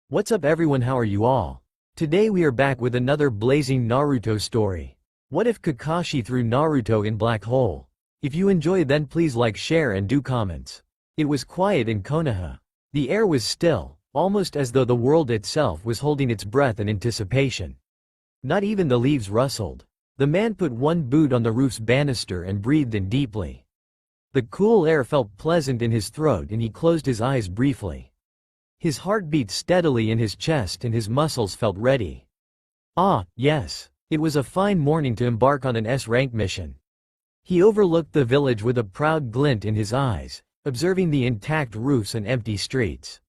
What's up everyone, how are you all? Today we are back with another blazing Naruto story. What if Kakashi threw Naruto in black hole? If you enjoy then please like, share and do comments. It was quiet in Konoha. The air was still, almost as though the world itself was holding its breath in anticipation. Not even the leaves rustled. The man put one boot on the roof's banister and breathed in deeply. The cool air felt pleasant in his throat and he closed his eyes briefly. His heart beat steadily in his chest and his muscles felt ready. Ah, yes. It was a fine morning to embark on an S-rank mission. He overlooked the village with a proud glint in his eyes, observing the intact roofs and empty streets.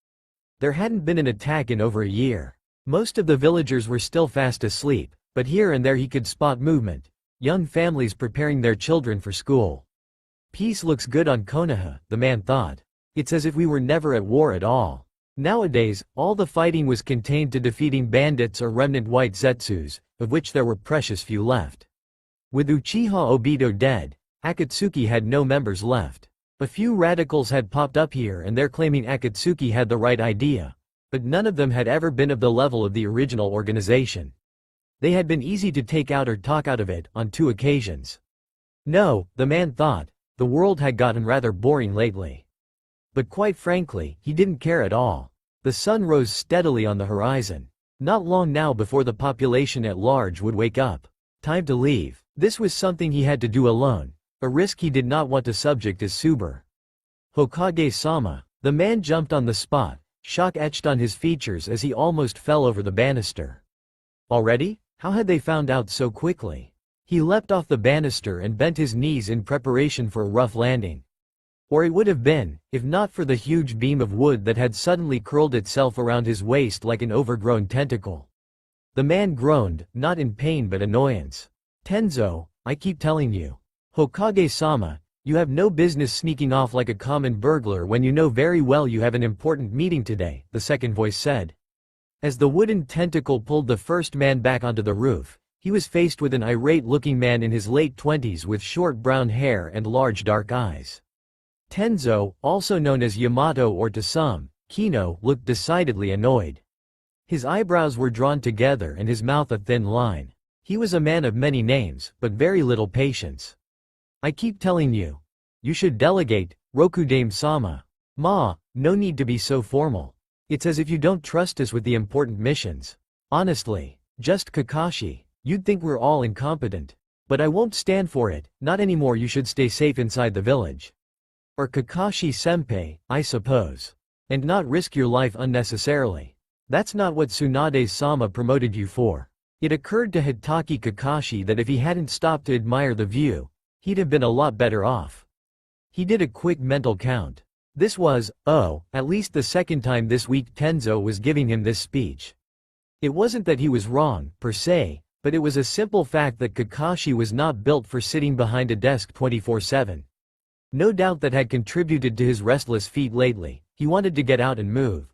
There hadn't been an attack in over a year. Most of the villagers were still fast asleep, but here and there he could spot movement. Young families preparing their children for school. Peace looks good on Konoha, the man thought. It's as if we were never at war at all. Nowadays, all the fighting was contained to defeating bandits or remnant white zetsus, of which there were precious few left. With Uchiha Obito dead, Akatsuki had no members left. A few radicals had popped up here and there claiming Akatsuki had the right idea, but none of them had ever been of the level of the original organization. They had been easy to take out or talk out of it on 2 occasions. No, the man thought, the world had gotten rather boring lately. But quite frankly, he didn't care at all. The sun rose steadily on the horizon. Not long now before the population at large would wake up. Time to leave. This was something he had to do alone, a risk he did not want to subject his Suber. Hokage-sama. The man jumped on the spot, shock etched on his features as he almost fell over the banister. Already? How had they found out so quickly? He leapt off the banister and bent his knees in preparation for a rough landing. Or it would have been, if not for the huge beam of wood that had suddenly curled itself around his waist like an overgrown tentacle. The man groaned, not in pain but annoyance. Tenzo, I keep telling you. Hokage-sama, you have no business sneaking off like a common burglar when you know very well you have an important meeting today, the second voice said. As the wooden tentacle pulled the first man back onto the roof, he was faced with an irate-looking man in his late 20s with short brown hair and large dark eyes. Tenzo, also known as Yamato or to some, Kino, looked decidedly annoyed. His eyebrows were drawn together and his mouth a thin line. He was a man of many names, but very little patience. I keep telling you. You should delegate, Rokudame-sama. Ma, no need to be so formal. It's as if you don't trust us with the important missions. Honestly, just Kakashi. You'd think we're all incompetent. But I won't stand for it, not anymore. You should stay safe inside the village. Or Kakashi-senpai, I suppose. And not risk your life unnecessarily. That's not what Tsunade-sama promoted you for. It occurred to Hitaki Kakashi that if he hadn't stopped to admire the view, he'd have been a lot better off. He did a quick mental count. This was, at least the second time this week Tenzo was giving him this speech. It wasn't that he was wrong, per se, but it was a simple fact that Kakashi was not built for sitting behind a desk 24/7. No doubt that had contributed to his restless feet lately. He wanted to get out and move.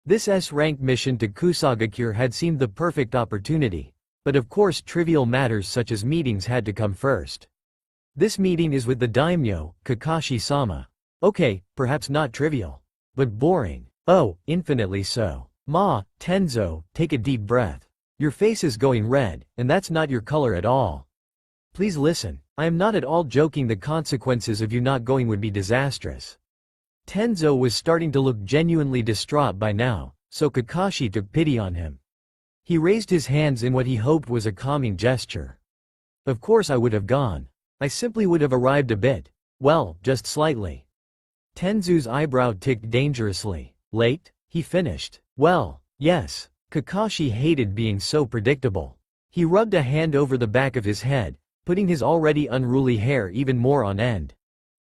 This S-rank mission to Kusagakure had seemed the perfect opportunity, but of course trivial matters such as meetings had to come first. This meeting is with the daimyo, Kakashi-sama. Okay, perhaps not trivial. But boring. Oh, infinitely so. Ma, Tenzo, take a deep breath. Your face is going red, and that's not your color at all. Please listen. I am not at all joking. The consequences of you not going would be disastrous. Tenzo was starting to look genuinely distraught by now, so Kakashi took pity on him. He raised his hands in what he hoped was a calming gesture. Of course I would have gone. I simply would have arrived a bit. Well, just slightly. Tenzo's eyebrow ticked dangerously. Late? He finished. Well, yes. Kakashi hated being so predictable. He rubbed a hand over the back of his head, putting his already unruly hair even more on end.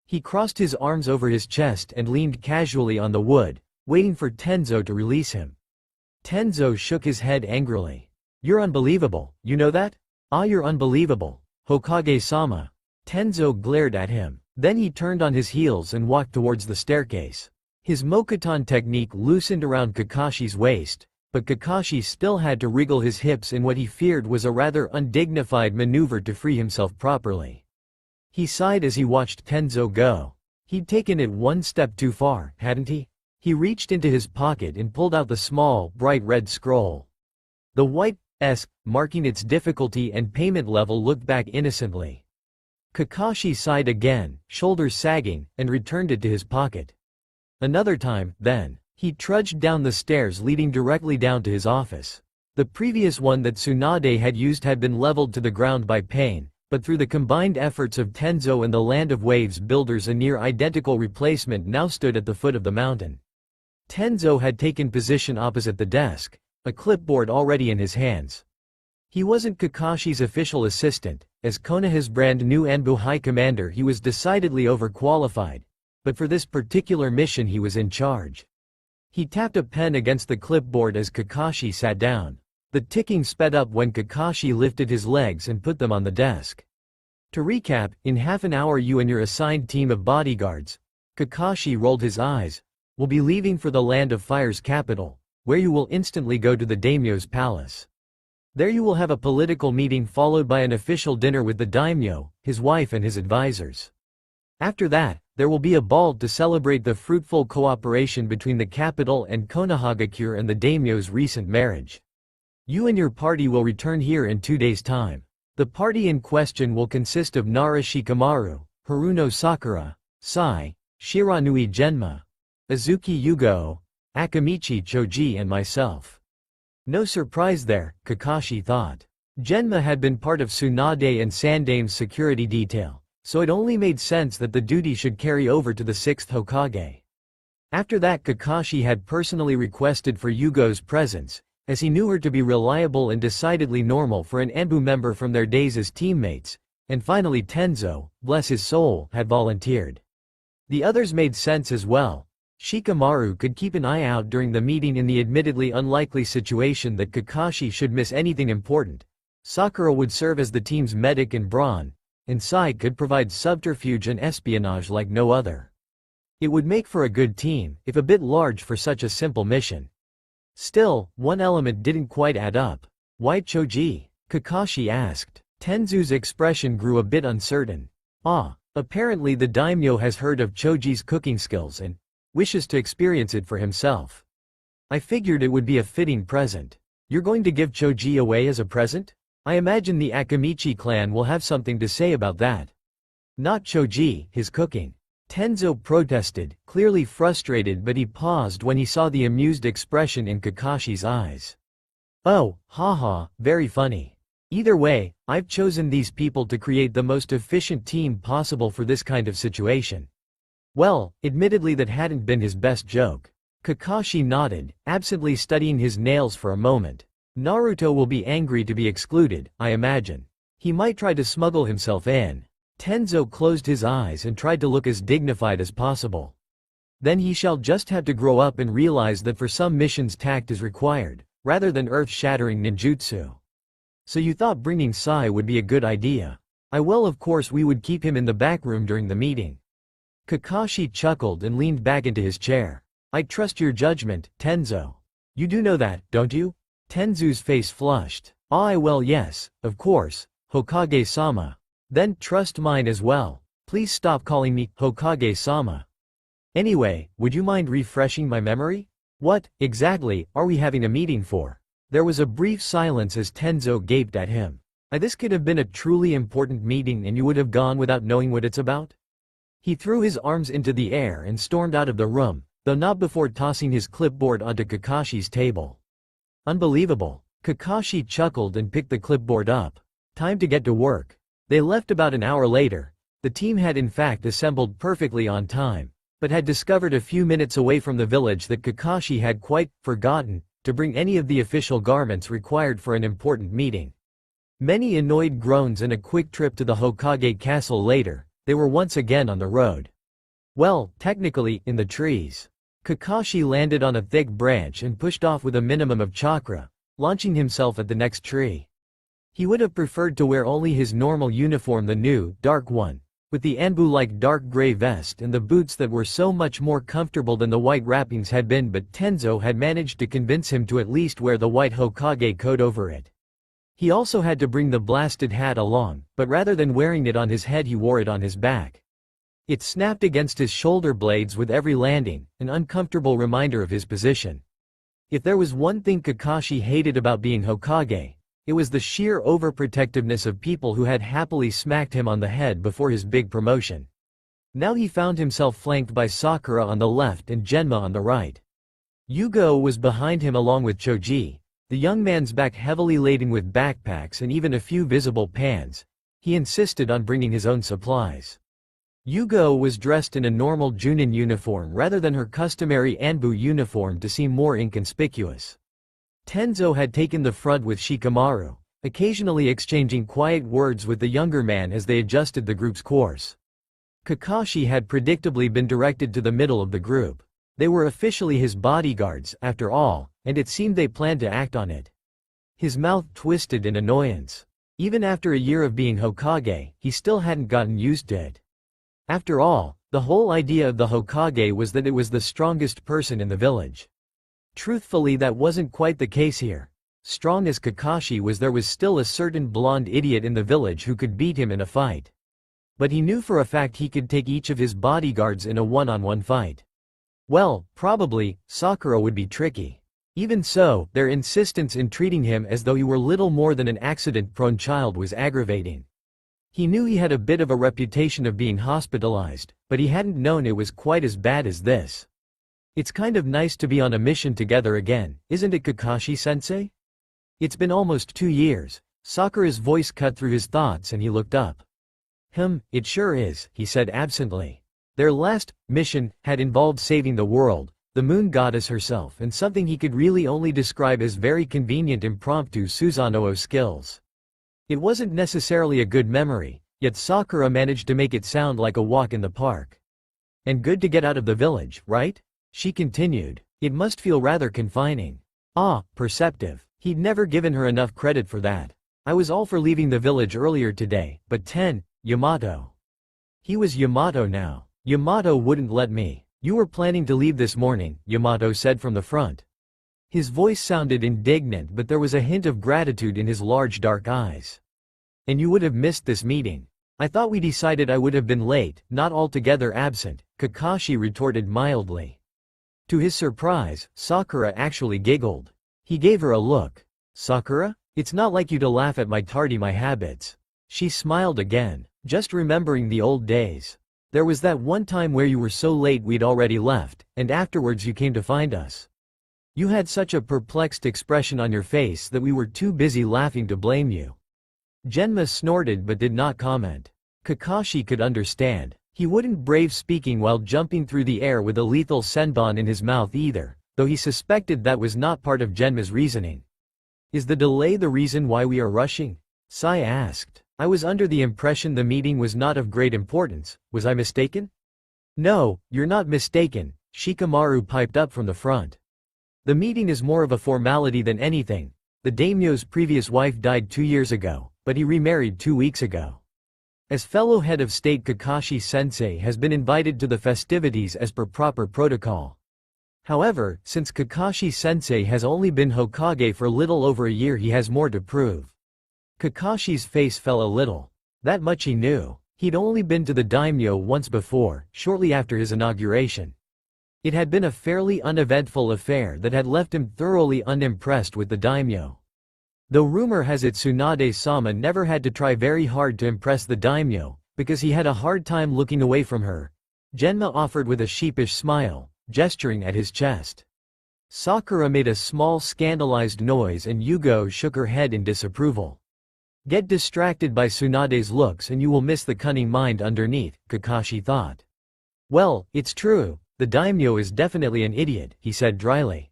He crossed his arms over his chest and leaned casually on the wood, waiting for Tenzo to release him. Tenzo shook his head angrily. You're unbelievable, you know that? Ah, you're unbelievable, Hokage-sama. Tenzo glared at him. Then he turned on his heels and walked towards the staircase. His Mokuton technique loosened around Kakashi's waist, but Kakashi still had to wriggle his hips in what he feared was a rather undignified maneuver to free himself properly. He sighed as he watched Tenzo go. He'd taken it one step too far, hadn't he? He reached into his pocket and pulled out the small, bright red scroll. The white S, marking its difficulty and payment level, looked back innocently. Kakashi sighed again, shoulders sagging, and returned it to his pocket. Another time, then, he trudged down the stairs leading directly down to his office. The previous one that Tsunade had used had been leveled to the ground by Pain, but through the combined efforts of Tenzo and the Land of Waves builders, a near-identical replacement now stood at the foot of the mountain. Tenzo had taken position opposite the desk, a clipboard already in his hands. He wasn't Kakashi's official assistant. As Konoha's brand new Anbu High Commander, he was decidedly overqualified, but for this particular mission he was in charge. He tapped a pen against the clipboard as Kakashi sat down. The ticking sped up when Kakashi lifted his legs and put them on the desk. To recap, in half an hour you and your assigned team of bodyguards, Kakashi rolled his eyes, will be leaving for the Land of Fire's capital, where you will instantly go to the daimyo's palace. There you will have a political meeting followed by an official dinner with the daimyo, his wife and his advisors. After that, there will be a ball to celebrate the fruitful cooperation between the capital and Konohagakure and the daimyo's recent marriage. You and your party will return here in 2 days' time. The party in question will consist of Nara Shikamaru, Haruno Sakura, Sai, Shiranui Genma, Azuki Yugo, Akamichi Choji and myself. No surprise there, Kakashi thought. Genma had been part of Tsunade and Sandame's security detail, so it only made sense that the duty should carry over to the 6th Hokage. After that, Kakashi had personally requested for Yugo's presence, as he knew her to be reliable and decidedly normal for an Anbu member from their days as teammates, and finally Tenzo, bless his soul, had volunteered. The others made sense as well. Shikamaru could keep an eye out during the meeting in the admittedly unlikely situation that Kakashi should miss anything important. Sakura would serve as the team's medic and brawn, and Sai could provide subterfuge and espionage like no other. It would make for a good team, if a bit large for such a simple mission. Still, one element didn't quite add up. Why Choji? Kakashi asked. Tenzu's expression grew a bit uncertain. Apparently the daimyo has heard of Choji's cooking skills and wishes to experience it for himself. I figured it would be a fitting present. You're going to give Choji away as a present? I imagine the Akamichi clan will have something to say about that. Not Choji, his cooking. Tenzo protested, clearly frustrated, but he paused when he saw the amused expression in Kakashi's eyes. Oh, haha, very funny. Either way, I've chosen these people to create the most efficient team possible for this kind of situation. Well, admittedly that hadn't been his best joke. Kakashi nodded, absently studying his nails for a moment. Naruto will be angry to be excluded, I imagine. He might try to smuggle himself in. Tenzo closed his eyes and tried to look as dignified as possible. Then he shall just have to grow up and realize that for some missions tact is required, rather than earth-shattering ninjutsu. So you thought bringing Sai would be a good idea. Of course we would keep him in the back room during the meeting. Kakashi chuckled and leaned back into his chair. I trust your judgment, Tenzo. You do know that, don't you? Tenzu's face flushed. Yes, of course, Hokage-sama. Then trust mine as well. Please stop calling me Hokage-sama. Anyway, would you mind refreshing my memory? What, exactly, are we having a meeting for? There was a brief silence as Tenzo gaped at him. This could have been a truly important meeting and you would have gone without knowing what it's about? He threw his arms into the air and stormed out of the room, though not before tossing his clipboard onto Kakashi's table. Unbelievable. Kakashi chuckled and picked the clipboard up. Time to get to work. They left about an hour later. The team had in fact assembled perfectly on time, but had discovered a few minutes away from the village that Kakashi had quite forgotten to bring any of the official garments required for an important meeting. Many annoyed groans and a quick trip to the Hokage castle later, they were once again on the road. Well, technically, in the trees. Kakashi landed on a thick branch and pushed off with a minimum of chakra, launching himself at the next tree. He would have preferred to wear only his normal uniform, the new, dark one, with the Anbu-like dark gray vest and the boots that were so much more comfortable than the white wrappings had been, but Tenzo had managed to convince him to at least wear the white Hokage coat over it. He also had to bring the blasted hat along, but rather than wearing it on his head he wore it on his back. It snapped against his shoulder blades with every landing, an uncomfortable reminder of his position. If there was one thing Kakashi hated about being Hokage, it was the sheer overprotectiveness of people who had happily smacked him on the head before his big promotion. Now he found himself flanked by Sakura on the left and Genma on the right. Yugo was behind him along with Choji, the young man's back heavily laden with backpacks and even a few visible pans. He insisted on bringing his own supplies. Yugo was dressed in a normal Junin uniform rather than her customary Anbu uniform to seem more inconspicuous. Tenzo had taken the front with Shikamaru, occasionally exchanging quiet words with the younger man as they adjusted the group's course. Kakashi had predictably been directed to the middle of the group. They were officially his bodyguards, after all, and it seemed they planned to act on it. His mouth twisted in annoyance. Even after a year of being Hokage, he still hadn't gotten used to it. After all, the whole idea of the Hokage was that it was the strongest person in the village. Truthfully, that wasn't quite the case here. Strong as Kakashi was, there was still a certain blonde idiot in the village who could beat him in a fight. But he knew for a fact he could take each of his bodyguards in a one-on-one fight. Well, probably, Sakura would be tricky. Even so, their insistence in treating him as though he were little more than an accident-prone child was aggravating. He knew he had a bit of a reputation of being hospitalized, but he hadn't known it was quite as bad as this. It's kind of nice to be on a mission together again, isn't it, Kakashi-sensei? It's been almost 2 years. Sakura's voice cut through his thoughts and he looked up. It sure is, he said absently. Their last mission had involved saving the world, the moon goddess herself, and something he could really only describe as very convenient impromptu Susanoo skills. It wasn't necessarily a good memory, yet Sakura managed to make it sound like a walk in the park. And good to get out of the village, right? She continued. It must feel rather confining. Ah, perceptive. He'd never given her enough credit for that. I was all for leaving the village earlier today, but Yamato. He was Yamato now. Yamato wouldn't let me. You were planning to leave this morning, Yamato said from the front. His voice sounded indignant, but there was a hint of gratitude in his large dark eyes. And you would have missed this meeting. I thought we decided I would have been late, not altogether absent, Kakashi retorted mildly. To his surprise, Sakura actually giggled. He gave her a look. Sakura? It's not like you to laugh at my tardy habits. She smiled again, just remembering the old days. There was that one time where you were so late we'd already left, and afterwards you came to find us. You had such a perplexed expression on your face that we were too busy laughing to blame you. Genma snorted but did not comment. Kakashi could understand. He wouldn't brave speaking while jumping through the air with a lethal senbon in his mouth either, though he suspected that was not part of Genma's reasoning. Is the delay the reason why we are rushing? Sai asked. I was under the impression the meeting was not of great importance, was I mistaken? No, you're not mistaken, Shikamaru piped up from the front. The meeting is more of a formality than anything. The daimyo's previous wife died 2 years ago, but he remarried 2 weeks ago. As fellow head of state, Kakashi-sensei has been invited to the festivities as per proper protocol. However, since Kakashi-sensei has only been Hokage for little over a year, he has more to prove. Kakashi's face fell a little. That much he knew. He'd only been to the daimyo once before, shortly after his inauguration. It had been a fairly uneventful affair that had left him thoroughly unimpressed with the daimyo. Though rumor has it Tsunade-sama never had to try very hard to impress the daimyo, because he had a hard time looking away from her. Genma offered with a sheepish smile, gesturing at his chest. Sakura made a small scandalized noise and Yugo shook her head in disapproval. Get distracted by Tsunade's looks and you will miss the cunning mind underneath, Kakashi thought. Well, it's true, the daimyo is definitely an idiot, he said dryly.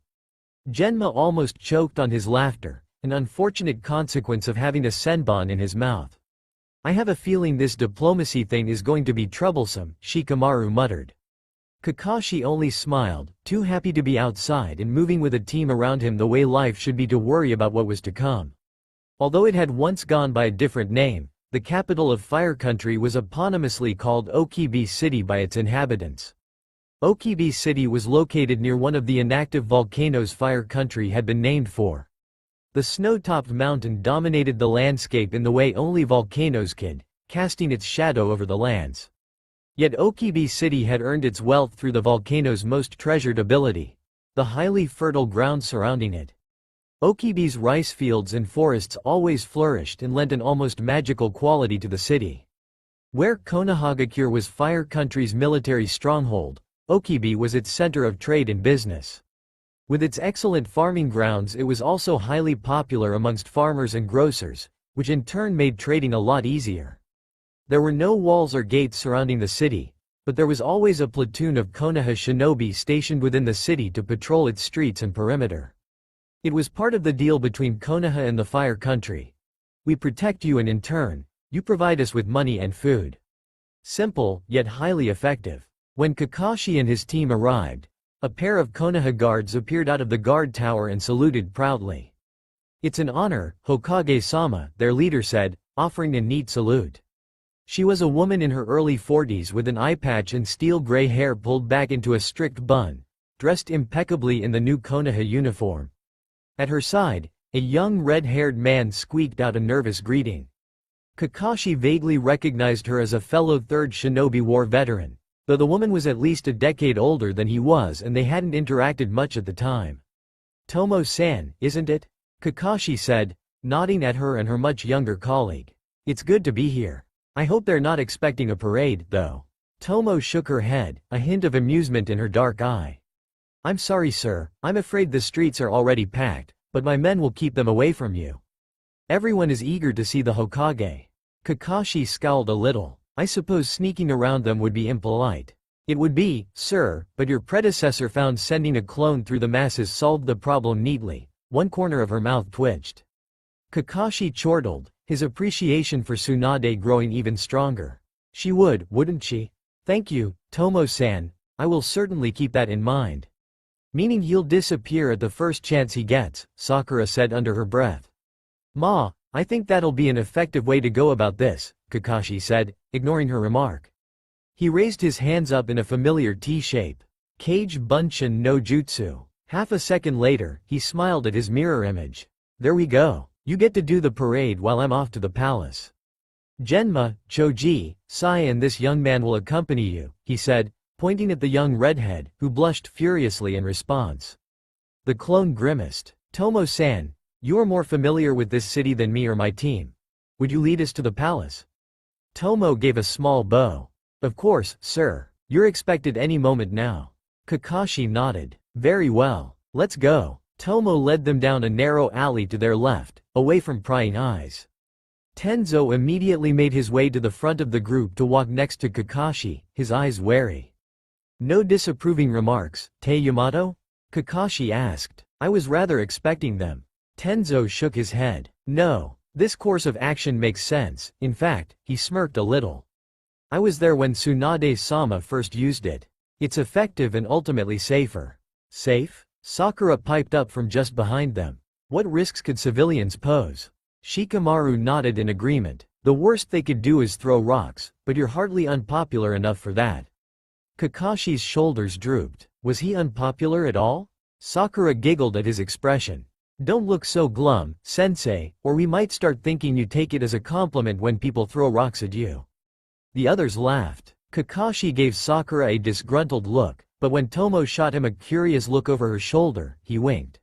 Genma almost choked on his laughter, an unfortunate consequence of having a senbon in his mouth. I have a feeling this diplomacy thing is going to be troublesome, Shikamaru muttered. Kakashi only smiled, too happy to be outside and moving with a team around him the way life should be to worry about what was to come. Although it had once gone by a different name, the capital of Fire Country was eponymously called Okibi City by its inhabitants. Okibi City was located near one of the inactive volcanoes Fire Country had been named for. The snow-topped mountain dominated the landscape in the way only volcanoes could, casting its shadow over the lands. Yet Okibi City had earned its wealth through the volcano's most treasured ability: the highly fertile ground surrounding it. Okibi's rice fields and forests always flourished and lent an almost magical quality to the city. Where Konohagakure was Fire Country's military stronghold, Okibi was its center of trade and business. With its excellent farming grounds, it was also highly popular amongst farmers and grocers, which in turn made trading a lot easier. There were no walls or gates surrounding the city, but there was always a platoon of Konoha shinobi stationed within the city to patrol its streets and perimeter. It was part of the deal between Konoha and the Fire Country. We protect you and in turn, you provide us with money and food. Simple, yet highly effective. When Kakashi and his team arrived, a pair of Konoha guards appeared out of the guard tower and saluted proudly. "It's an honor, Hokage-sama," their leader said, offering a neat salute. She was a woman in her early 40s with an eye patch and steel gray hair pulled back into a strict bun, dressed impeccably in the new Konoha uniform. At her side, a young red-haired man squeaked out a nervous greeting. Kakashi vaguely recognized her as a fellow 3rd Shinobi War veteran, though the woman was at least a decade older than he was and they hadn't interacted much at the time. "Tomo-san, isn't it?" Kakashi said, nodding at her and her much younger colleague. "It's good to be here. I hope they're not expecting a parade, though." Tomo shook her head, a hint of amusement in her dark eye. "I'm sorry, sir, I'm afraid the streets are already packed, but my men will keep them away from you. Everyone is eager to see the Hokage." Kakashi scowled a little. "I suppose sneaking around them would be impolite." "It would be, sir, but your predecessor found sending a clone through the masses solved the problem neatly." One corner of her mouth twitched. Kakashi chortled, his appreciation for Tsunade growing even stronger. "She would, wouldn't she?" "Thank you, Tomo-san, I will certainly keep that in mind." "Meaning he'll disappear at the first chance he gets," Sakura said under her breath. "Ma, I think that'll be an effective way to go about this," Kakashi said, ignoring her remark. He raised his hands up in a familiar T-shape. Kage Bunshin no Jutsu. Half a second later, he smiled at his mirror image. "There we go. You get to do the parade while I'm off to the palace. Genma, Choji, Sai and this young man will accompany you," he said, pointing at the young redhead, who blushed furiously in response. The clone grimaced. "Tomo-san, you are more familiar with this city than me or my team. Would you lead us to the palace?" Tomo gave a small bow. "Of course, sir. You're expected any moment now." Kakashi nodded. "Very well. Let's go." Tomo led them down a narrow alley to their left, away from prying eyes. Tenzo immediately made his way to the front of the group to walk next to Kakashi, his eyes wary. "No disapproving remarks, Te Yamato?" Kakashi asked. "I was rather expecting them." Tenzo shook his head. "No, this course of action makes sense." In fact, he smirked a little. "I was there when Tsunade-sama first used it. It's effective and ultimately safer." "Safe?" Sakura piped up from just behind them. "What risks could civilians pose?" Shikamaru nodded in agreement. "The worst they could do is throw rocks, but you're hardly unpopular enough for that." Kakashi's shoulders drooped. Was he unpopular at all? Sakura giggled at his expression. "Don't look so glum, sensei, or we might start thinking you take it as a compliment when people throw rocks at you." The others laughed. Kakashi gave Sakura a disgruntled look, but when Tomo shot him a curious look over her shoulder, he winked.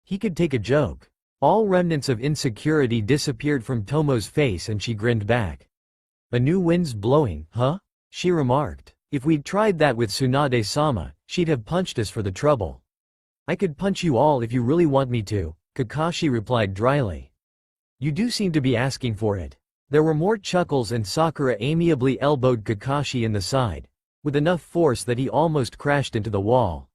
He could take a joke. All remnants of insecurity disappeared from Tomo's face and she grinned back. "A new wind's blowing, huh?" she remarked. "If we'd tried that with Tsunade-sama, she'd have punched us for the trouble." "I could punch you all if you really want me to," Kakashi replied dryly. "You do seem to be asking for it." There were more chuckles and Sakura amiably elbowed Kakashi in the side, with enough force that he almost crashed into the wall.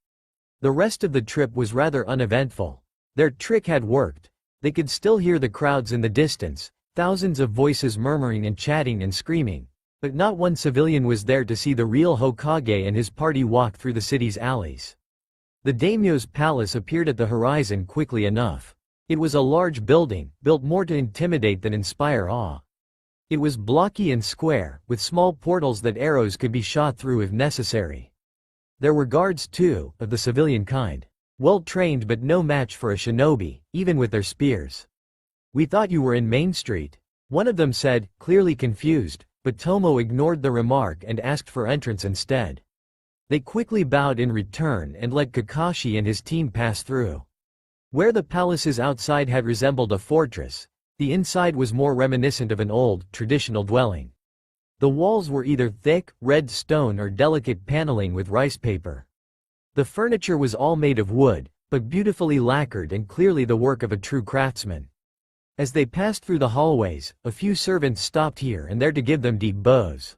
The rest of the trip was rather uneventful. Their trick had worked. They could still hear the crowds in the distance, thousands of voices murmuring and chatting and screaming, but not one civilian was there to see the real Hokage and his party walk through the city's alleys. The daimyo's palace appeared at the horizon quickly enough. It was a large building, built more to intimidate than inspire awe. It was blocky and square, with small portals that arrows could be shot through if necessary. There were guards too, of the civilian kind. Well trained but no match for a shinobi, even with their spears. "We thought you were in Main Street," one of them said, clearly confused, but Tomo ignored the remark and asked for entrance instead. They quickly bowed in return and let Kakashi and his team pass through. Where the palaces outside had resembled a fortress, the inside was more reminiscent of an old, traditional dwelling. The walls were either thick, red stone or delicate paneling with rice paper. The furniture was all made of wood, but beautifully lacquered and clearly the work of a true craftsman. As they passed through the hallways, a few servants stopped here and there to give them deep bows.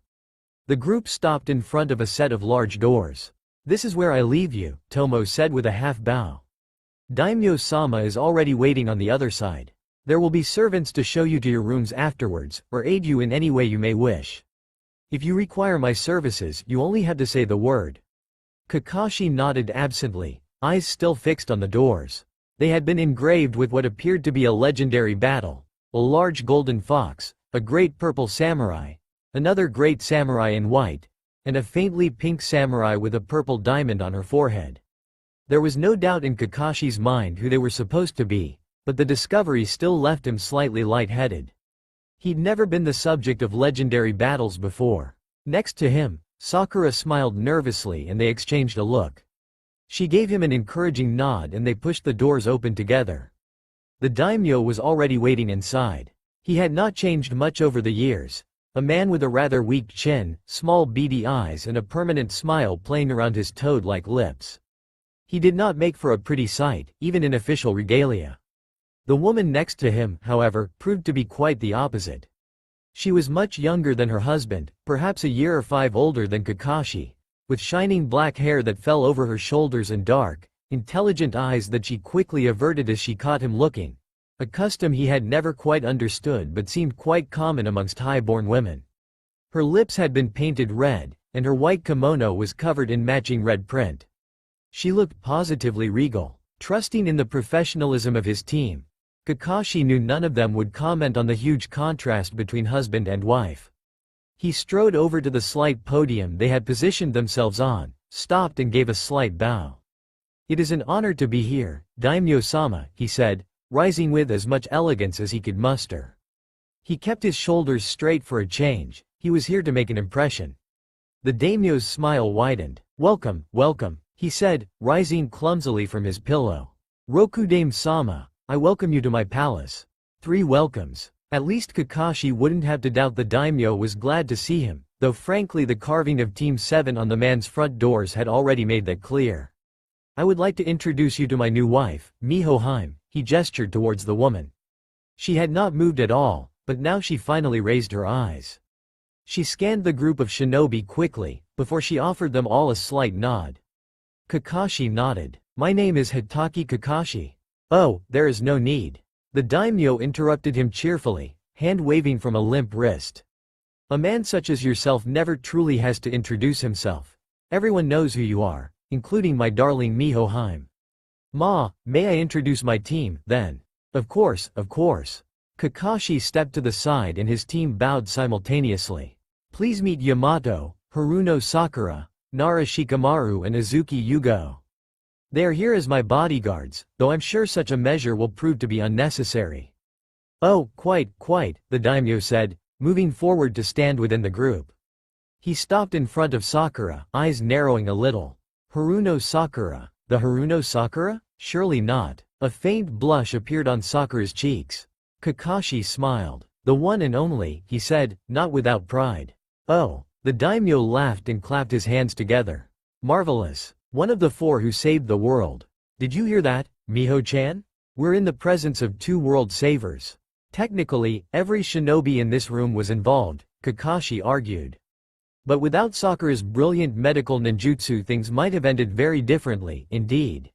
The group stopped in front of a set of large doors. "This is where I leave you," Tomo said with a half bow. "Daimyo-sama is already waiting on the other side. There will be servants to show you to your rooms afterwards, or aid you in any way you may wish. If you require my services, you only have to say the word." Kakashi nodded absently, eyes still fixed on the doors. They had been engraved with what appeared to be a legendary battle: a large golden fox, a great purple samurai, another great samurai in white, and a faintly pink samurai with a purple diamond on her forehead. There was no doubt in Kakashi's mind who they were supposed to be, but the discovery still left him slightly lightheaded. He'd never been the subject of legendary battles before. Next to him, Sakura smiled nervously and they exchanged a look. She gave him an encouraging nod and they pushed the doors open together. The daimyo was already waiting inside. He had not changed much over the years, a man with a rather weak chin, small beady eyes and a permanent smile playing around his toad-like lips. He did not make for a pretty sight, even in official regalia. The woman next to him, however, proved to be quite the opposite. She was much younger than her husband, perhaps a year or 5 older than Kakashi, with shining black hair that fell over her shoulders and dark, intelligent eyes that she quickly averted as she caught him looking, a custom he had never quite understood but seemed quite common amongst high-born women. Her lips had been painted red, and her white kimono was covered in matching red print. She looked positively regal. Trusting in the professionalism of his team, Kakashi knew none of them would comment on the huge contrast between husband and wife. He strode over to the slight podium they had positioned themselves on, stopped and gave a slight bow. "It is an honor to be here, Daimyo-sama," he said, rising with as much elegance as he could muster. He kept his shoulders straight for a change, he was here to make an impression. The daimyo's smile widened. "Welcome, welcome," he said, rising clumsily from his pillow. "Rokudame-sama, I welcome you to my palace." 3 welcomes. At least Kakashi wouldn't have to doubt the daimyo was glad to see him, though frankly the carving of Team 7 on the man's front doors had already made that clear. "I would like to introduce you to my new wife, Miho-hime," he gestured towards the woman. She had not moved at all, but now she finally raised her eyes. She scanned the group of shinobi quickly, before she offered them all a slight nod. Kakashi nodded. "My name is Hitaki Kakashi." "Oh, there is no need." The daimyo interrupted him cheerfully, hand-waving from a limp wrist. "A man such as yourself never truly has to introduce himself. Everyone knows who you are, including my darling Miho-hime." "Ma, may I introduce my team, then?" Of course, of course." Kakashi stepped to the side and his team bowed simultaneously. "Please meet Yamato, Haruno Sakura, Nara Shikamaru and Azuki Yugo. They are here as my bodyguards, though I'm sure such a measure will prove to be unnecessary." "Oh, quite, the daimyo said, moving forward to stand within the group. He stopped in front of Sakura, eyes narrowing a little. "Haruno Sakura, the Haruno Sakura? Surely not." A faint blush appeared on Sakura's cheeks. Kakashi smiled. "The one and only," he said, not without pride. "Oh." The daimyo laughed and clapped his hands together. "Marvelous. One of the 4 who saved the world. Did you hear that, Miho-chan? We're in the presence of 2 world savers." Technically, every shinobi in this room was involved, Kakashi argued. But without Sakura's brilliant medical ninjutsu things might have ended very differently, indeed.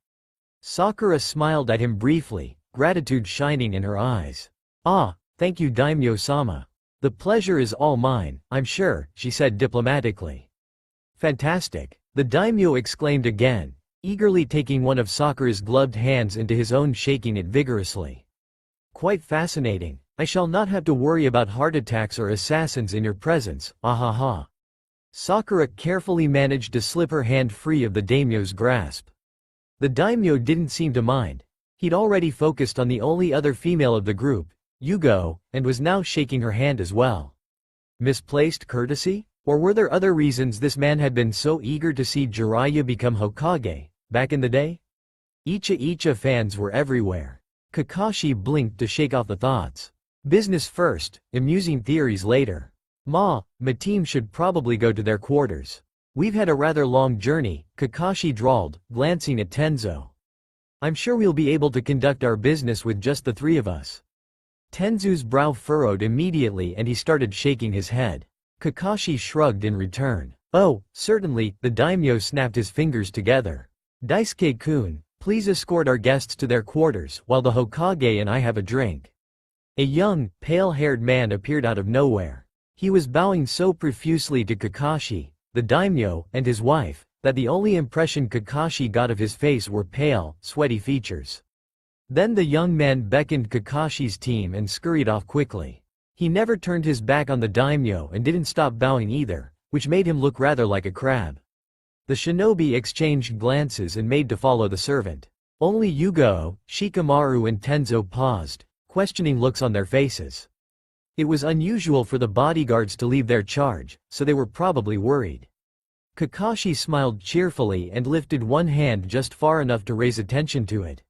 Sakura smiled at him briefly, gratitude shining in her eyes. "Ah, thank you daimyo-sama. The pleasure is all mine, I'm sure," she said diplomatically. "Fantastic." The daimyo exclaimed again, eagerly taking one of Sakura's gloved hands into his own, shaking it vigorously. "Quite fascinating. I shall not have to worry about heart attacks or assassins in your presence, ahaha." Sakura carefully managed to slip her hand free of the daimyo's grasp. The daimyo didn't seem to mind. He'd already focused on the only other female of the group, Yugo, and was now shaking her hand as well. Misplaced courtesy? Or were there other reasons this man had been so eager to see Jiraiya become Hokage, back in the day? Icha fans were everywhere. Kakashi blinked to shake off the thoughts. Business first, amusing theories later. My team should probably go to their quarters. We've had a rather long journey, Kakashi drawled, glancing at Tenzo. I'm sure we'll be able to conduct our business with just the three of us. Tenzu's brow furrowed immediately and he started shaking his head. Kakashi shrugged in return. Oh, certainly, the daimyo snapped his fingers together. Daisuke-kun, please escort our guests to their quarters while the Hokage and I have a drink. A young, pale-haired man appeared out of nowhere. He was bowing so profusely to Kakashi, the daimyo, and his wife, that the only impression Kakashi got of his face were pale, sweaty features. Then the young man beckoned Kakashi's team and scurried off quickly. He never turned his back on the daimyo and didn't stop bowing either, which made him look rather like a crab. The shinobi exchanged glances and made to follow the servant. Only Yugo, Shikamaru and Tenzo paused, questioning looks on their faces. It was unusual for the bodyguards to leave their charge, so they were probably worried. Kakashi smiled cheerfully and lifted one hand just far enough to raise attention to it.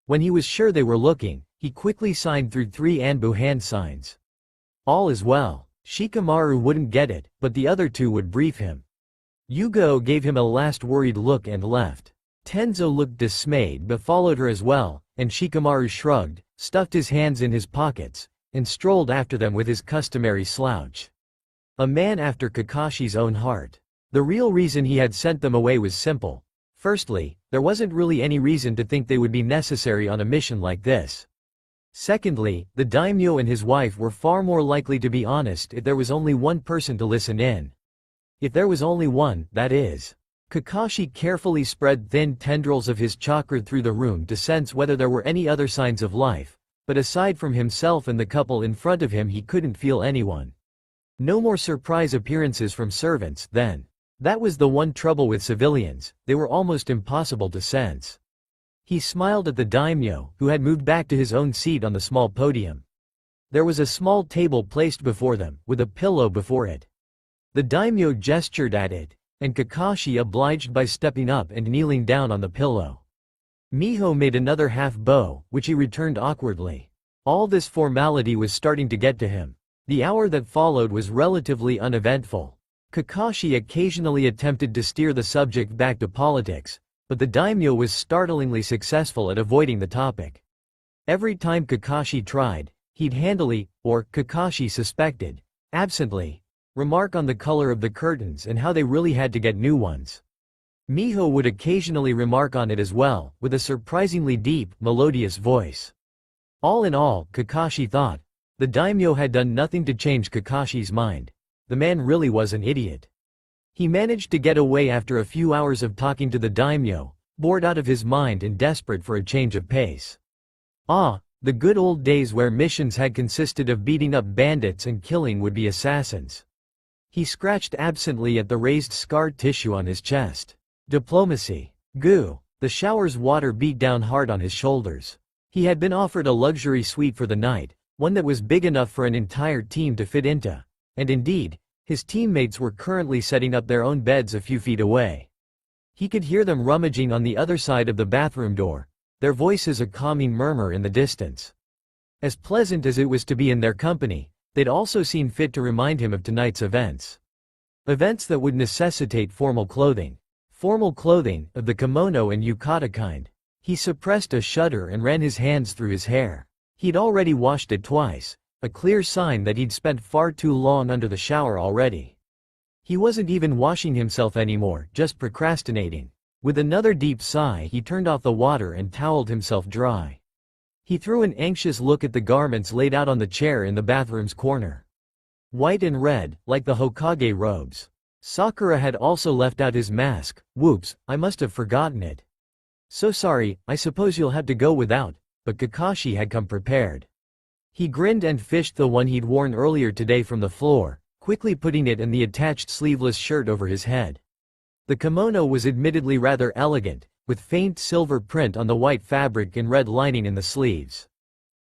When he was sure they were looking, he quickly signed through 3 Anbu hand signs. All is well. Shikamaru wouldn't get it, but the other two would brief him. Yugo gave him a last worried look and left. Tenzo looked dismayed but followed her as well, and Shikamaru shrugged, stuffed his hands in his pockets, and strolled after them with his customary slouch. A man after Kakashi's own heart. The real reason he had sent them away was simple. Firstly, there wasn't really any reason to think they would be necessary on a mission like this. Secondly, the daimyo and his wife were far more likely to be honest if there was only one person to listen in. If there was only one, that is. Kakashi carefully spread thin tendrils of his chakra through the room to sense whether there were any other signs of life, but aside from himself and the couple in front of him he couldn't feel anyone. No more surprise appearances from servants, then. That was the one trouble with civilians, they were almost impossible to sense. He smiled at the daimyo, who had moved back to his own seat on the small podium. There was a small table placed before them, with a pillow before it. The daimyo gestured at it, and Kakashi obliged by stepping up and kneeling down on the pillow. Miho made another half bow, which he returned awkwardly. All this formality was starting to get to him. The hour that followed was relatively uneventful. Kakashi occasionally attempted to steer the subject back to politics, but the daimyo was startlingly successful at avoiding the topic. Every time Kakashi tried, he'd handily, or Kakashi suspected, absently, remark on the color of the curtains and how they really had to get new ones. Miho would occasionally remark on it as well, with a surprisingly deep, melodious voice. All in all, Kakashi thought, the daimyo had done nothing to change Kakashi's mind. The man really was an idiot. He managed to get away after a few hours of talking to the daimyo, bored out of his mind and desperate for a change of pace. Ah, the good old days where missions had consisted of beating up bandits and killing would-be assassins. He scratched absently at the raised scar tissue on his chest. Diplomacy. Goo. The shower's water beat down hard on his shoulders. He had been offered a luxury suite for the night, one that was big enough for an entire team to fit into, and indeed, his teammates were currently setting up their own beds a few feet away. He could hear them rummaging on the other side of the bathroom door, their voices a calming murmur in the distance. As pleasant as it was to be in their company, they'd also seen fit to remind him of tonight's events. Events that would necessitate formal clothing. Formal clothing, of the kimono and yukata kind. He suppressed a shudder and ran his hands through his hair. He'd already washed it twice, a clear sign that he'd spent far too long under the shower already. He wasn't even washing himself anymore, just procrastinating. With another deep sigh he turned off the water and toweled himself dry. He threw an anxious look at the garments laid out on the chair in the bathroom's corner. White and red, like the Hokage robes. Sakura had also left out his mask. Whoops, I must have forgotten it. So sorry, I suppose you'll have to go without, but Kakashi had come prepared. He grinned and fished the one he'd worn earlier today from the floor, quickly putting it and the attached sleeveless shirt over his head. The kimono was admittedly rather elegant, with faint silver print on the white fabric and red lining in the sleeves.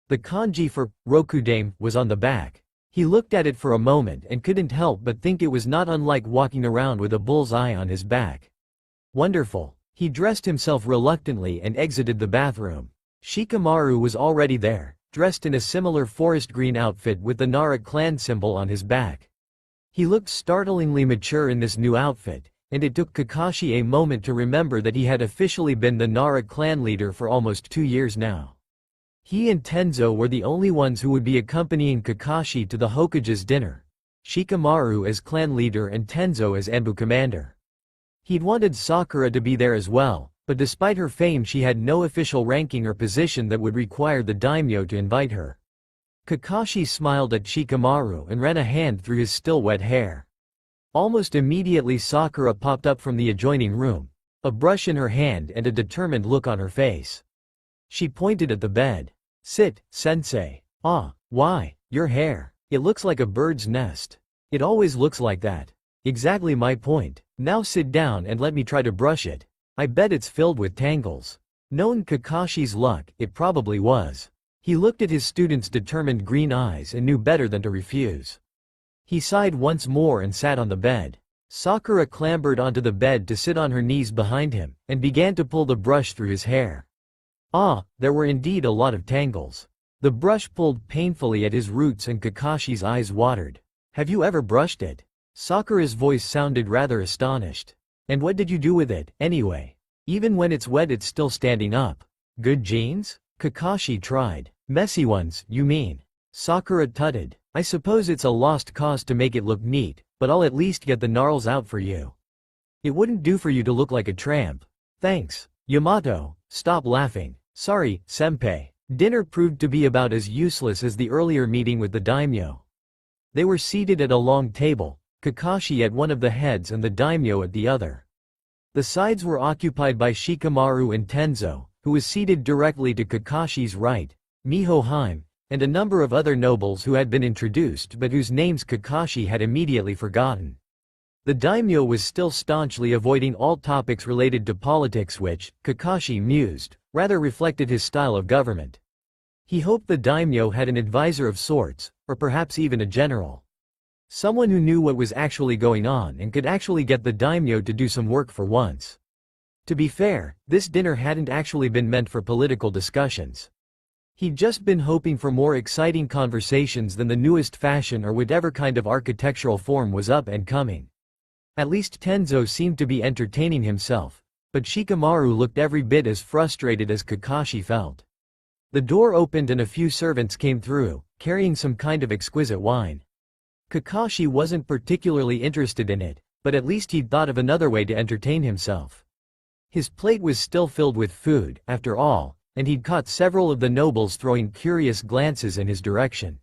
The kanji for Rokudame was on the back. He looked at it for a moment and couldn't help but think it was not unlike walking around with a bull's eye on his back. Wonderful. He dressed himself reluctantly and exited the bathroom. Shikamaru was already there, dressed in a similar forest green outfit with the Nara clan symbol on his back. He looked startlingly mature in this new outfit, and it took Kakashi a moment to remember that he had officially been the Nara clan leader for almost 2 years now. He and Tenzo were the only ones who would be accompanying Kakashi to the Hokage's dinner. Shikamaru as clan leader and Tenzo as Anbu commander. He'd wanted Sakura to be there as well, but despite her fame she had no official ranking or position that would require the daimyo to invite her. Kakashi smiled at Shikamaru and ran a hand through his still wet hair. Almost immediately Sakura popped up from the adjoining room, a brush in her hand and a determined look on her face. She pointed at the bed. "Sit, sensei." "Ah, why? Your hair. It looks like a bird's nest." "It always looks like that." "Exactly my point. Now sit down and let me try to brush it. I bet it's filled with tangles." Knowing Kakashi's luck, it probably was. He looked at his student's determined green eyes and knew better than to refuse. He sighed once more and sat on the bed. Sakura clambered onto the bed to sit on her knees behind him, and began to pull the brush through his hair. Ah, there were indeed a lot of tangles. The brush pulled painfully at his roots and Kakashi's eyes watered. "Have you ever brushed it?" Sakura's voice sounded rather astonished. "And what did you do with it, anyway? Even when it's wet it's still standing up." "Good genes?" Kakashi tried. "Messy ones, you mean?" Sakura tutted. "I suppose it's a lost cause to make it look neat, but I'll at least get the gnarls out for you. It wouldn't do for you to look like a tramp." "Thanks. Yamato, stop laughing." "Sorry, senpai." Dinner proved to be about as useless as the earlier meeting with the daimyo. They were seated at a long table, Kakashi at one of the heads and the daimyo at the other. The sides were occupied by Shikamaru and Tenzo, who was seated directly to Kakashi's right, Miho, and a number of other nobles who had been introduced but whose names Kakashi had immediately forgotten. The daimyo was still staunchly avoiding all topics related to politics which, Kakashi mused, rather reflected his style of government. He hoped the daimyo had an advisor of sorts, or perhaps even a general. Someone who knew what was actually going on and could actually get the daimyo to do some work for once. To be fair, this dinner hadn't actually been meant for political discussions. He'd just been hoping for more exciting conversations than the newest fashion or whatever kind of architectural form was up and coming. At least Tenzo seemed to be entertaining himself, but Shikamaru looked every bit as frustrated as Kakashi felt. The door opened and a few servants came through, carrying some kind of exquisite wine. Kakashi wasn't particularly interested in it, but at least he'd thought of another way to entertain himself. His plate was still filled with food, after all, and he'd caught several of the nobles throwing curious glances in his direction.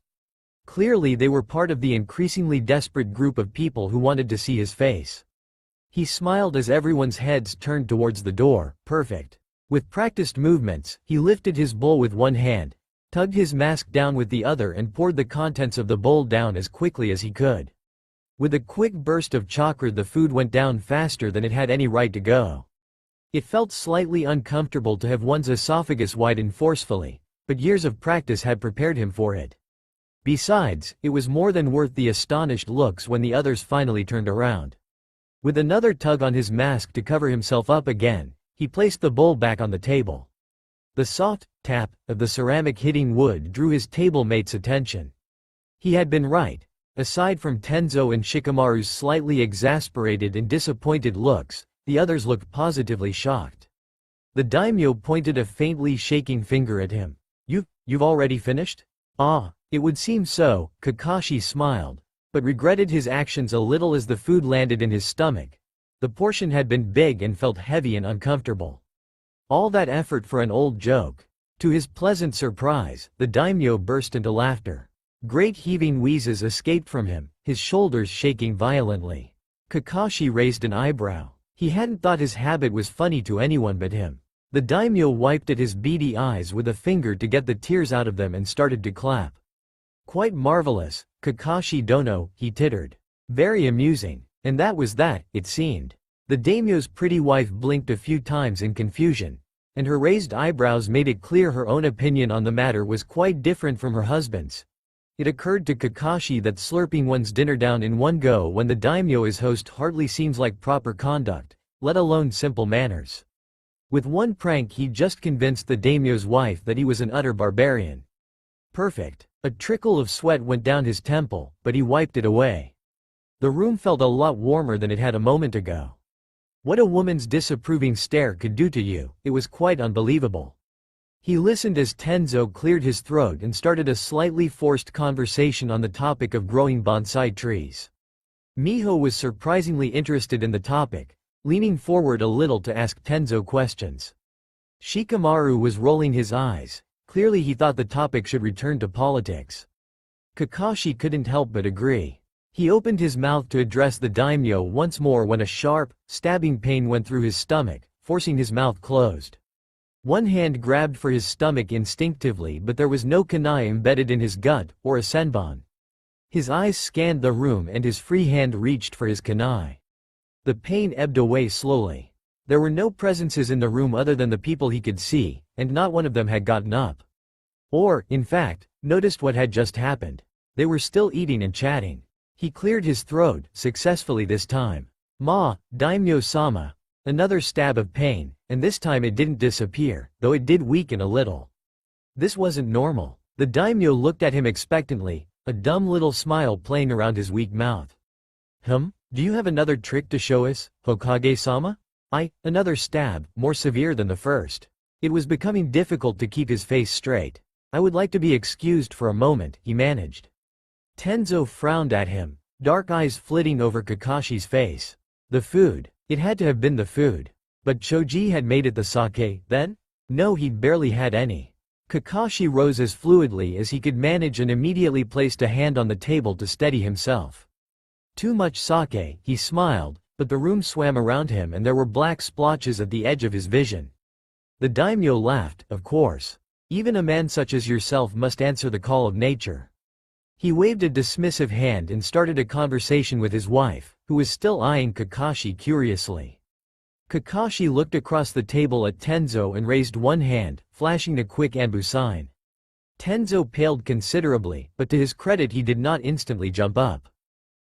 Clearly they were part of the increasingly desperate group of people who wanted to see his face. He smiled as everyone's heads turned towards the door. Perfect. With practiced movements, he lifted his bowl with one hand, tugged his mask down with the other and poured the contents of the bowl down as quickly as he could. With a quick burst of chakra the food went down faster than it had any right to go. It felt slightly uncomfortable to have one's esophagus widen forcefully, but years of practice had prepared him for it. Besides, it was more than worth the astonished looks when the others finally turned around. With another tug on his mask to cover himself up again, he placed the bowl back on the table. The soft tap of the ceramic hitting wood drew his table mate's attention. He had been right. Aside from Tenzo and Shikamaru's slightly exasperated and disappointed looks, the others looked positively shocked. The daimyo pointed a faintly shaking finger at him. You've already finished?" "Ah, it would seem so," Kakashi smiled, but regretted his actions a little as the food landed in his stomach. The portion had been big and felt heavy and uncomfortable. All that effort for an old joke. To his pleasant surprise, the daimyo burst into laughter. Great heaving wheezes escaped from him, his shoulders shaking violently. Kakashi raised an eyebrow. He hadn't thought his habit was funny to anyone but him. The daimyo wiped at his beady eyes with a finger to get the tears out of them and started to clap. "Quite marvelous, Kakashi Dono," he tittered. "Very amusing. And that was that, it seemed." The daimyo's pretty wife blinked a few times in confusion, and her raised eyebrows made it clear her own opinion on the matter was quite different from her husband's. It occurred to Kakashi that slurping one's dinner down in one go when the daimyo is host hardly seems like proper conduct, let alone simple manners. With one prank he just convinced the daimyo's wife that he was an utter barbarian. Perfect. A trickle of sweat went down his temple, but he wiped it away. The room felt a lot warmer than it had a moment ago. What a woman's disapproving stare could do to you, it was quite unbelievable. He listened as Tenzo cleared his throat and started a slightly forced conversation on the topic of growing bonsai trees. Miho was surprisingly interested in the topic, leaning forward a little to ask Tenzo questions. Shikamaru was rolling his eyes. Clearly he thought the topic should return to politics. Kakashi couldn't help but agree. He opened his mouth to address the daimyo once more when a sharp, stabbing pain went through his stomach, forcing his mouth closed. One hand grabbed for his stomach instinctively, but there was no kunai embedded in his gut, or a senbon. His eyes scanned the room and his free hand reached for his kunai. The pain ebbed away slowly. There were no presences in the room other than the people he could see, and not one of them had gotten up. Or, in fact, noticed what had just happened. They were still eating and chatting. He cleared his throat, successfully this time. Ma, daimyo-sama. Another stab of pain, and this time it didn't disappear, though it did weaken a little. This wasn't normal. The daimyo looked at him expectantly, a dumb little smile playing around his weak mouth. Do you have another trick to show us, Hokage-sama? Another stab, more severe than the first. It was becoming difficult to keep his face straight. I would like to be excused for a moment, he managed. Tenzo frowned at him, dark eyes flitting over Kakashi's face. The food. It had to have been the food. But Choji had made it the sake, then? No, he'd barely had any. Kakashi rose as fluidly as he could manage and immediately placed a hand on the table to steady himself. Too much sake, he smiled, but the room swam around him and there were black splotches at the edge of his vision. The daimyo laughed, of course. Even a man such as yourself must answer the call of nature. He waved a dismissive hand and started a conversation with his wife, who was still eyeing Kakashi curiously. Kakashi looked across the table at Tenzo and raised one hand, flashing a quick Anbu sign. Tenzo paled considerably, but to his credit he did not instantly jump up.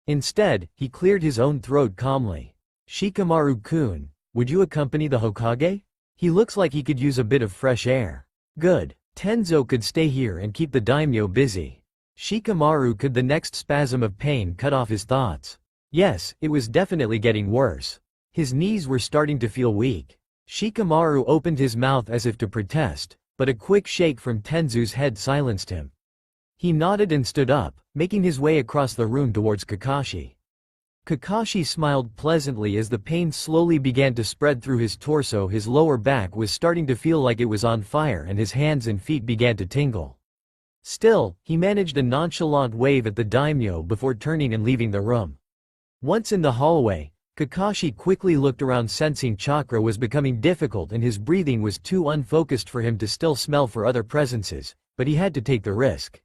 Instead, he cleared his own throat calmly. Shikamaru-kun, would you accompany the Hokage? He looks like he could use a bit of fresh air. Good. Tenzo could stay here and keep the daimyo busy. Shikamaru could. The next spasm of pain cut off his thoughts. Yes, it was definitely getting worse. His knees were starting to feel weak. Shikamaru opened his mouth as if to protest, but a quick shake from Tenzu's head silenced him. He nodded and stood up, making his way across the room towards Kakashi. Kakashi smiled pleasantly as the pain slowly began to spread through his torso. His lower back was starting to feel like it was on fire and his hands and feet began to tingle. Still, he managed a nonchalant wave at the daimyo before turning and leaving the room. Once in the hallway, Kakashi quickly looked around, sensing chakra was becoming difficult and his breathing was too unfocused for him to still smell for other presences, but he had to take the risk.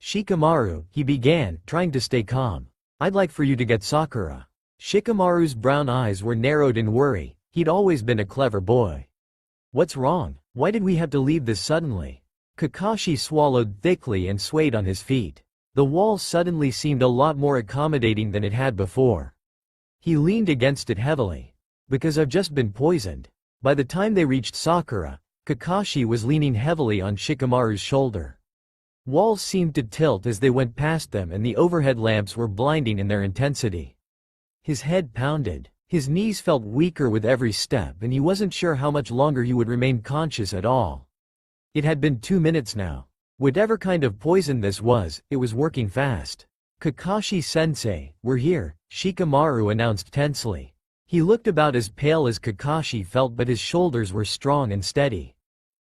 Shikamaru, he began, trying to stay calm. I'd like for you to get Sakura. Shikamaru's brown eyes were narrowed in worry. He'd always been a clever boy. What's wrong? Why did we have to leave this suddenly? Kakashi swallowed thickly and swayed on his feet. The wall suddenly seemed a lot more accommodating than it had before. He leaned against it heavily. Because I've just been poisoned. By the time they reached Sakura, Kakashi was leaning heavily on Shikamaru's shoulder. Walls seemed to tilt as they went past them and the overhead lamps were blinding in their intensity. His head pounded. His knees felt weaker with every step and he wasn't sure how much longer he would remain conscious at all. It had been 2 minutes now. Whatever kind of poison this was, it was working fast. Kakashi-sensei, we're here, Shikamaru announced tensely. He looked about as pale as Kakashi felt, but his shoulders were strong and steady.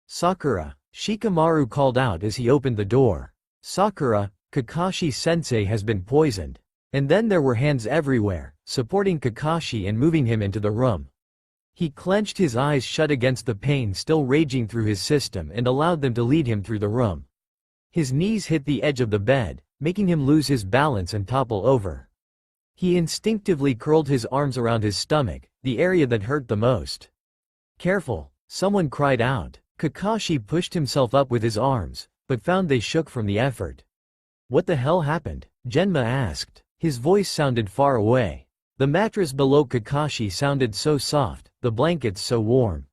Sakura, Shikamaru called out as he opened the door. Sakura, Kakashi-sensei has been poisoned. And then there were hands everywhere, supporting Kakashi and moving him into the room. He clenched his eyes shut against the pain still raging through his system and allowed them to lead him through the room. His knees hit the edge of the bed, making him lose his balance and topple over. He instinctively curled his arms around his stomach, the area that hurt the most. Careful, someone cried out. Kakashi pushed himself up with his arms, but found they shook from the effort. What the hell happened? Genma asked. His voice sounded far away. The mattress below Kakashi sounded so soft, the blankets so warm.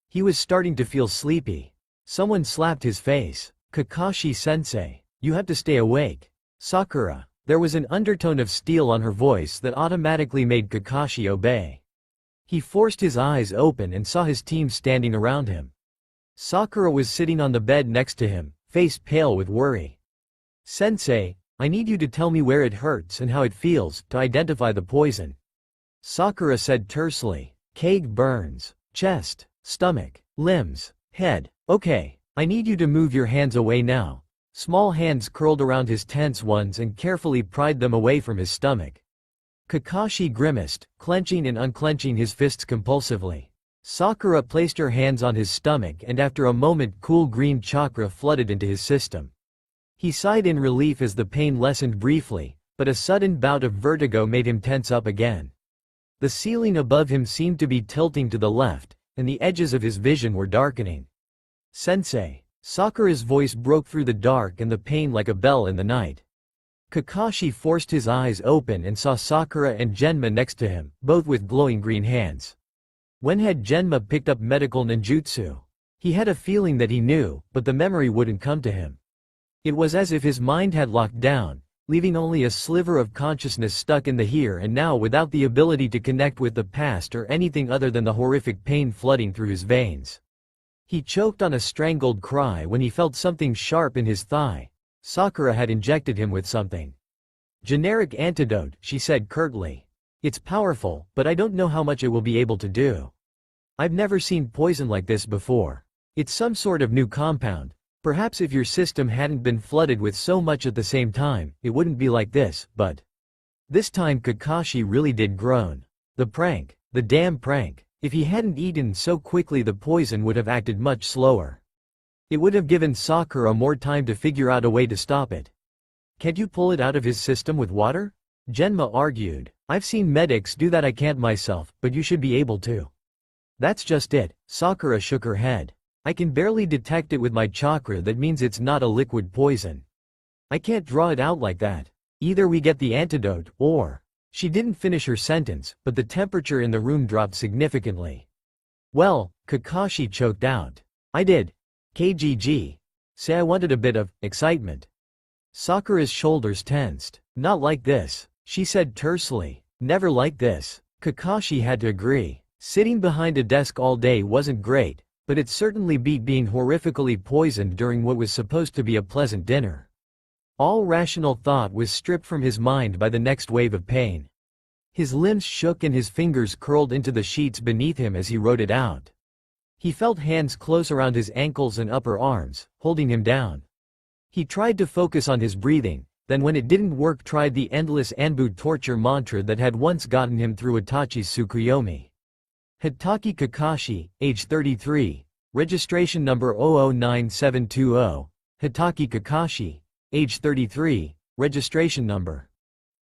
He was starting to feel sleepy. Someone slapped his face. Kakashi-sensei, you have to stay awake. Sakura. There was an undertone of steel on her voice that automatically made Kakashi obey. He forced his eyes open and saw his team standing around him. Sakura was sitting on the bed next to him, face pale with worry. Sensei, I need you to tell me where it hurts and how it feels, to identify the poison. Sakura said tersely. Kage burns. Chest, stomach, limbs, head. Okay, I need you to move your hands away now. Small hands curled around his tense ones and carefully pried them away from his stomach. Kakashi grimaced, clenching and unclenching his fists compulsively. Sakura placed her hands on his stomach and after a moment cool green chakra flooded into his system. He sighed in relief as the pain lessened briefly, but a sudden bout of vertigo made him tense up again. The ceiling above him seemed to be tilting to the left, and the edges of his vision were darkening. Sensei. Sakura's voice broke through the dark and the pain like a bell in the night. Kakashi forced his eyes open and saw Sakura and Genma next to him, both with glowing green hands. When had Genma picked up medical ninjutsu? He had a feeling that he knew, but the memory wouldn't come to him. It was as if his mind had locked down, leaving only a sliver of consciousness stuck in the here and now without the ability to connect with the past or anything other than the horrific pain flooding through his veins. He choked on a strangled cry when he felt something sharp in his thigh. Sakura had injected him with something. Generic antidote, she said curtly. It's powerful, but I don't know how much it will be able to do. I've never seen poison like this before. It's some sort of new compound. Perhaps if your system hadn't been flooded with so much at the same time, it wouldn't be like this, but... This time Kakashi really did groan. The prank. The damn prank. If he hadn't eaten so quickly the poison would have acted much slower. It would have given Sakura more time to figure out a way to stop it. Can't you pull it out of his system with water? Genma argued. I've seen medics do that, I can't myself, but you should be able to. That's just it. Sakura shook her head. I can barely detect it with my chakra, that means it's not a liquid poison. I can't draw it out like that. Either we get the antidote, or... She didn't finish her sentence, but the temperature in the room dropped significantly. Well, Kakashi choked out. I did. KGG. Say I wanted a bit of excitement. Sakura's shoulders tensed. Not like this, she said tersely. Never like this. Kakashi had to agree. Sitting behind a desk all day wasn't great, but it certainly beat being horrifically poisoned during what was supposed to be a pleasant dinner. All rational thought was stripped from his mind by the next wave of pain. His limbs shook and his fingers curled into the sheets beneath him as he wrote it out. He felt hands close around his ankles and upper arms, holding him down. He tried to focus on his breathing, then when it didn't work tried the endless Anbu torture mantra that had once gotten him through Itachi's Tsukuyomi. Hitaki Kakashi, age 33, registration number 009720, Hitaki Kakashi, age 33, registration number.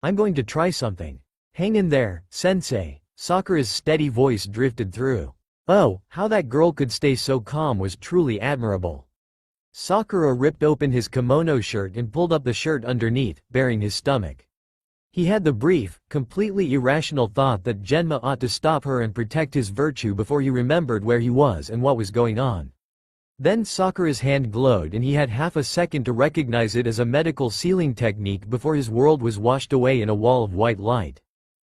I'm going to try something. Hang in there, sensei. Sakura's steady voice drifted through. Oh, how that girl could stay so calm was truly admirable. Sakura ripped open his kimono shirt and pulled up the shirt underneath, baring his stomach. He had the brief, completely irrational thought that Genma ought to stop her and protect his virtue before he remembered where he was and what was going on. Then Sakura's hand glowed and he had half a second to recognize it as a medical sealing technique before his world was washed away in a wall of white light.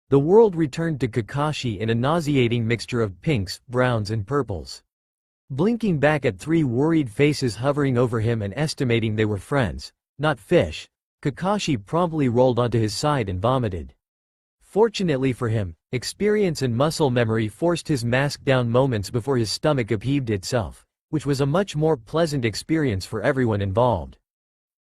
The world returned to Kakashi in a nauseating mixture of pinks, browns and purples. Blinking back at three worried faces hovering over him and estimating they were friends, not fish, Kakashi promptly rolled onto his side and vomited. Fortunately for him, experience and muscle memory forced his mask down moments before his stomach upheaved itself, which was a much more pleasant experience for everyone involved.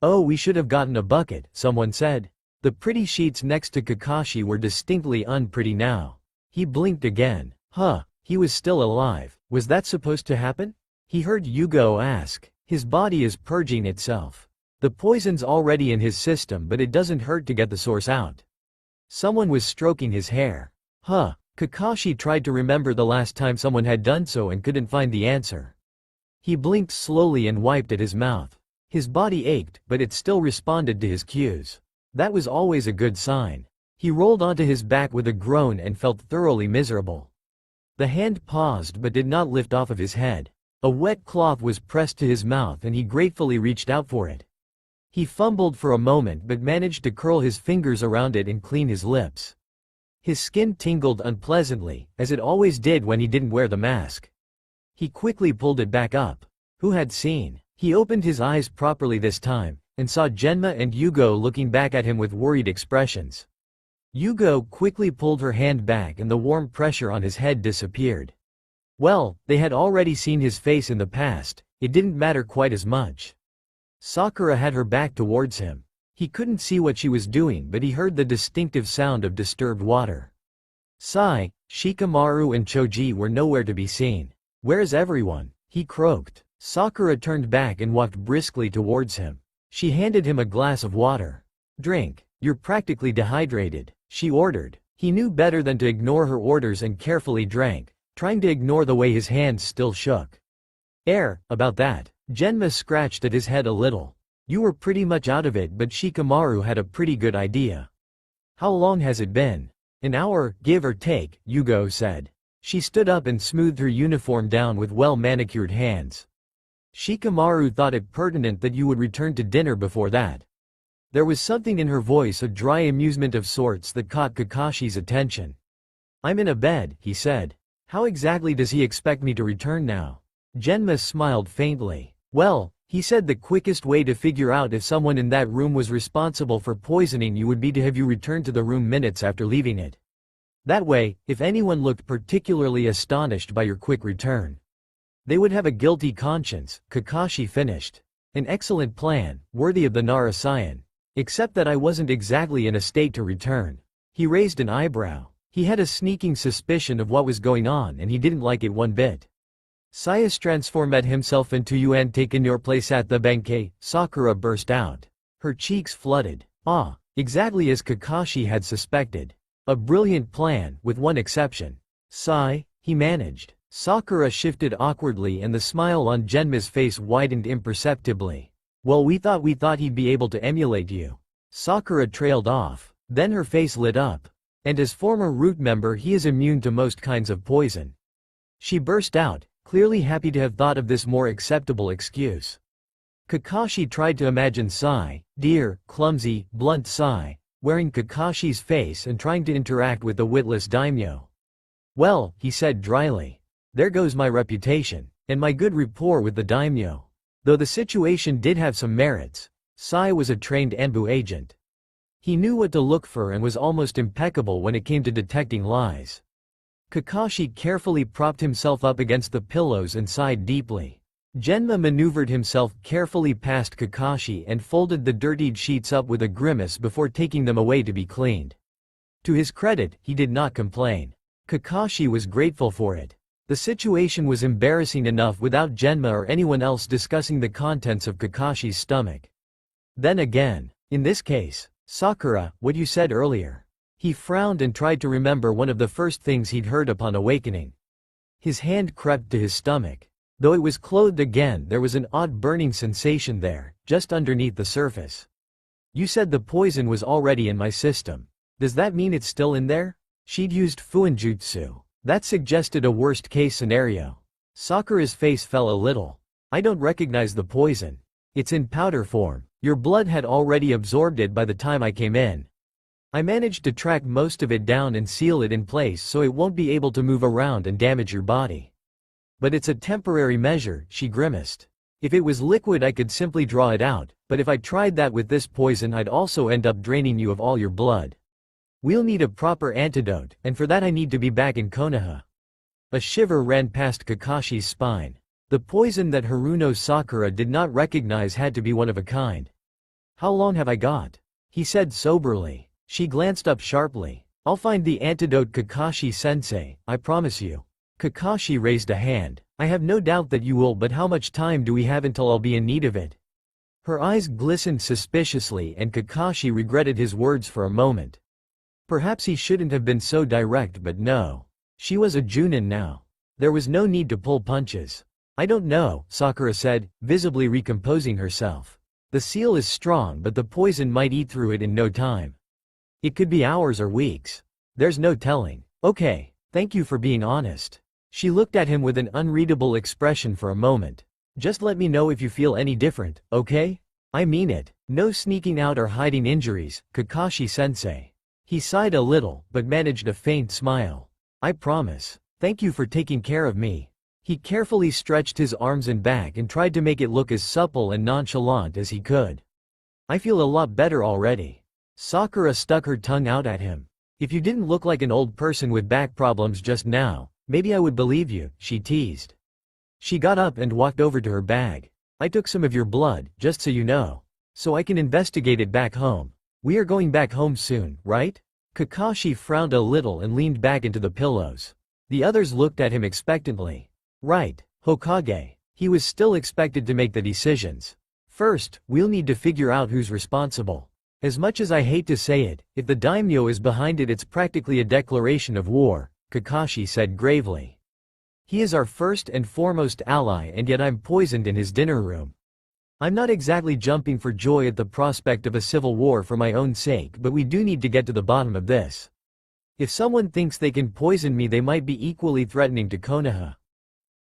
Oh, we should have gotten a bucket, someone said. The pretty sheets next to Kakashi were distinctly unpretty now. He blinked again. Huh, he was still alive. Was that supposed to happen? He heard Yugo ask. His body is purging itself. The poison's already in his system, but it doesn't hurt to get the source out. Someone was stroking his hair. Huh. Kakashi tried to remember the last time someone had done so and couldn't find the answer. He blinked slowly and wiped at his mouth. His body ached, but it still responded to his cues. That was always a good sign. He rolled onto his back with a groan and felt thoroughly miserable. The hand paused but did not lift off of his head. A wet cloth was pressed to his mouth and he gratefully reached out for it. He fumbled for a moment but managed to curl his fingers around it and clean his lips. His skin tingled unpleasantly, as it always did when he didn't wear the mask. He quickly pulled it back up. Who had seen? He opened his eyes properly this time, and saw Genma and Yugo looking back at him with worried expressions. Yugo quickly pulled her hand back and the warm pressure on his head disappeared. Well, they had already seen his face in the past, it didn't matter quite as much. Sakura had her back towards him. He couldn't see what she was doing but he heard the distinctive sound of disturbed water. Sai, Shikamaru and Choji were nowhere to be seen. "Where's everyone?" he croaked. Sakura turned back and walked briskly towards him. She handed him a glass of water. "Drink. You're practically dehydrated," she ordered. He knew better than to ignore her orders and carefully drank, trying to ignore the way his hands still shook. About that." Genma scratched at his head a little. "You were pretty much out of it but Shikamaru had a pretty good idea." "How long has it been?" "An hour, give or take," Yugo said. She stood up and smoothed her uniform down with well-manicured hands. "Shikamaru thought it pertinent that you would return to dinner before that." There was something in her voice, a dry amusement of sorts that caught Kakashi's attention. "I'm in a bed," he said. "How exactly does he expect me to return now?" Genma smiled faintly. "Well," he said, "the quickest way to figure out if someone in that room was responsible for poisoning you would be to have you return to the room minutes after leaving it. That way, if anyone looked particularly astonished by your quick return, they would have a guilty conscience." Kakashi finished. "An excellent plan, worthy of the Narasayan. Except that I wasn't exactly in a state to return." He raised an eyebrow. He had a sneaking suspicion of what was going on and he didn't like it one bit. "Sias transformed himself into you and taken your place at the Benkei," Sakura burst out. Her cheeks flooded. Exactly as Kakashi had suspected. A brilliant plan, with one exception. "Sai," he managed. Sakura shifted awkwardly and the smile on Genma's face widened imperceptibly. "Well, we thought he'd be able to emulate you." Sakura trailed off. Then her face lit up. "And as former root member he is immune to most kinds of poison." She burst out, clearly happy to have thought of this more acceptable excuse. Kakashi tried to imagine Sai, dear, clumsy, blunt Sai, wearing Kakashi's face and trying to interact with the witless daimyo. "Well," he said dryly, "there goes my reputation, and my good rapport with the daimyo." Though the situation did have some merits, Sai was a trained Anbu agent. He knew what to look for and was almost impeccable when it came to detecting lies. Kakashi carefully propped himself up against the pillows and sighed deeply. Genma maneuvered himself carefully past Kakashi and folded the dirtied sheets up with a grimace before taking them away to be cleaned. To his credit, he did not complain. Kakashi was grateful for it. The situation was embarrassing enough without Genma or anyone else discussing the contents of Kakashi's stomach. Then again, in this case, Sakura, what you said earlier. He frowned and tried to remember one of the first things he'd heard upon awakening. His hand crept to his stomach. Though it was clothed again, there was an odd burning sensation there, just underneath the surface. "You said the poison was already in my system. Does that mean it's still in there?" She'd used Fuinjutsu. That suggested a worst-case scenario. Sakura's face fell a little. "I don't recognize the poison. It's in powder form. Your blood had already absorbed it by the time I came in. I managed to track most of it down and seal it in place so it won't be able to move around and damage your body. But it's a temporary measure," she grimaced. "If it was liquid I could simply draw it out, but if I tried that with this poison I'd also end up draining you of all your blood. We'll need a proper antidote, and for that I need to be back in Konoha." A shiver ran past Kakashi's spine. The poison that Haruno Sakura did not recognize had to be one of a kind. "How long have I got?" he said soberly. She glanced up sharply. "I'll find the antidote, Kakashi-sensei, I promise you." Kakashi raised a hand. "I have no doubt that you will, but how much time do we have until I'll be in need of it?" Her eyes glistened suspiciously and Kakashi regretted his words for a moment. Perhaps he shouldn't have been so direct, but no. She was a Junin now. There was no need to pull punches. I don't know, Sakura said, visibly recomposing herself. The seal is strong, but the poison might eat through it in no time. It could be hours or weeks. There's no telling. Okay, thank you for being honest. She looked at him with an unreadable expression for a moment. Just let me know if you feel any different, okay? I mean it. No sneaking out or hiding injuries, Kakashi-sensei. He sighed a little, but managed a faint smile. I promise. Thank you for taking care of me. He carefully stretched his arms and back and tried to make it look as supple and nonchalant as he could. I feel a lot better already. Sakura stuck her tongue out at him. If you didn't look like an old person with back problems just now, maybe I would believe you, she teased. She got up and walked over to her bag. I took some of your blood, just so you know. So I can investigate it back home. We are going back home soon, right? Kakashi frowned a little and leaned back into the pillows. The others looked at him expectantly. Right, Hokage. He was still expected to make the decisions. First, we'll need to figure out who's responsible. As much as I hate to say it, if the daimyo is behind it, it's practically a declaration of war, Kakashi said gravely. He is our first and foremost ally, and yet I'm poisoned in his dinner room. I'm not exactly jumping for joy at the prospect of a civil war for my own sake, but we do need to get to the bottom of this. If someone thinks they can poison me, they might be equally threatening to Konoha.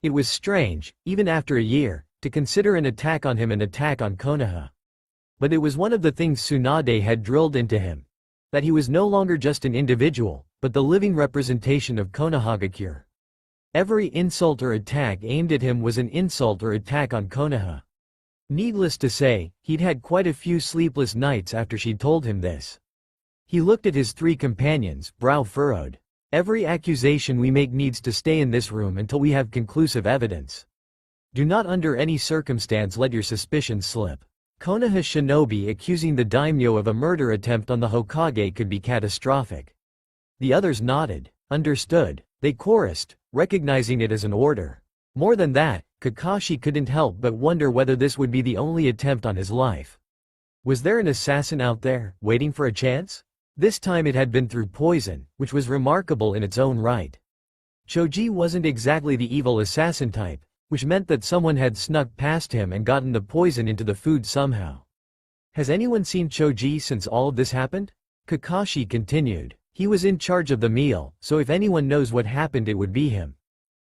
It was strange, even after a year, to consider an attack on him an attack on Konoha. But it was one of the things Tsunade had drilled into him. That he was no longer just an individual, but the living representation of Konohagakure. Every insult or attack aimed at him was an insult or attack on Konoha. Needless to say, he'd had quite a few sleepless nights after she'd told him this. He looked at his three companions, brow furrowed. Every accusation we make needs to stay in this room until we have conclusive evidence. Do not under any circumstance let your suspicions slip. Konoha shinobi accusing the daimyo of a murder attempt on the Hokage could be catastrophic. The others nodded. Understood. They chorused, recognizing it as an order. More than that, Kakashi couldn't help but wonder whether this would be the only attempt on his life. Was there an assassin out there, waiting for a chance? This time it had been through poison, which was remarkable in its own right. Choji wasn't exactly the evil assassin type, which meant that someone had snuck past him and gotten the poison into the food somehow. Has anyone seen Choji since all of this happened? Kakashi continued. He was in charge of the meal, so if anyone knows what happened it would be him.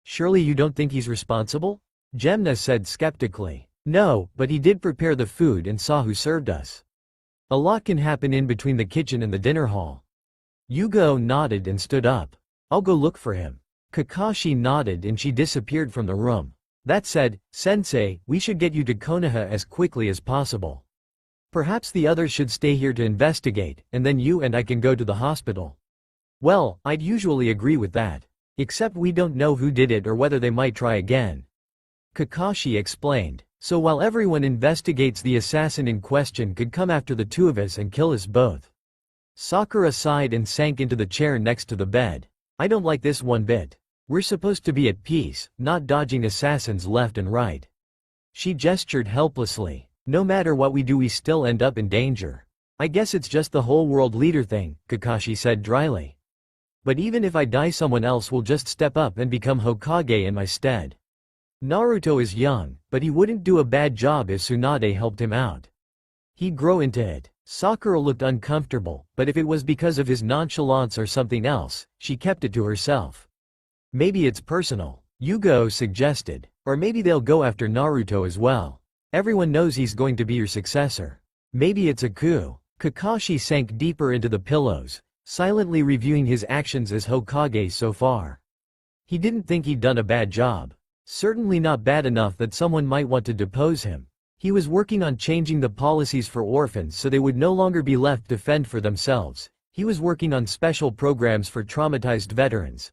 Surely you don't think he's responsible? Gemna said skeptically. No, but he did prepare the food and saw who served us. A lot can happen in between the kitchen and the dinner hall. Yugo nodded and stood up. I'll go look for him. Kakashi nodded and she disappeared from the room. That said, Sensei, we should get you to Konoha as quickly as possible. Perhaps the others should stay here to investigate, and then you and I can go to the hospital. Well, I'd usually agree with that. Except we don't know who did it or whether they might try again. Kakashi explained. So while everyone investigates, the assassin in question could come after the two of us and kill us both. Sakura sighed and sank into the chair next to the bed. I don't like this one bit. We're supposed to be at peace, not dodging assassins left and right. She gestured helplessly. No matter what we do we still end up in danger. I guess it's just the whole world leader thing, Kakashi said dryly. But even if I die, someone else will just step up and become Hokage in my stead. Naruto is young, but he wouldn't do a bad job if Tsunade helped him out. He'd grow into it. Sakura looked uncomfortable, but if it was because of his nonchalance or something else, she kept it to herself. Maybe it's personal, Yugo suggested. Or maybe they'll go after Naruto as well. Everyone knows he's going to be your successor. Maybe it's a coup. Kakashi sank deeper into the pillows, silently reviewing his actions as Hokage so far. He didn't think he'd done a bad job. Certainly not bad enough that someone might want to depose him. He was working on changing the policies for orphans so they would no longer be left to fend for themselves. He was working on special programs for traumatized veterans.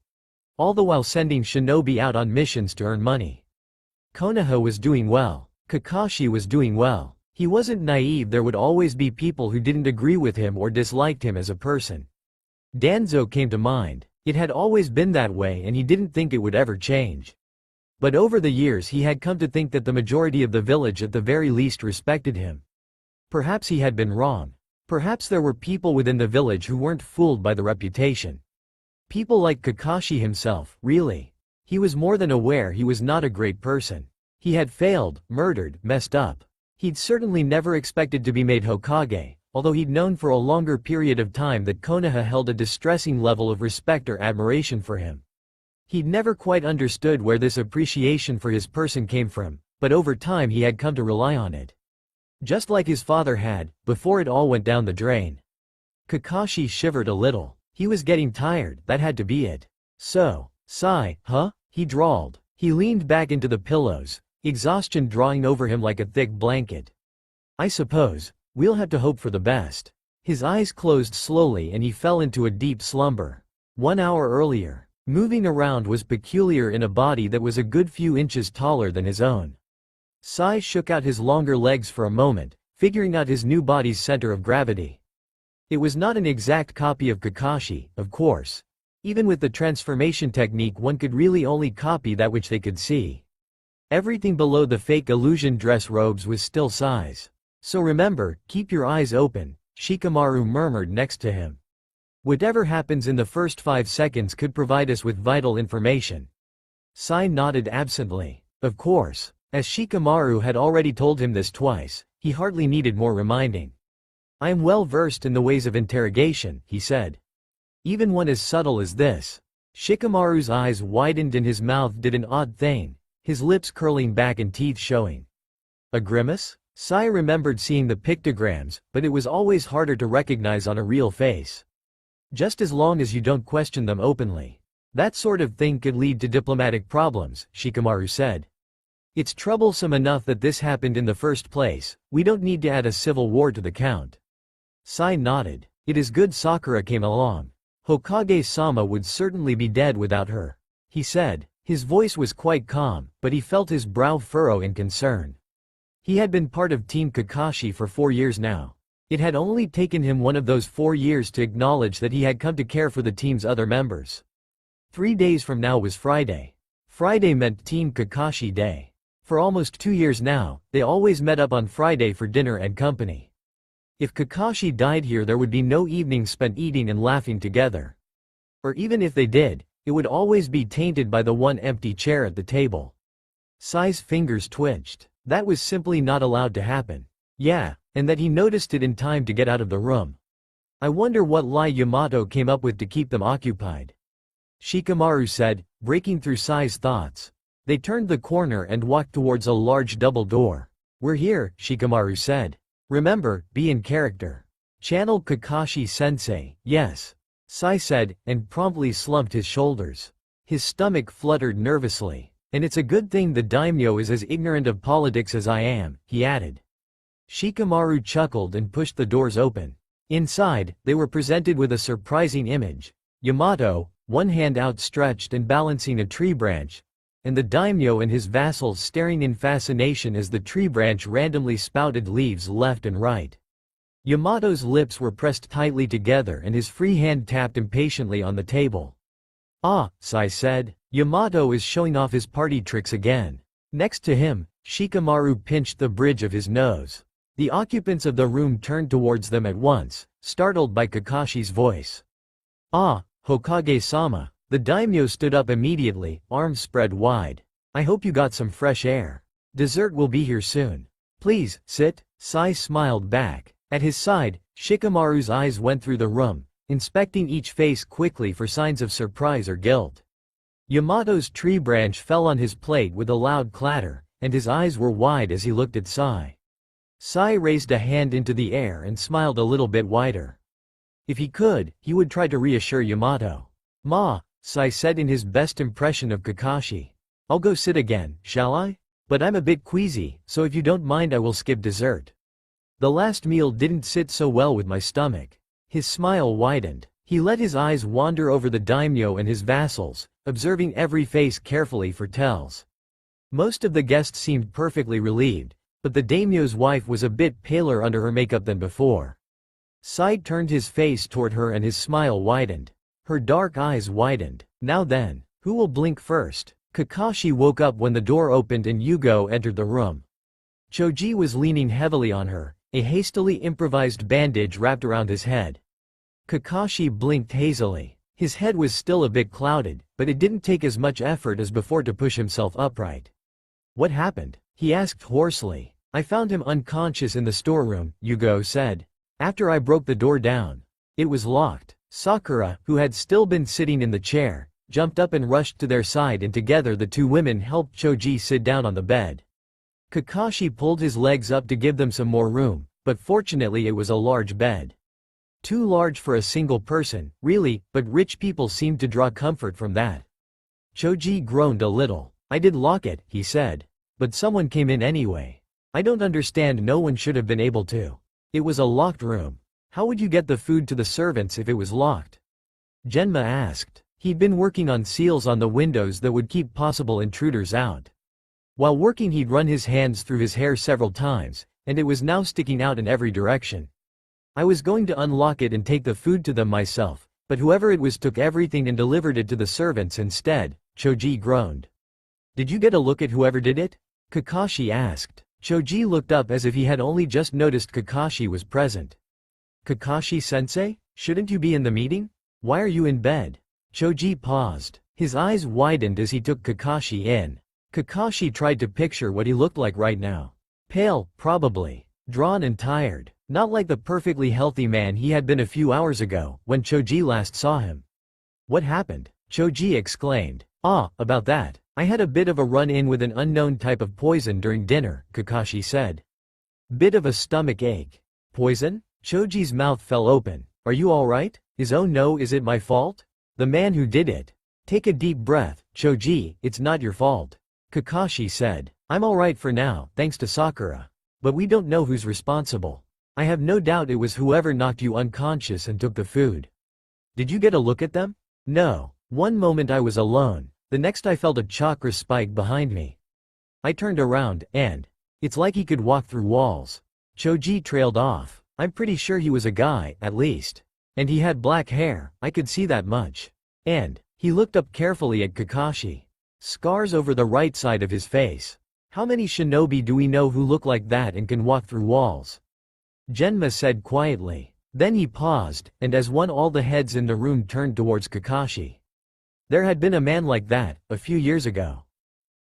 All the while sending shinobi out on missions to earn money. Konoha was doing well. Kakashi was doing well. He wasn't naive. There would always be people who didn't agree with him or disliked him as a person. Danzo came to mind. It had always been that way and he didn't think it would ever change. But over the years he had come to think that the majority of the village at the very least respected him. Perhaps he had been wrong. Perhaps there were people within the village who weren't fooled by the reputation. People like Kakashi himself, really. He was more than aware he was not a great person. He had failed, murdered, messed up. He'd certainly never expected to be made Hokage, although he'd known for a longer period of time that Konoha held a distressing level of respect or admiration for him. He'd never quite understood where this appreciation for his person came from, but over time he had come to rely on it. Just like his father had, before it all went down the drain. Kakashi shivered a little. He was getting tired, that had to be it. So, Sai, huh? He drawled. He leaned back into the pillows, exhaustion drawing over him like a thick blanket. I suppose, we'll have to hope for the best. His eyes closed slowly and he fell into a deep slumber. 1 hour earlier, moving around was peculiar in a body that was a good few inches taller than his own. Sai shook out his longer legs for a moment, figuring out his new body's center of gravity. It was not an exact copy of Kakashi, of course. Even with the transformation technique one could really only copy that which they could see. Everything below the fake illusion dress robes was still Sai's. So remember, keep your eyes open, Shikamaru murmured next to him. Whatever happens in the first 5 seconds could provide us with vital information. Sai nodded absently. Of course. As Shikamaru had already told him this twice, he hardly needed more reminding. I am well versed in the ways of interrogation, he said. Even one as subtle as this. Shikamaru's eyes widened and his mouth did an odd thing, his lips curling back and teeth showing. A grimace? Sai remembered seeing the pictograms, but it was always harder to recognize on a real face. Just as long as you don't question them openly. That sort of thing could lead to diplomatic problems, Shikamaru said. It's troublesome enough that this happened in the first place, we don't need to add a civil war to the count. Sai nodded. It is good Sakura came along. Hokage-sama would certainly be dead without her. He said. His voice was quite calm, but he felt his brow furrow in concern. He had been part of Team Kakashi for 4 years now. It had only taken him one of those 4 years to acknowledge that he had come to care for the team's other members. 3 days from now was Friday. Friday meant Team Kakashi Day. For almost 2 years now, they always met up on Friday for dinner and company. If Kakashi died here there would be no evenings spent eating and laughing together. Or even if they did, it would always be tainted by the one empty chair at the table. Sai's fingers twitched. That was simply not allowed to happen. Yeah, and that he noticed it in time to get out of the room. I wonder what lie Yamato came up with to keep them occupied. Shikamaru said, breaking through Sai's thoughts. They turned the corner and walked towards a large double door. We're here, Shikamaru said. Remember, be in character. Channel Kakashi-sensei, yes. Sai said, and promptly slumped his shoulders. His stomach fluttered nervously. And it's a good thing the daimyo is as ignorant of politics as I am, he added. Shikamaru chuckled and pushed the doors open. Inside, they were presented with a surprising image. Yamato, one hand outstretched and balancing a tree branch, and the daimyo and his vassals staring in fascination as the tree branch randomly spouted leaves left and right. Yamato's lips were pressed tightly together and his free hand tapped impatiently on the table. Ah, Sai said. Yamato is showing off his party tricks again. Next to him, Shikamaru pinched the bridge of his nose. The occupants of the room turned towards them at once, startled by Kakashi's voice. Ah, Hokage-sama. The daimyo stood up immediately, arms spread wide. I hope you got some fresh air. Dessert will be here soon. Please, sit. Sai smiled back. At his side, Shikamaru's eyes went through the room, inspecting each face quickly for signs of surprise or guilt. Yamato's tree branch fell on his plate with a loud clatter, and his eyes were wide as he looked at Sai. Sai raised a hand into the air and smiled a little bit wider. If he could, he would try to reassure Yamato. Ma, Sai said in his best impression of Kakashi. I'll go sit again, shall I? But I'm a bit queasy, so if you don't mind I will skip dessert. The last meal didn't sit so well with my stomach. His smile widened. He let his eyes wander over the daimyo and his vassals, observing every face carefully for tells. Most of the guests seemed perfectly relieved, but the daimyo's wife was a bit paler under her makeup than before. Sai turned his face toward her and his smile widened. Her dark eyes widened. Now then, who will blink first? Kakashi woke up when the door opened and Yugo entered the room. Choji was leaning heavily on her, a hastily improvised bandage wrapped around his head. Kakashi blinked hazily. His head was still a bit clouded, but it didn't take as much effort as before to push himself upright. What happened? He asked hoarsely. I found him unconscious in the storeroom, Yugo said. After I broke the door down. It was locked. Sakura, who had still been sitting in the chair, jumped up and rushed to their side, and together the two women helped Choji sit down on the bed. Kakashi pulled his legs up to give them some more room, but fortunately it was a large bed. Too large for a single person, really, but rich people seemed to draw comfort from that. Choji groaned a little. I did lock it, he said. But someone came in anyway. I don't understand, no one should have been able to. It was a locked room. How would you get the food to the servants if it was locked? Genma asked. He'd been working on seals on the windows that would keep possible intruders out. While working he'd run his hands through his hair several times, and it was now sticking out in every direction. I was going to unlock it and take the food to them myself, but whoever it was took everything and delivered it to the servants instead, Choji groaned. Did you get a look at whoever did it? Kakashi asked. Choji looked up as if he had only just noticed Kakashi was present. Kakashi-sensei, shouldn't you be in the meeting? Why are you in bed? Choji paused. His eyes widened as he took Kakashi in. Kakashi tried to picture what he looked like right now. Pale, probably. Drawn and tired. Not like the perfectly healthy man he had been a few hours ago, when Choji last saw him. What happened? Choji exclaimed. About that. I had a bit of a run-in with an unknown type of poison during dinner, Kakashi said. Bit of a stomach ache. Poison? Choji's mouth fell open. Are you alright? Oh no, is it my fault? The man who did it. Take a deep breath, Choji, it's not your fault. Kakashi said. I'm alright for now, thanks to Sakura. But we don't know who's responsible. I have no doubt it was whoever knocked you unconscious and took the food. Did you get a look at them? No. One moment I was alone, the next I felt a chakra spike behind me. I turned around, and it's like he could walk through walls. Choji trailed off. I'm pretty sure he was a guy, at least. And he had black hair, I could see that much. And he looked up carefully at Kakashi. Scars over the right side of his face. How many shinobi do we know who look like that and can walk through walls? Genma said quietly. Then he paused, and as one all the heads in the room turned towards Kakashi. There had been a man like that, a few years ago.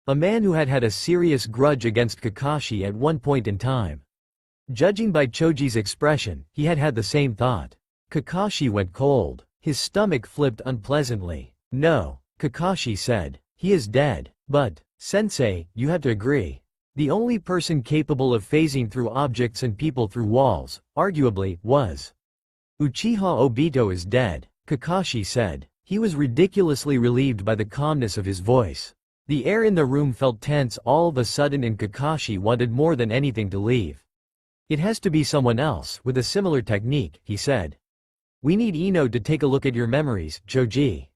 A man who had had a serious grudge against Kakashi at one point in time. Judging by Choji's expression, he had had the same thought. Kakashi went cold. His stomach flipped unpleasantly. No, Kakashi said. He is dead. But, sensei, you have to agree. The only person capable of phasing through objects and people through walls, arguably, was Uchiha Obito is dead, Kakashi said. He was ridiculously relieved by the calmness of his voice. The air in the room felt tense all of a sudden, and Kakashi wanted more than anything to leave. It has to be someone else, with a similar technique, he said. We need Ino to take a look at your memories, Choji.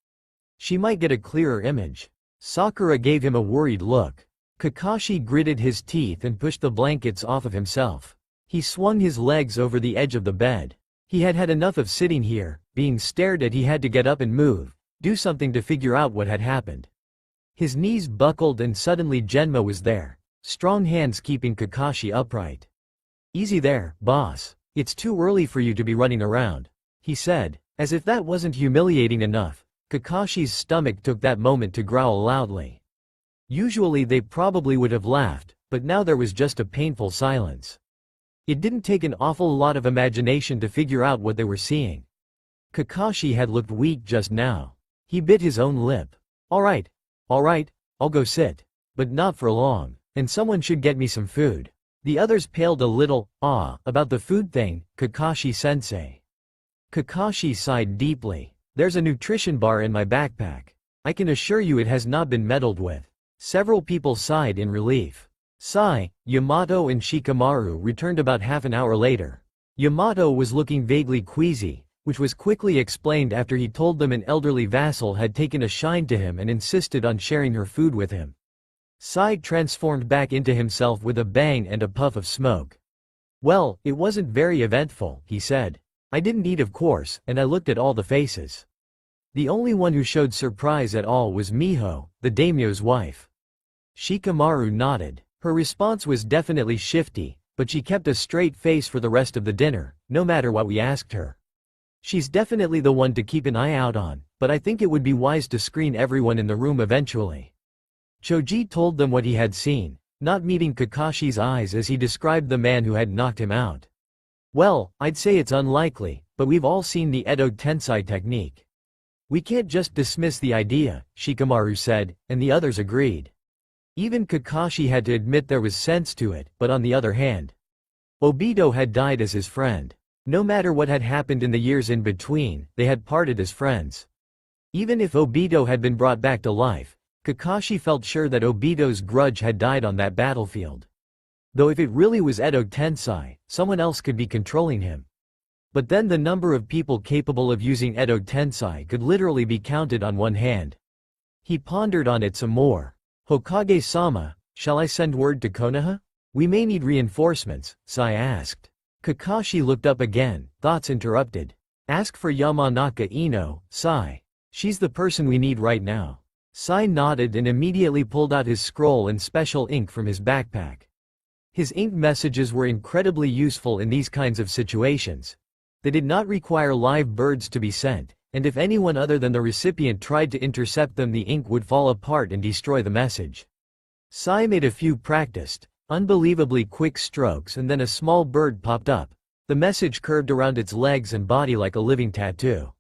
She might get a clearer image. Sakura gave him a worried look. Kakashi gritted his teeth and pushed the blankets off of himself. He swung his legs over the edge of the bed. He had had enough of sitting here, being stared at. He had to get up and move, do something to figure out what had happened. His knees buckled and suddenly Genma was there, strong hands keeping Kakashi upright. Easy there, boss. It's too early for you to be running around, he said. As if that wasn't humiliating enough, Kakashi's stomach took that moment to growl loudly. Usually they probably would have laughed, but now there was just a painful silence. It didn't take an awful lot of imagination to figure out what they were seeing. Kakashi had looked weak just now. He bit his own lip. Alright, I'll go sit. But not for long, and someone should get me some food. The others paled a little. About the food thing, Kakashi-sensei. Kakashi sighed deeply. There's a nutrition bar in my backpack. I can assure you it has not been meddled with. Several people sighed in relief. Yamato and Shikamaru returned about half an hour later. Yamato was looking vaguely queasy, which was quickly explained after he told them an elderly vassal had taken a shine to him and insisted on sharing her food with him. Sai transformed back into himself with a bang and a puff of smoke. Well, it wasn't very eventful, he said. I didn't eat, of course, and I looked at all the faces. The only one who showed surprise at all was Miho, the daimyo's wife. Shikamaru nodded. Her response was definitely shifty, but she kept a straight face for the rest of the dinner, no matter what we asked her. She's definitely the one to keep an eye out on, but I think it would be wise to screen everyone in the room eventually. Choji told them what he had seen, not meeting Kakashi's eyes as he described the man who had knocked him out. Well, I'd say it's unlikely, but we've all seen the Edo Tensei technique. We can't just dismiss the idea, Shikamaru said, and the others agreed. Even Kakashi had to admit there was sense to it, but on the other hand, Obito had died as his friend. No matter what had happened in the years in between, they had parted as friends. Even if Obito had been brought back to life, Kakashi felt sure that Obito's grudge had died on that battlefield. Though if it really was Edo Tensei, someone else could be controlling him. But then the number of people capable of using Edo Tensei could literally be counted on one hand. He pondered on it some more. Hokage-sama, shall I send word to Konoha? We may need reinforcements, Sai asked. Kakashi looked up again, thoughts interrupted. Ask for Yamanaka Ino, Sai. She's the person we need right now. Sai nodded and immediately pulled out his scroll and special ink from his backpack. His ink messages were incredibly useful in these kinds of situations. They did not require live birds to be sent, and if anyone other than the recipient tried to intercept them, the ink would fall apart and destroy the message. Sai made a few practiced, unbelievably quick strokes, and then a small bird popped up. The message curved around its legs and body like a living tattoo.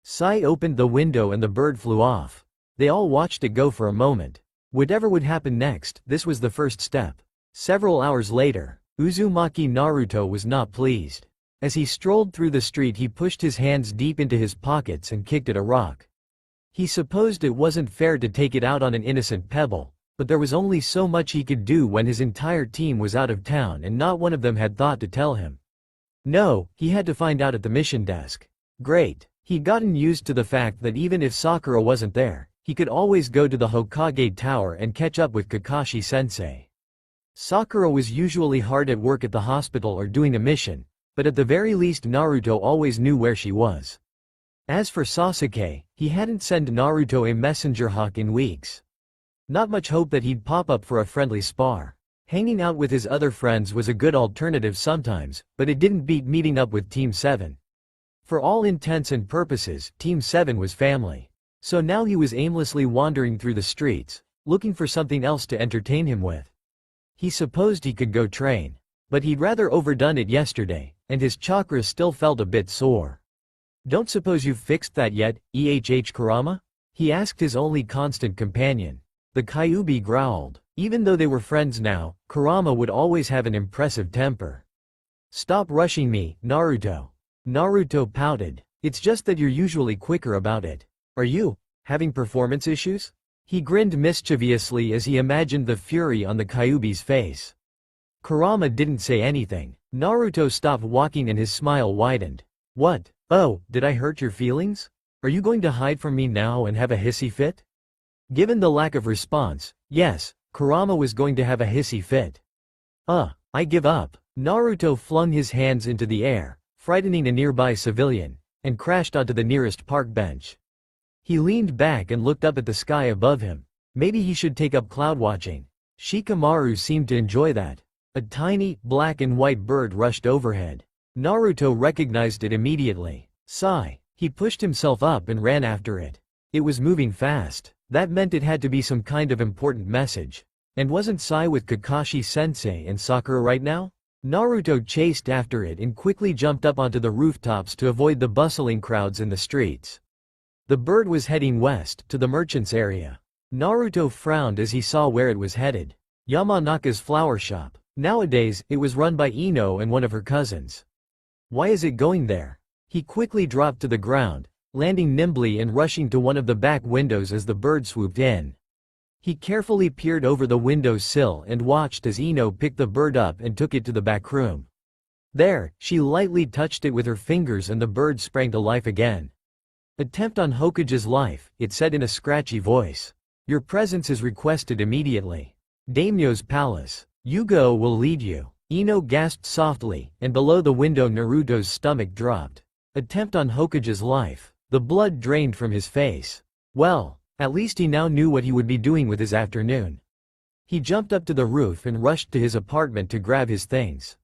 Sai opened the window and the bird flew off. They all watched it go for a moment. Whatever would happen next, this was the first step. Several hours later, Uzumaki Naruto was not pleased. As he strolled through the street, he pushed his hands deep into his pockets and kicked at a rock. He supposed it wasn't fair to take it out on an innocent pebble, but there was only so much he could do when his entire team was out of town and not one of them had thought to tell him. No, he had to find out at the mission desk. Great. He'd gotten used to the fact that even if Sakura wasn't there, he could always go to the Hokage Tower and catch up with Kakashi-sensei. Sakura was usually hard at work at the hospital or doing a mission, but at the very least Naruto always knew where she was. As for Sasuke, he hadn't sent Naruto a messenger hawk in weeks. Not much hope that he'd pop up for a friendly spar. Hanging out with his other friends was a good alternative sometimes, but it didn't beat meeting up with Team 7. For all intents and purposes, Team 7 was family. So now he was aimlessly wandering through the streets, looking for something else to entertain him with. He supposed he could go train. But he'd rather overdone it yesterday, and his chakra still felt a bit sore. Don't suppose you've fixed that yet, Kurama? He asked his only constant companion. The Kyuubi growled. Even though they were friends now, Kurama would always have an impressive temper. Stop rushing me, Naruto. Naruto pouted. It's just that you're usually quicker about it. Are you having performance issues? He grinned mischievously as he imagined the fury on the Kyuubi's face. Kurama didn't say anything. Naruto stopped walking and his smile widened. What? Oh, did I hurt your feelings? Are you going to hide from me now and have a hissy fit? Given the lack of response, yes, Kurama was going to have a hissy fit. I give up. Naruto flung his hands into the air, frightening a nearby civilian, and crashed onto the nearest park bench. He leaned back and looked up at the sky above him. Maybe he should take up cloud watching. Shikamaru seemed to enjoy that. A tiny, black and white bird rushed overhead. Naruto recognized it immediately. Sigh. He pushed himself up and ran after it. It was moving fast. That meant it had to be some kind of important message. And wasn't Sai with Kakashi-sensei and Sakura right now? Naruto chased after it and quickly jumped up onto the rooftops to avoid the bustling crowds in the streets. The bird was heading west, to the merchants area. Naruto frowned as he saw where it was headed. Yamanaka's flower shop. Nowadays, it was run by Ino and one of her cousins. Why is it going there? He quickly dropped to the ground, landing nimbly and rushing to one of the back windows as the bird swooped in. He carefully peered over the window sill and watched as Ino picked the bird up and took it to the back room. There, she lightly touched it with her fingers and the bird sprang to life again. Attempt on Hokage's life, it said in a scratchy voice. Your presence is requested immediately. Daimyo's palace. Yugo will lead you. Ino gasped softly, and below the window Naruto's stomach dropped. Attempt on Hokage's life. The blood drained from his face. Well, at least he now knew what he would be doing with his afternoon. He jumped up to the roof and rushed to his apartment to grab his things.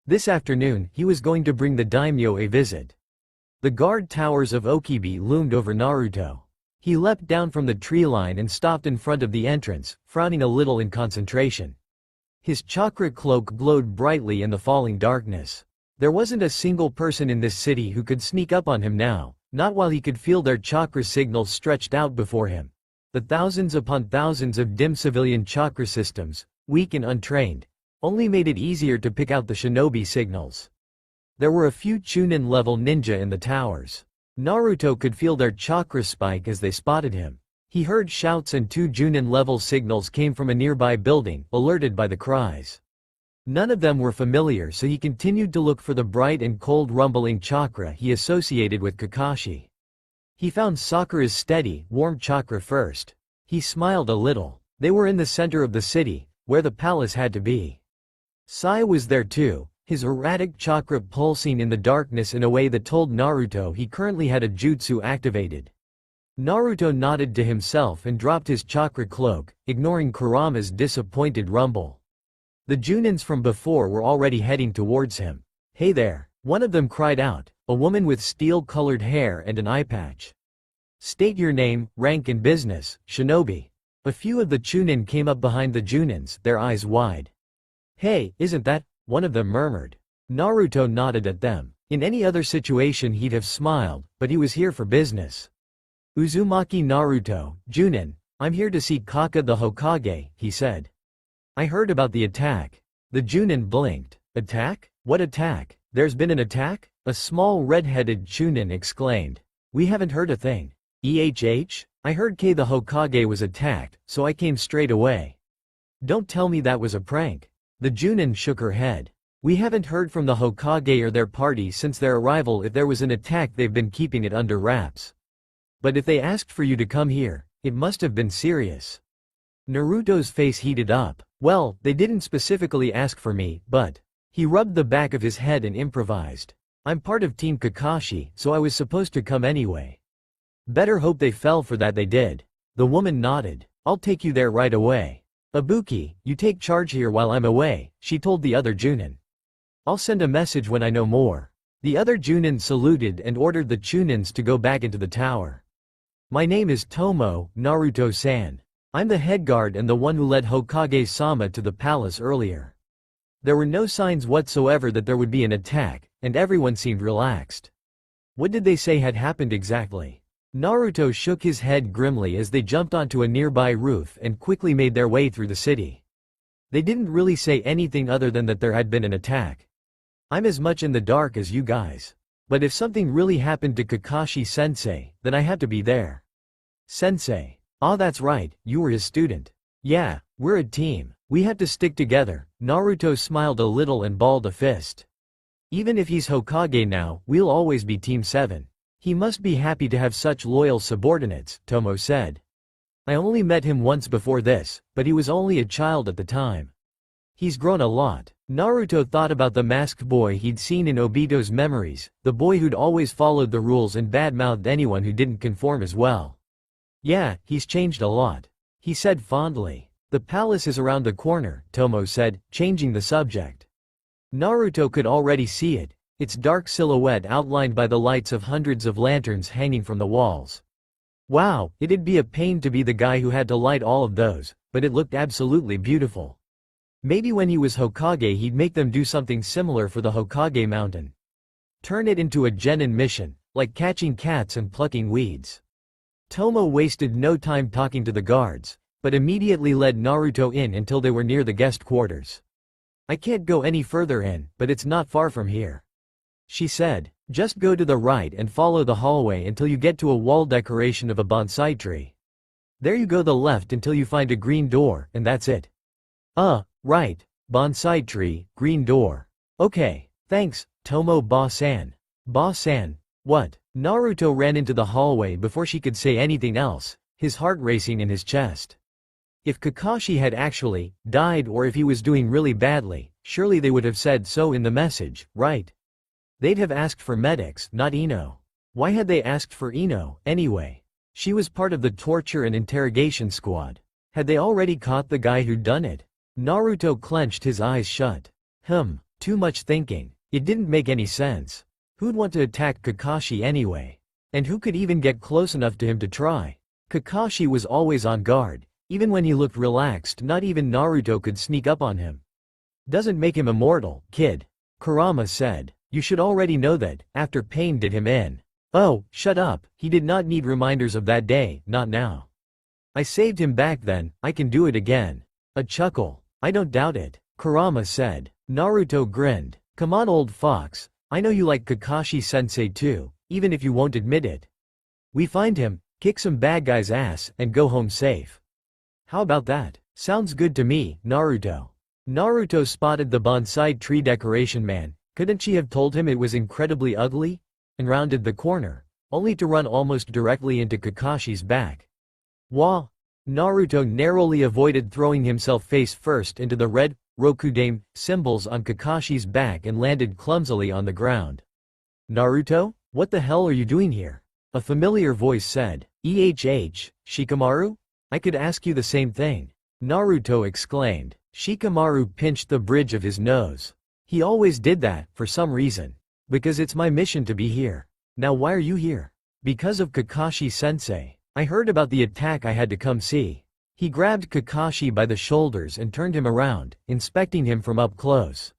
This afternoon, he was going to bring the daimyo a visit. The guard towers of Okibi loomed over Naruto. He leapt down from the tree line and stopped in front of the entrance, frowning a little in concentration. His chakra cloak glowed brightly in the falling darkness. There wasn't a single person in this city who could sneak up on him now, not while he could feel their chakra signals stretched out before him. The thousands upon thousands of dim civilian chakra systems, weak and untrained, only made it easier to pick out the shinobi signals. There were a few Chunin-level ninja in the towers. Naruto could feel their chakra spike as they spotted him. He heard shouts and 2 Junin-level signals came from a nearby building, alerted by the cries. None of them were familiar, so he continued to look for the bright and cold rumbling chakra he associated with Kakashi. He found Sakura's steady, warm chakra first. He smiled a little. They were in the center of the city, where the palace had to be. Sai was there too, his erratic chakra pulsing in the darkness in a way that told Naruto he currently had a jutsu activated. Naruto nodded to himself and dropped his chakra cloak, ignoring Kurama's disappointed rumble. The Junins from before were already heading towards him. "Hey there," one of them cried out, a woman with steel-colored hair and an eye patch. "State your name, rank and business, shinobi." A few of the Chunin came up behind the Junins, their eyes wide. "Hey, isn't that?" one of them murmured. Naruto nodded at them. In any other situation he'd have smiled, but he was here for business. "Uzumaki Naruto, Junin, I'm here to see Kaka the Hokage," he said. "I heard about the attack." The Junin blinked. "Attack? What attack? There's been an attack?" A small red-headed Chunin exclaimed. "We haven't heard a thing." I heard K the Hokage was attacked, so I came straight away." "Don't tell me that was a prank." The Junin shook her head. "We haven't heard from the Hokage or their party since their arrival. If there was an attack, they've been keeping it under wraps. But if they asked for you to come here, it must have been serious." Naruto's face heated up. "Well, they didn't specifically ask for me, but..." He rubbed the back of his head and improvised. "I'm part of Team Kakashi, so I was supposed to come anyway." "Better hope they fell for that." They did. The woman nodded. "I'll take you there right away. Ibuki, you take charge here while I'm away," she told the other Junin. "I'll send a message when I know more." The other Junin saluted and ordered the Chunins to go back into the tower. "My name is Tomo, Naruto-san. I'm the head guard and the one who led Hokage-sama to the palace earlier." There were no signs whatsoever that there would be an attack, and everyone seemed relaxed. What did they say had happened exactly? Naruto shook his head grimly as they jumped onto a nearby roof and quickly made their way through the city. They didn't really say anything other than that there had been an attack. "I'm as much in the dark as you guys. But if something really happened to Kakashi-sensei, then I have to be there." "Sensei. Ah, that's right, you were his student." "Yeah, we're a team. We have to stick together." Naruto smiled a little and balled a fist. "Even if he's Hokage now, we'll always be Team 7. He must be happy to have such loyal subordinates," Tomo said. "I only met him once before this, but he was only a child at the time. He's grown a lot." Naruto thought about the masked boy he'd seen in Obito's memories, the boy who'd always followed the rules and bad-mouthed anyone who didn't conform as well. "Yeah, he's changed a lot," he said fondly. "The palace is around the corner," Tomo said, changing the subject. Naruto could already see it, its dark silhouette outlined by the lights of hundreds of lanterns hanging from the walls. Wow, it'd be a pain to be the guy who had to light all of those, but it looked absolutely beautiful. Maybe when he was Hokage he'd make them do something similar for the Hokage mountain. Turn it into a genin mission, like catching cats and plucking weeds. Tomo wasted no time talking to the guards, but immediately led Naruto in until they were near the guest quarters. "I can't go any further in, but it's not far from here," she said. "Just go to the right and follow the hallway until you get to a wall decoration of a bonsai tree. There you go the left until you find a green door, and that's it." Right. Bonsai tree, green door. "Okay, thanks, Tomo Ba-san." "Ba-san? What?" Naruto ran into the hallway before she could say anything else, his heart racing in his chest. If Kakashi had actually died or if he was doing really badly, surely they would have said so in the message, right? They'd have asked for medics, not Ino. Why had they asked for Ino, anyway? She was part of the torture and interrogation squad. Had they already caught the guy who'd done it? Naruto clenched his eyes shut. Too much thinking. It didn't make any sense. Who'd want to attack Kakashi anyway? And who could even get close enough to him to try? Kakashi was always on guard. Even when he looked relaxed, not even Naruto could sneak up on him. Doesn't make him immortal, kid. Kurama said. You should already know that, after pain did him in. Oh, shut up, he did not need reminders of that day, not now. I saved him back then, I can do it again. A chuckle. I don't doubt it, Kurama said. Naruto grinned. Come on old fox, I know you like Kakashi-sensei too, even if you won't admit it. We find him, kick some bad guy's ass, and go home safe. How about that? Sounds good to me, Naruto. Naruto spotted the bonsai tree decoration man. Couldn't she have told him it was incredibly ugly? And rounded the corner, only to run almost directly into Kakashi's back. Wah! Naruto narrowly avoided throwing himself face first into the red Rokudame symbols on Kakashi's back and landed clumsily on the ground. Naruto? What the hell are you doing here? A familiar voice said. Shikamaru? I could ask you the same thing. Naruto exclaimed. Shikamaru pinched the bridge of his nose. He always did that, for some reason. Because it's my mission to be here. Now why are you here? Because of Kakashi-sensei. I heard about the attack, I had to come see. He grabbed Kakashi by the shoulders and turned him around, inspecting him from up close.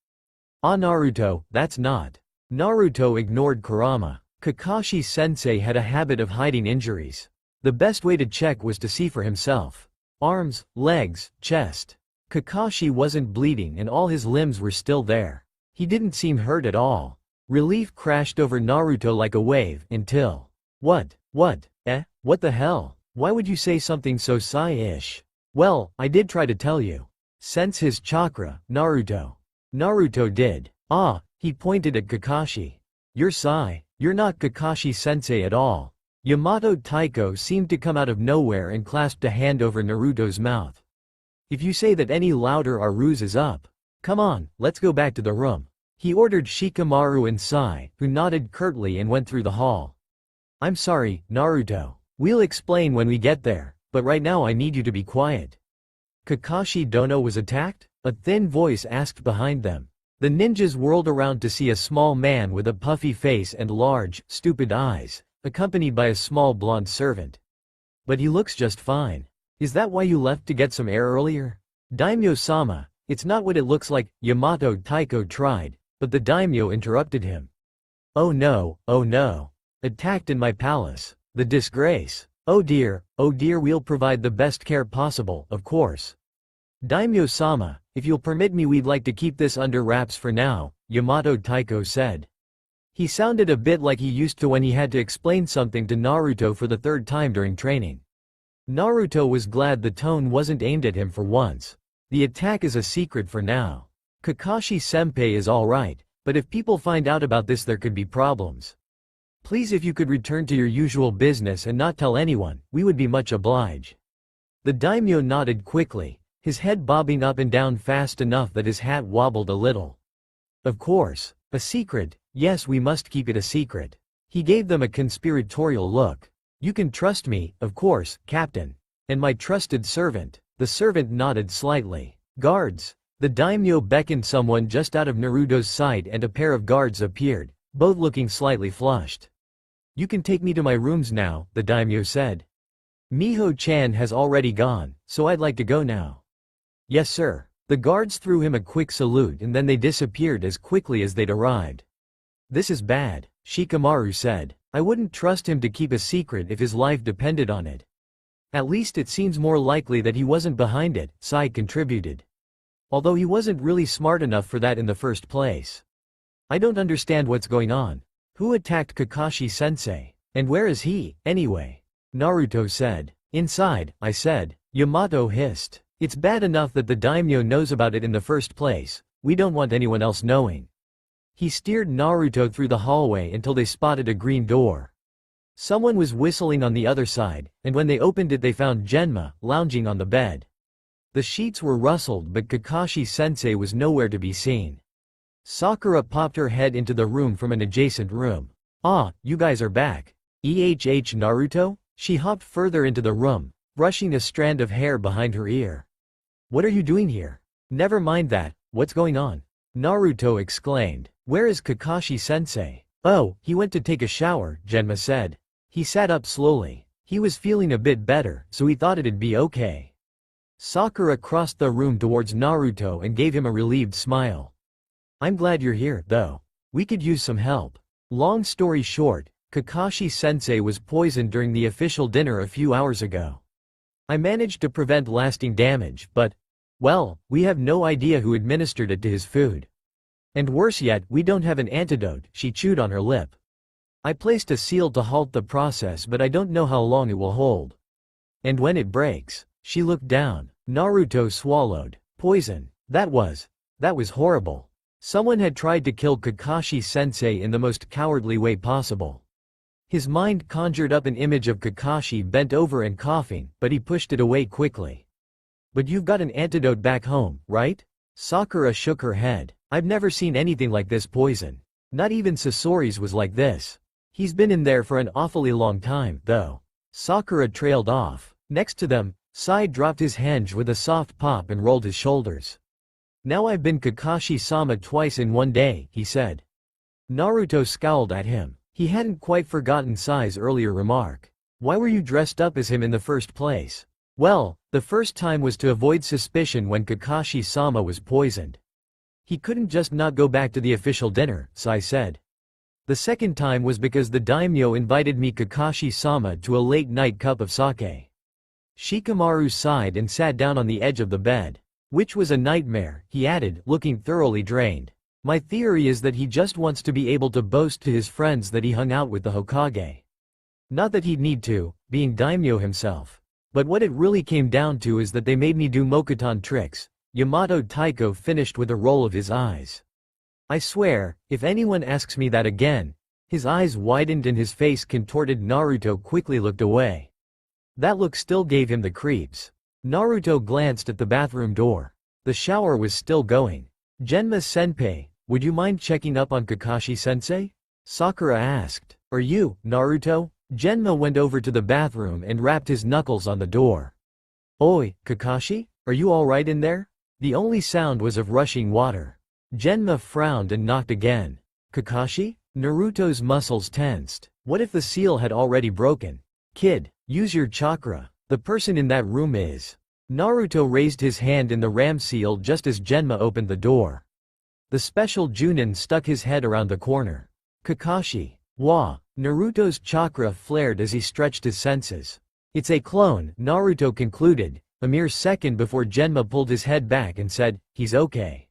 Ah Naruto, that's not. Naruto ignored Kurama. Kakashi-sensei had a habit of hiding injuries. The best way to check was to see for himself. Arms, legs, chest. Kakashi wasn't bleeding and all his limbs were still there. He didn't seem hurt at all. Relief crashed over Naruto like a wave, until… What? What the hell? Why would you say something so Sai-ish? Well, I did try to tell you. Sense his chakra, Naruto. Naruto did. Ah, he pointed at Kakashi. You're Sai. You're not Kakashi-sensei at all. Yamato Taiko seemed to come out of nowhere and clasped a hand over Naruto's mouth. If you say that any louder our ruse is up. Come on, let's go back to the room. He ordered Shikamaru and Sai, who nodded curtly and went through the hall. I'm sorry, Naruto. We'll explain when we get there, but right now I need you to be quiet. Kakashi Dono was attacked? A thin voice asked behind them. The ninjas whirled around to see a small man with a puffy face and large, stupid eyes, accompanied by a small blonde servant. But he looks just fine. Is that why you left to get some air earlier? Daimyo-sama, it's not what it looks like, Yamato Taiko tried, but the daimyo interrupted him. Oh no, attacked in my palace. The disgrace. Oh dear, we'll provide the best care possible, of course. Daimyo-sama, if you'll permit me, we'd like to keep this under wraps for now, Yamato Taiko said. He sounded a bit like he used to when he had to explain something to Naruto for the third time during training. Naruto was glad the tone wasn't aimed at him for once. The attack is a secret for now. Kakashi-senpai is alright, but if people find out about this there could be problems. Please, if you could return to your usual business and not tell anyone, we would be much obliged. The daimyo nodded quickly, his head bobbing up and down fast enough that his hat wobbled a little. Of course. A secret, yes, we must keep it a secret. He gave them a conspiratorial look. You can trust me, of course, Captain. And my trusted servant. The servant nodded slightly. Guards. The daimyo beckoned someone just out of Naruto's sight and a pair of guards appeared, both looking slightly flushed. You can take me to my rooms now, the daimyo said. Miho-chan has already gone, so I'd like to go now. Yes sir. The guards threw him a quick salute and then they disappeared as quickly as they'd arrived. This is bad, Shikamaru said. I wouldn't trust him to keep a secret if his life depended on it. At least it seems more likely that he wasn't behind it, Sai contributed. Although he wasn't really smart enough for that in the first place. I don't understand what's going on. Who attacked Kakashi-sensei? And where is he, anyway? Naruto said. Inside, I said. Yamato hissed. It's bad enough that the daimyo knows about it in the first place. We don't want anyone else knowing. He steered Naruto through the hallway until they spotted a green door. Someone was whistling on the other side, and when they opened it they found Genma, lounging on the bed. The sheets were rustled but Kakashi-sensei was nowhere to be seen. Sakura popped her head into the room from an adjacent room. Ah, you guys are back. Naruto? She hopped further into the room, brushing a strand of hair behind her ear. What are you doing here? Never mind that, what's going on? Naruto exclaimed. Where is Kakashi-sensei? Oh, he went to take a shower, Genma said. He sat up slowly. He was feeling a bit better, so he thought it'd be okay. Sakura crossed the room towards Naruto and gave him a relieved smile. I'm glad you're here, though. We could use some help. Long story short, Kakashi-sensei was poisoned during the official dinner a few hours ago. I managed to prevent lasting damage, but, well, we have no idea who administered it to his food. And worse yet, we don't have an antidote. She chewed on her lip. I placed a seal to halt the process, but I don't know how long it will hold. And when it breaks, she looked down. Naruto swallowed. Poison. That was horrible. Someone had tried to kill Kakashi-sensei in the most cowardly way possible. His mind conjured up an image of Kakashi bent over and coughing, but he pushed it away quickly. But you've got an antidote back home, right? Sakura shook her head. I've never seen anything like this poison. Not even Sasori's was like this. He's been in there for an awfully long time, though. Sakura trailed off. Next to them, Sai dropped his henge with a soft pop and rolled his shoulders. Now I've been Kakashi-sama twice in one day, he said. Naruto scowled at him. He hadn't quite forgotten Sai's earlier remark. Why were you dressed up as him in the first place? Well, the first time was to avoid suspicion when Kakashi-sama was poisoned. He couldn't just not go back to the official dinner, Sai said. The second time was because the daimyo invited me Kakashi-sama to a late-night cup of sake. Shikamaru sighed and sat down on the edge of the bed. Which was a nightmare, he added, looking thoroughly drained. My theory is that he just wants to be able to boast to his friends that he hung out with the Hokage. Not that he'd need to, being daimyo himself. But what it really came down to is that they made me do Mokuton tricks. Yamato Taiko finished with a roll of his eyes. I swear, if anyone asks me that again. His eyes widened and his face contorted. Naruto quickly looked away. That look still gave him the creeps. Naruto glanced at the bathroom door. The shower was still going. Genma-senpai, would you mind checking up on Kakashi-sensei? Sakura asked. Are you, Naruto? Genma went over to the bathroom and rapped his knuckles on the door. Oi, Kakashi? Are you alright in there? The only sound was of rushing water. Genma frowned and knocked again. Kakashi? Naruto's muscles tensed. What if the seal had already broken? Kid, use your chakra. The person in that room is. Naruto raised his hand in the ram seal just as Genma opened the door. The special Junin stuck his head around the corner. Kakashi. Wah. Naruto's chakra flared as he stretched his senses. It's a clone, Naruto concluded, a mere second before Genma pulled his head back and said, he's okay.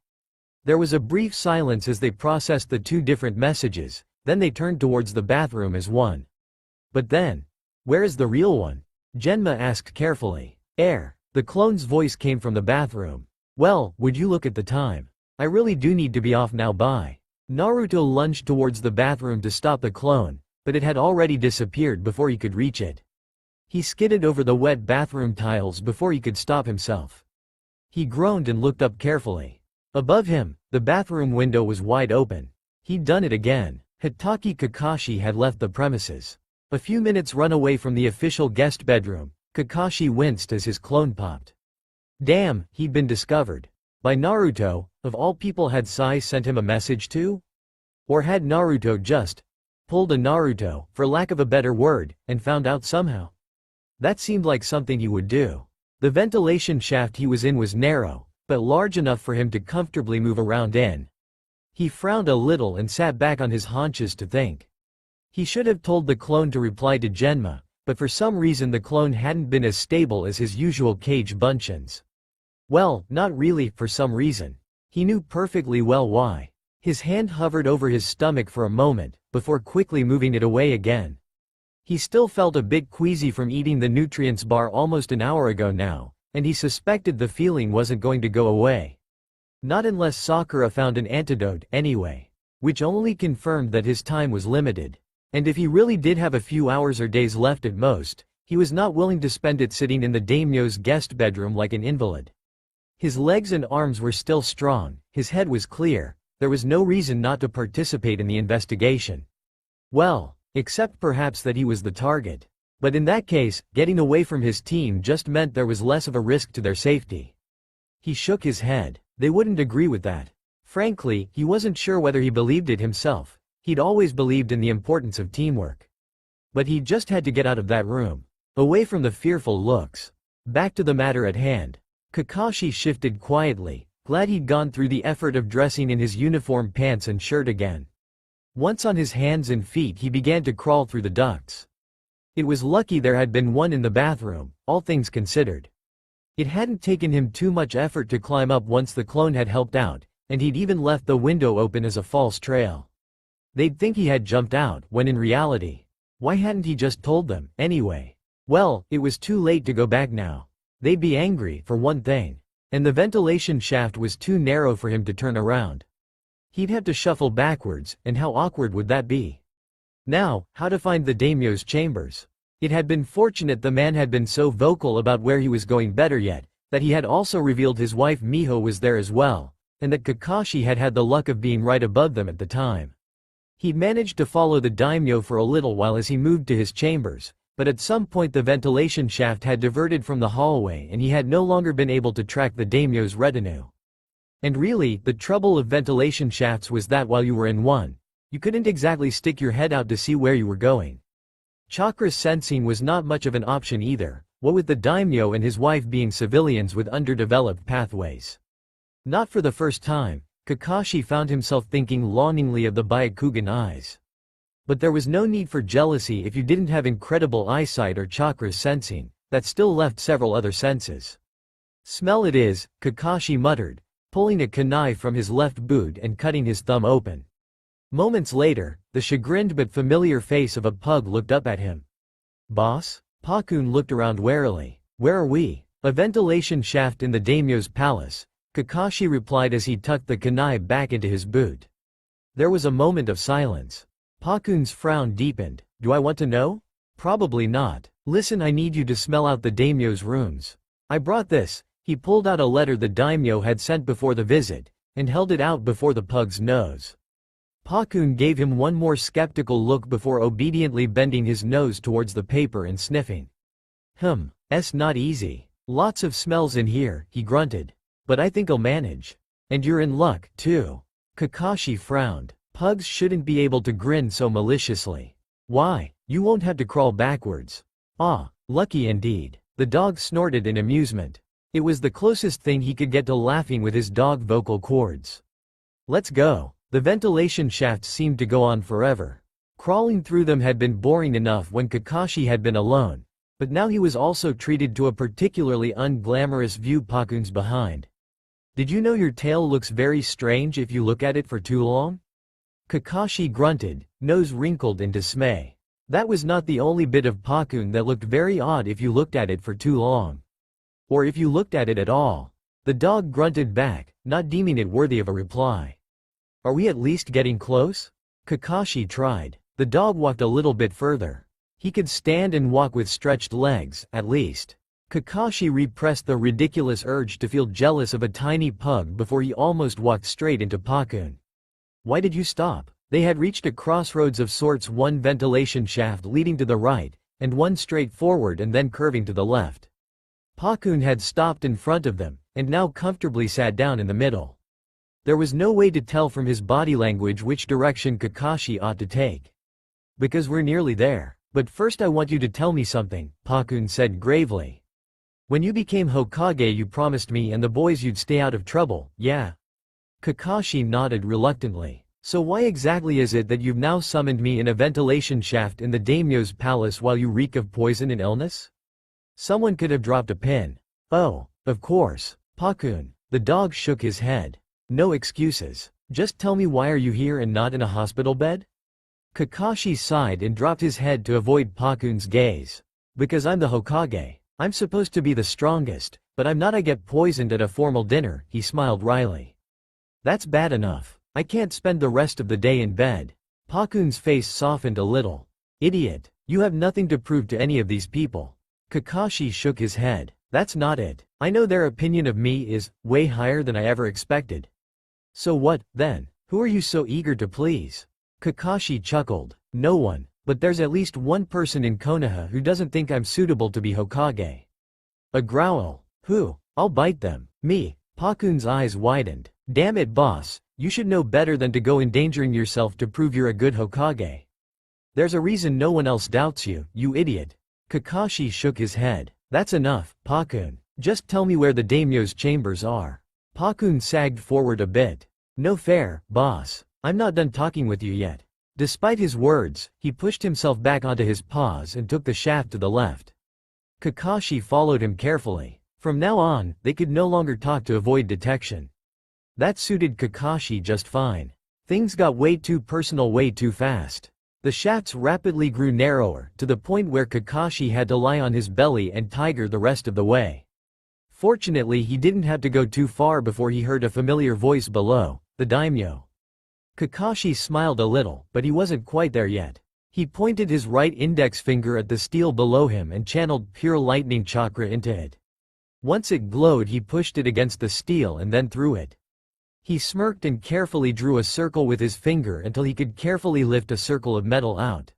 There was a brief silence as they processed the two different messages, then they turned towards the bathroom as one. But then, where is the real one? Genma asked carefully. The clone's voice came from the bathroom. Well, would you look at the time? I really do need to be off now, bye. Naruto lunged towards the bathroom to stop the clone, but it had already disappeared before he could reach it. He skidded over the wet bathroom tiles before he could stop himself. He groaned and looked up carefully. Above him, the bathroom window was wide open. He'd done it again. Hitaki Kakashi had left the premises. A few minutes run away from the official guest bedroom, Kakashi winced as his clone popped. Damn, he'd been discovered. By Naruto, of all people. Had Sai sent him a message too? Or had Naruto just pulled a Naruto, for lack of a better word, and found out somehow? That seemed like something he would do. The ventilation shaft he was in was narrow, but large enough for him to comfortably move around in. He frowned a little and sat back on his haunches to think. He should have told the clone to reply to Genma, but for some reason the clone hadn't been as stable as his usual cage buncheons. Well, not really for some reason. He knew perfectly well why. His hand hovered over his stomach for a moment, before quickly moving it away again. He still felt a bit queasy from eating the nutrients bar almost an hour ago now, and he suspected the feeling wasn't going to go away. Not unless Sakura found an antidote, anyway. Which only confirmed that his time was limited. And if he really did have a few hours or days left at most, he was not willing to spend it sitting in the daimyo's guest bedroom like an invalid. His legs and arms were still strong, his head was clear, there was no reason not to participate in the investigation. Well, except perhaps that he was the target. But in that case, getting away from his team just meant there was less of a risk to their safety. He shook his head. They wouldn't agree with that. Frankly, he wasn't sure whether he believed it himself. He'd always believed in the importance of teamwork. But he just had to get out of that room. Away from the fearful looks. Back to the matter at hand. Kakashi shifted quietly, glad he'd gone through the effort of dressing in his uniform pants and shirt again. Once on his hands and feet he began to crawl through the ducts. It was lucky there had been one in the bathroom, all things considered. It hadn't taken him too much effort to climb up once the clone had helped out, and he'd even left the window open as a false trail. They'd think he had jumped out, when in reality, why hadn't he just told them, anyway? Well, it was too late to go back now. They'd be angry, for one thing. And the ventilation shaft was too narrow for him to turn around. He'd have to shuffle backwards, and how awkward would that be? Now, how to find the daimyo's chambers? It had been fortunate the man had been so vocal about where he was going, better yet, that he had also revealed his wife Miho was there as well, and that Kakashi had had the luck of being right above them at the time. He'd managed to follow the daimyo for a little while as he moved to his chambers, but at some point the ventilation shaft had diverted from the hallway and he had no longer been able to track the daimyo's retinue. And really, the trouble of ventilation shafts was that while you were in one, you couldn't exactly stick your head out to see where you were going. Chakra sensing was not much of an option either, what with the daimyo and his wife being civilians with underdeveloped pathways. Not for the first time, Kakashi found himself thinking longingly of the Byakugan eyes. But there was no need for jealousy if you didn't have incredible eyesight or chakra sensing, that still left several other senses. Smell it is, Kakashi muttered, pulling a kunai from his left boot and cutting his thumb open. Moments later, the chagrined but familiar face of a pug looked up at him. Boss? Pakun looked around warily. Where are we? A ventilation shaft in the daimyo's palace, Kakashi replied as he tucked the kunai back into his boot. There was a moment of silence. Pakun's frown deepened. Do I want to know? Probably not. Listen, I need you to smell out the daimyo's rooms. I brought this. He pulled out a letter the daimyo had sent before the visit, and held it out before the pug's nose. Pakun gave him one more skeptical look before obediently bending his nose towards the paper and sniffing. It's not easy. Lots of smells in here, he grunted. But I think I'll manage. And you're in luck, too. Kakashi frowned. Pugs shouldn't be able to grin so maliciously. Why? You won't have to crawl backwards. Ah, lucky indeed. The dog snorted in amusement. It was the closest thing he could get to laughing with his dog vocal cords. Let's go. The ventilation shafts seemed to go on forever. Crawling through them had been boring enough when Kakashi had been alone, but now he was also treated to a particularly unglamorous view Pakun's behind. Did you know your tail looks very strange if you look at it for too long? Kakashi grunted, nose wrinkled in dismay. That was not the only bit of Pakun that looked very odd if you looked at it for too long. Or if you looked at it at all. The dog grunted back, not deeming it worthy of a reply. Are we at least getting close? Kakashi tried. The dog walked a little bit further. He could stand and walk with stretched legs, at least. Kakashi repressed the ridiculous urge to feel jealous of a tiny pug before he almost walked straight into Pakun. Why did you stop? They had reached a crossroads of sorts, one ventilation shaft leading to the right, and one straight forward and then curving to the left. Pakun had stopped in front of them, and now comfortably sat down in the middle. There was no way to tell from his body language which direction Kakashi ought to take. Because we're nearly there. But first I want you to tell me something, Pakun said gravely. When you became Hokage you promised me and the boys you'd stay out of trouble, yeah? Kakashi nodded reluctantly. So why exactly is it that you've now summoned me in a ventilation shaft in the daimyo's palace while you reek of poison and illness? Someone could have dropped a pin. Oh, of course. Pakun. The dog shook his head. No excuses. Just tell me, why are you here and not in a hospital bed? Kakashi sighed and dropped his head to avoid Pakun's gaze. Because I'm the Hokage. I'm supposed to be the strongest, but I'm not. I get poisoned at a formal dinner, he smiled wryly. That's bad enough. I can't spend the rest of the day in bed. Pakun's face softened a little. Idiot. You have nothing to prove to any of these people. Kakashi shook his head. That's not it. I know their opinion of me is way higher than I ever expected. So what, then? Who are you so eager to please? Kakashi chuckled. No one, but there's at least one person in Konoha who doesn't think I'm suitable to be Hokage. A growl. Who? I'll bite them. Me. Pakun's eyes widened. Damn it, boss, you should know better than to go endangering yourself to prove you're a good Hokage. There's a reason no one else doubts you, you idiot. Kakashi shook his head. That's enough, Pakun. Just tell me where the daimyo's chambers are. Pakun sagged forward a bit. No fair, boss. I'm not done talking with you yet. Despite his words, he pushed himself back onto his paws and took the shaft to the left. Kakashi followed him carefully. From now on, they could no longer talk to avoid detection. That suited Kakashi just fine. Things got way too personal way too fast. The shafts rapidly grew narrower, to the point where Kakashi had to lie on his belly and tiger the rest of the way. Fortunately, he didn't have to go too far before he heard a familiar voice below, the daimyo. Kakashi smiled a little, but he wasn't quite there yet. He pointed his right index finger at the steel below him and channeled pure lightning chakra into it. Once it glowed, he pushed it against the steel and then threw it. He smirked and carefully drew a circle with his finger until he could carefully lift a circle of metal out.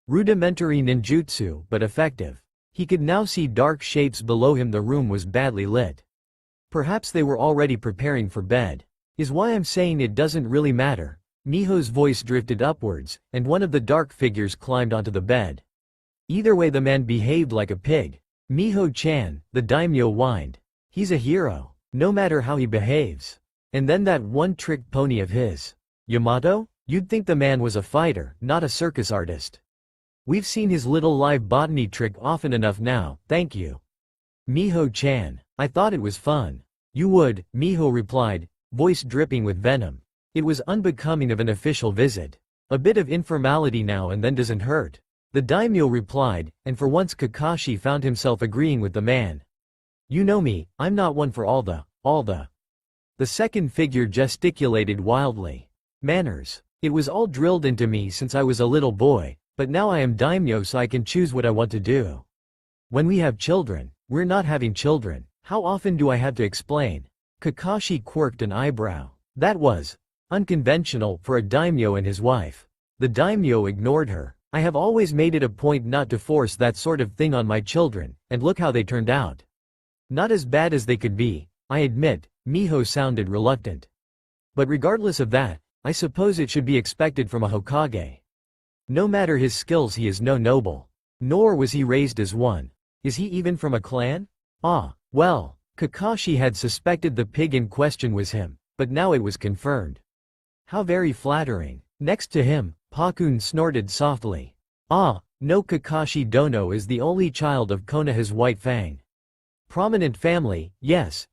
Rudimentary ninjutsu, but effective. He could now see dark shapes below him. The room was badly lit. Perhaps they were already preparing for bed. Is why I'm saying it doesn't really matter. Miho's voice drifted upwards, and one of the dark figures climbed onto the bed. Either way, the man behaved like a pig. Miho-chan, the daimyo whined. He's a hero, no matter how he behaves. And then that one-trick pony of his. Yamato? You'd think the man was a fighter, not a circus artist. We've seen his little live botany trick often enough now, thank you. Miho-chan, I thought it was fun. You would, Miho replied, voice dripping with venom. It was unbecoming of an official visit. A bit of informality now and then doesn't hurt. The daimyo replied, and for once Kakashi found himself agreeing with the man. You know me, I'm not one for all the. The second figure gesticulated wildly. Manners. It was all drilled into me since I was a little boy, but now I am daimyo so I can choose what I want to do. When we have children, we're not having children. How often do I have to explain? Kakashi quirked an eyebrow. That was unconventional for a daimyo and his wife. The daimyo ignored her. I have always made it a point not to force that sort of thing on my children, and look how they turned out. Not as bad as they could be, I admit. Miho sounded reluctant. But regardless of that, I suppose it should be expected from a Hokage. No matter his skills, he is no noble. Nor was he raised as one. Is he even from a clan? Ah, well, Kakashi had suspected the pig in question was him, but now it was confirmed. How very flattering. Next to him, Pakun snorted softly. Ah, no, Kakashi Dono is the only child of Konoha's White Fang. Prominent family, yes,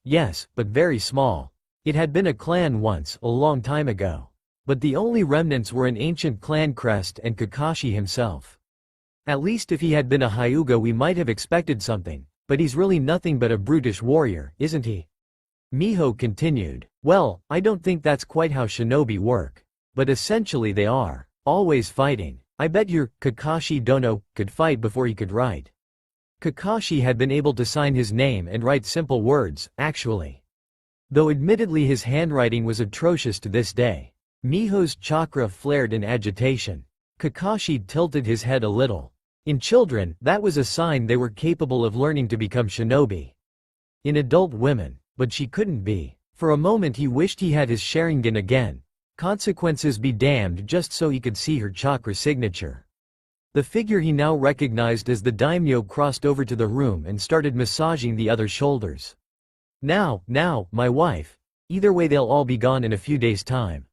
but very small. It had been a clan once, a long time ago. But the only remnants were an ancient clan crest and Kakashi himself. At least if he had been a Hyuga we might have expected something, but he's really nothing but a brutish warrior, isn't he? Miho continued. Well, I don't think that's quite how shinobi work. But essentially they are. Always fighting. I bet your Kakashi Dono could fight before he could write. Kakashi had been able to sign his name and write simple words, actually. Though admittedly his handwriting was atrocious to this day. Miho's chakra flared in agitation. Kakashi tilted his head a little. In children, that was a sign they were capable of learning to become shinobi. In adult women, but she couldn't be. For a moment he wished he had his Sharingan again. Consequences be damned, just so he could see her chakra signature. The figure he now recognized as the daimyo crossed over to the room and started massaging the other shoulders. Now, my wife. Either way they'll all be gone in a few days' time.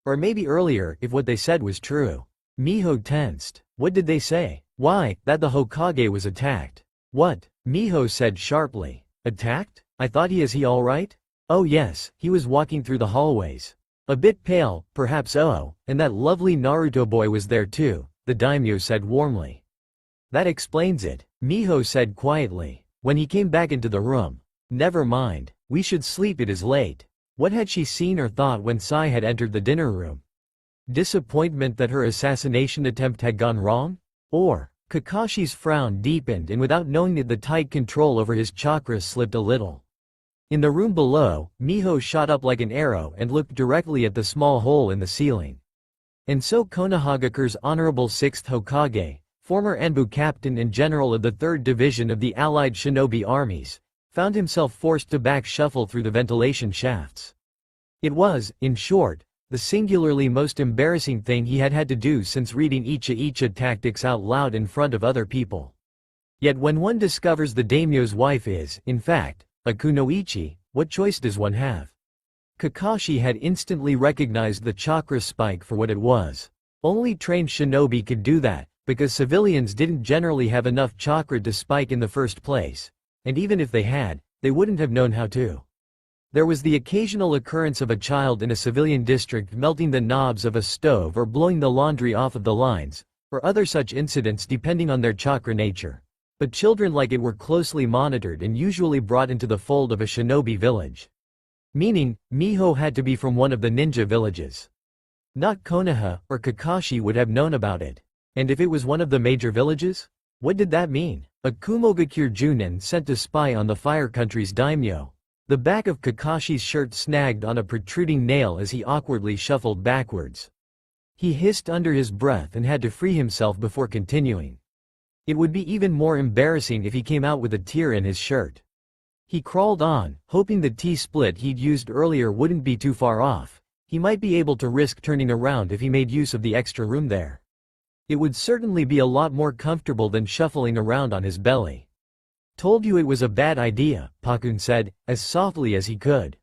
Or maybe earlier, if what they said was true. Miho tensed. What did they say? Why, that the Hokage was attacked. What? Miho said sharply. Attacked? I thought he alright? Oh yes, he was walking through the hallways. A bit pale, perhaps and that lovely Naruto boy was there too. The daimyo said warmly. That explains it, Miho said quietly, when he came back into the room. Never mind, we should sleep, it is late. What had she seen or thought when Sai had entered the dinner room? Disappointment that her assassination attempt had gone wrong? Or, Kakashi's frown deepened and without knowing it the tight control over his chakras slipped a little. In the room below, Miho shot up like an arrow and looked directly at the small hole in the ceiling. And so Konohagakure's Honorable 6th Hokage, former Anbu captain and general of the 3rd Division of the Allied Shinobi Armies, found himself forced to back shuffle through the ventilation shafts. It was, in short, the singularly most embarrassing thing he had had to do since reading Icha Icha tactics out loud in front of other people. Yet when one discovers the daimyo's wife is, in fact, a kunoichi, what choice does one have? Kakashi had instantly recognized the chakra spike for what it was. Only trained shinobi could do that, because civilians didn't generally have enough chakra to spike in the first place, and even if they had, they wouldn't have known how to. There was the occasional occurrence of a child in a civilian district melting the knobs of a stove or blowing the laundry off of the lines, or other such incidents depending on their chakra nature. But children like it were closely monitored and usually brought into the fold of a shinobi village. Meaning, Miho had to be from one of the ninja villages. Not Konoha or Kakashi would have known about it. And if it was one of the major villages? What did that mean? A Kumogakure Junin sent to spy on the Fire Country's daimyo. The back of Kakashi's shirt snagged on a protruding nail as he awkwardly shuffled backwards. He hissed under his breath and had to free himself before continuing. It would be even more embarrassing if he came out with a tear in his shirt. He crawled on, hoping the T-split he'd used earlier wouldn't be too far off. He might be able to risk turning around if he made use of the extra room there. It would certainly be a lot more comfortable than shuffling around on his belly. Told you it was a bad idea, Pakun said, as softly as he could.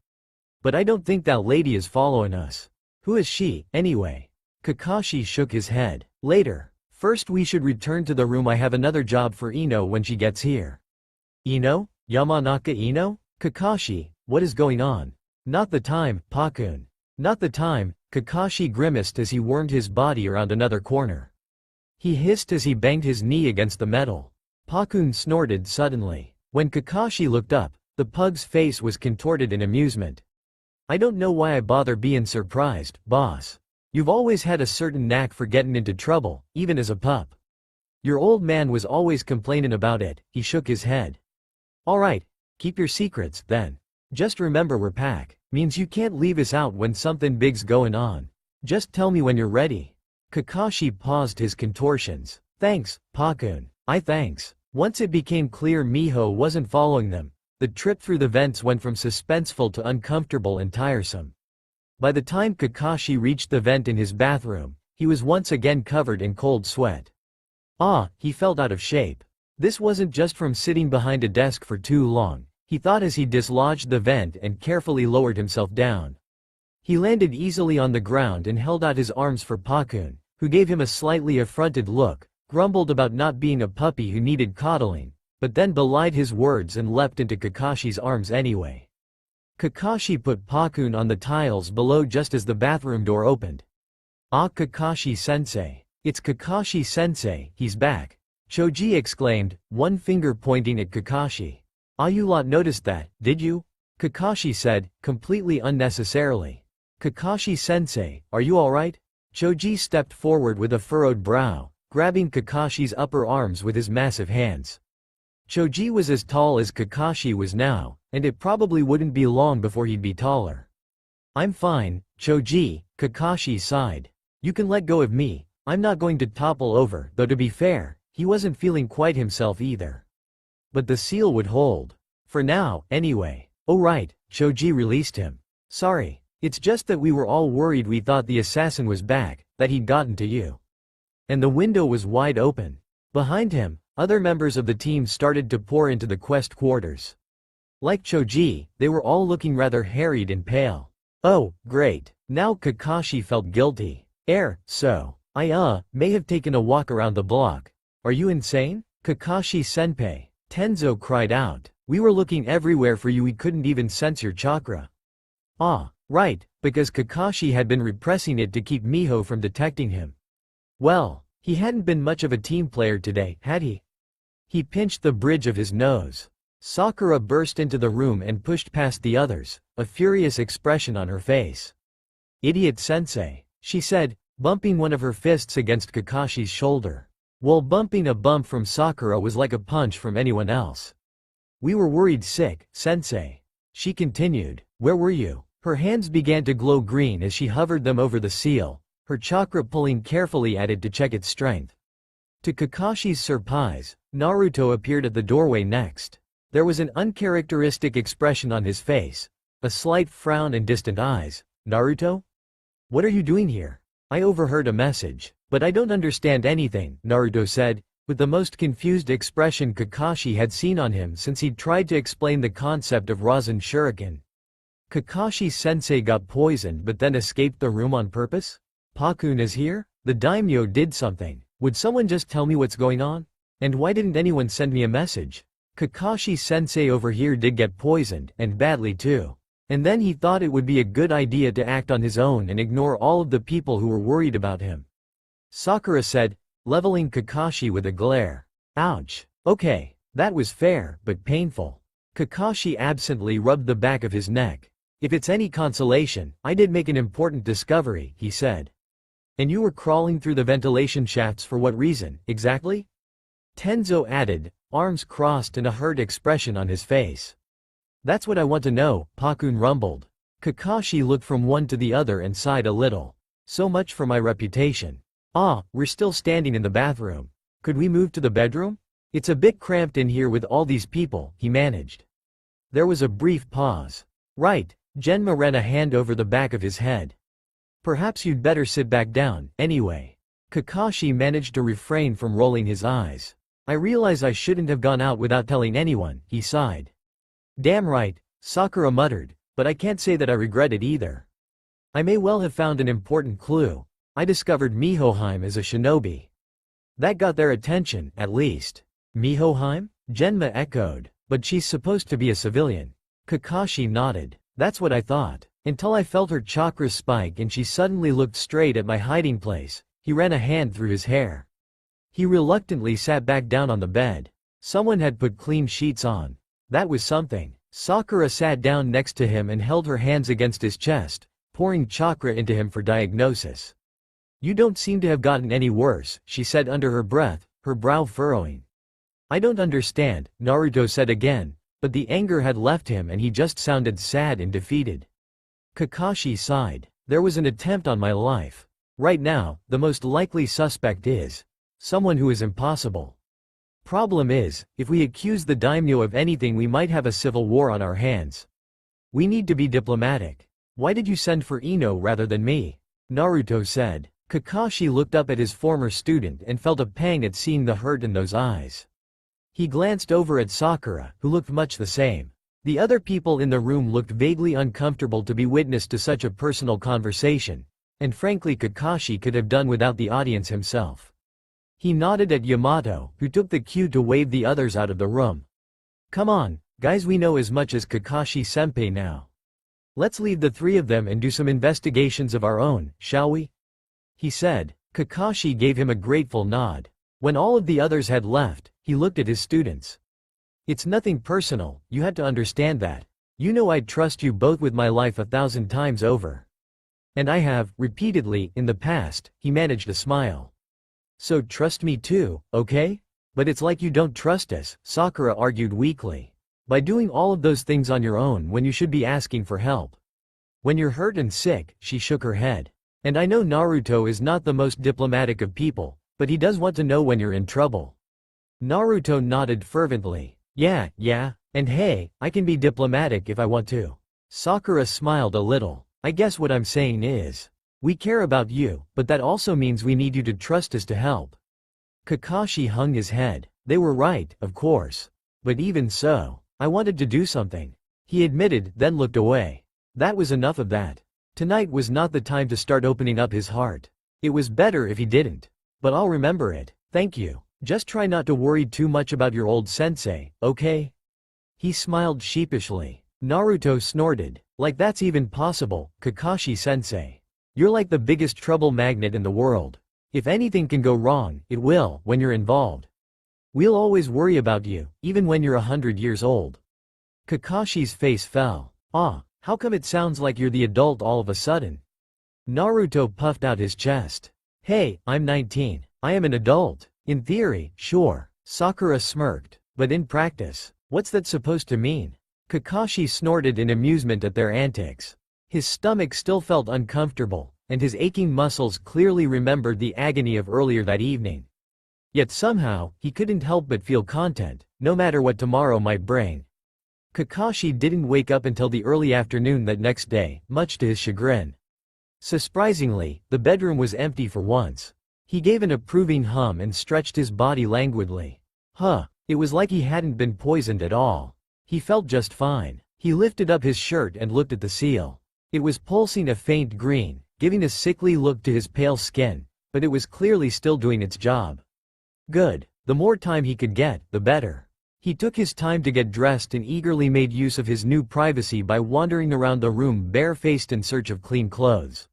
But I don't think that lady is following us. Who is she, anyway? Kakashi shook his head. Later. First we should return to the room. I have another job for Ino when she gets here. Ino? Yamanaka Ino? Kakashi, what is going on? Not the time, Pakun. Not the time, Kakashi grimaced as he wormed his body around another corner. He hissed as he banged his knee against the metal. Pakun snorted suddenly. When Kakashi looked up, the pug's face was contorted in amusement. I don't know why I bother being surprised, boss. You've always had a certain knack for getting into trouble, even as a pup. Your old man was always complaining about it. He shook his head. Alright, keep your secrets, then. Just remember we're pack. Means you can't leave us out when something big's going on. Just tell me when you're ready. Kakashi paused his contortions. Thanks, Pakun. Thanks. Once it became clear Miho wasn't following them, the trip through the vents went from suspenseful to uncomfortable and tiresome. By the time Kakashi reached the vent in his bathroom, he was once again covered in cold sweat. He felt out of shape. This wasn't just from sitting behind a desk for too long, he thought as he dislodged the vent and carefully lowered himself down. He landed easily on the ground and held out his arms for Pakun, who gave him a slightly affronted look, grumbled about not being a puppy who needed coddling, but then belied his words and leapt into Kakashi's arms anyway. Kakashi put Pakun on the tiles below just as the bathroom door opened. Kakashi-sensei. It's Kakashi-sensei, he's back. Choji exclaimed, one finger pointing at Kakashi. You lot noticed that, did you? Kakashi said, completely unnecessarily. Kakashi-sensei, are you alright? Choji stepped forward with a furrowed brow, grabbing Kakashi's upper arms with his massive hands. Choji was as tall as Kakashi was now, and it probably wouldn't be long before he'd be taller. I'm fine, Choji, Kakashi sighed. You can let go of me, I'm not going to topple over, though to be fair, he wasn't feeling quite himself either. But the seal would hold. For now, anyway. Oh right, Choji released him. Sorry, it's just that we were all worried. We thought the assassin was back, that he'd gotten to you. And the window was wide open. Behind him, other members of the team started to pour into the quest quarters. Like Choji, they were all looking rather harried and pale. Oh, great. Now Kakashi felt guilty. So, I may have taken a walk around the block. Are you insane? Kakashi-senpai, Tenzo cried out. We were looking everywhere for you. We couldn't even sense your chakra. Right, because Kakashi had been repressing it to keep Miho from detecting him. Well, he hadn't been much of a team player today, had he? He pinched the bridge of his nose. Sakura burst into the room and pushed past the others, a furious expression on her face. Idiot sensei, she said, bumping one of her fists against Kakashi's shoulder. While bumping a bump from Sakura was like a punch from anyone else. We were worried sick, sensei. She continued, where were you? Her hands began to glow green as she hovered them over the seal, her chakra pulling carefully at it to check its strength. To Kakashi's surprise, Naruto appeared at the doorway next. There was an uncharacteristic expression on his face, a slight frown and distant eyes. Naruto? What are you doing here? I overheard a message, but I don't understand anything, Naruto said. with the most confused expression Kakashi had seen on him since he'd tried to explain the concept of Rasen Shuriken. Kakashi-sensei got poisoned but then escaped the room on purpose? Pakun is here? The daimyo did something. Would someone just tell me what's going on? And why didn't anyone send me a message? Kakashi-sensei over here did get poisoned, and badly too. And then he thought it would be a good idea to act on his own and ignore all of the people who were worried about him. Sakura said, leveling Kakashi with a glare. Ouch. Okay, that was fair, but painful. Kakashi absently rubbed the back of his neck. If it's any consolation, I did make an important discovery, he said. And you were crawling through the ventilation shafts for what reason, exactly? Tenzo added, arms crossed and a hurt expression on his face. That's what I want to know, Pakun rumbled. Kakashi looked from one to the other and sighed a little. So much for my reputation. Ah, we're still standing in the bathroom. Could we move to the bedroom? It's a bit cramped in here with all these people, he managed. There was a brief pause. Right, Genma ran a hand over the back of his head. Perhaps you'd better sit back down, anyway. Kakashi managed to refrain from rolling his eyes. I realize I shouldn't have gone out without telling anyone, he sighed. Damn right, Sakura muttered, but I can't say that I regret it either. I may well have found an important clue. I discovered Mihoheim as a shinobi. That got their attention, at least. Mihoheim? Genma echoed. But she's supposed to be a civilian. Kakashi nodded. That's what I thought. Until I felt her chakra spike and she suddenly looked straight at my hiding place. He ran a hand through his hair. He reluctantly sat back down on the bed. Someone had put clean sheets on. That was something. Sakura sat down next to him and held her hands against his chest, pouring chakra into him for diagnosis. You don't seem to have gotten any worse, she said under her breath, her brow furrowing. I don't understand, Naruto said again, but the anger had left him and he just sounded sad and defeated. Kakashi sighed. There was an attempt on my life. Right now, the most likely suspect is someone who is impossible. Problem is, if we accuse the daimyo of anything we might have a civil war on our hands. We need to be diplomatic. Why did you send for Ino rather than me? Naruto said. Kakashi looked up at his former student and felt a pang at seeing the hurt in those eyes. He glanced over at Sakura, who looked much the same. The other people in the room looked vaguely uncomfortable to be witness to such a personal conversation, and frankly Kakashi could have done without the audience himself. He nodded at Yamato, who took the cue to wave the others out of the room. Come on, guys, we know as much as Kakashi-senpai now. Let's leave the three of them and do some investigations of our own, shall we? He said. Kakashi gave him a grateful nod. When all of the others had left, he looked at his students. It's nothing personal, you had to understand that. You know I'd trust you both with my life 1,000 times over. And I have, repeatedly, in the past, he managed a smile. So trust me too, okay? But it's like you don't trust us, Sakura argued weakly. By doing all of those things on your own when you should be asking for help. When you're hurt and sick, she shook her head. And I know Naruto is not the most diplomatic of people, but he does want to know when you're in trouble. Naruto nodded fervently. Yeah, and hey, I can be diplomatic if I want to. Sakura smiled a little. I guess what I'm saying is, we care about you, but that also means we need you to trust us to help. Kakashi hung his head. They were right, of course. But even so, I wanted to do something. He admitted, then looked away. That was enough of that. Tonight was not the time to start opening up his heart. It was better if he didn't. But I'll remember it, thank you. Just try not to worry too much about your old sensei, okay? He smiled sheepishly. Naruto snorted. Like that's even possible, Kakashi-sensei. You're like the biggest trouble magnet in the world. If anything can go wrong, it will, when you're involved. We'll always worry about you, even when you're 100 years old. Kakashi's face fell. Ah, how come it sounds like you're the adult all of a sudden? Naruto puffed out his chest. Hey, I'm 19. I am an adult. In theory, sure. Sakura smirked. But in practice, what's that supposed to mean? Kakashi snorted in amusement at their antics. His stomach still felt uncomfortable, and his aching muscles clearly remembered the agony of earlier that evening. Yet somehow, he couldn't help but feel content, no matter what tomorrow might bring. Kakashi didn't wake up until the early afternoon that next day, much to his chagrin. Surprisingly, the bedroom was empty for once. He gave an approving hum and stretched his body languidly. Huh, it was like he hadn't been poisoned at all. He felt just fine. He lifted up his shirt and looked at the seal. It was pulsing a faint green, giving a sickly look to his pale skin, but it was clearly still doing its job. Good. The more time he could get, the better. He took his time to get dressed and eagerly made use of his new privacy by wandering around the room barefaced in search of clean clothes.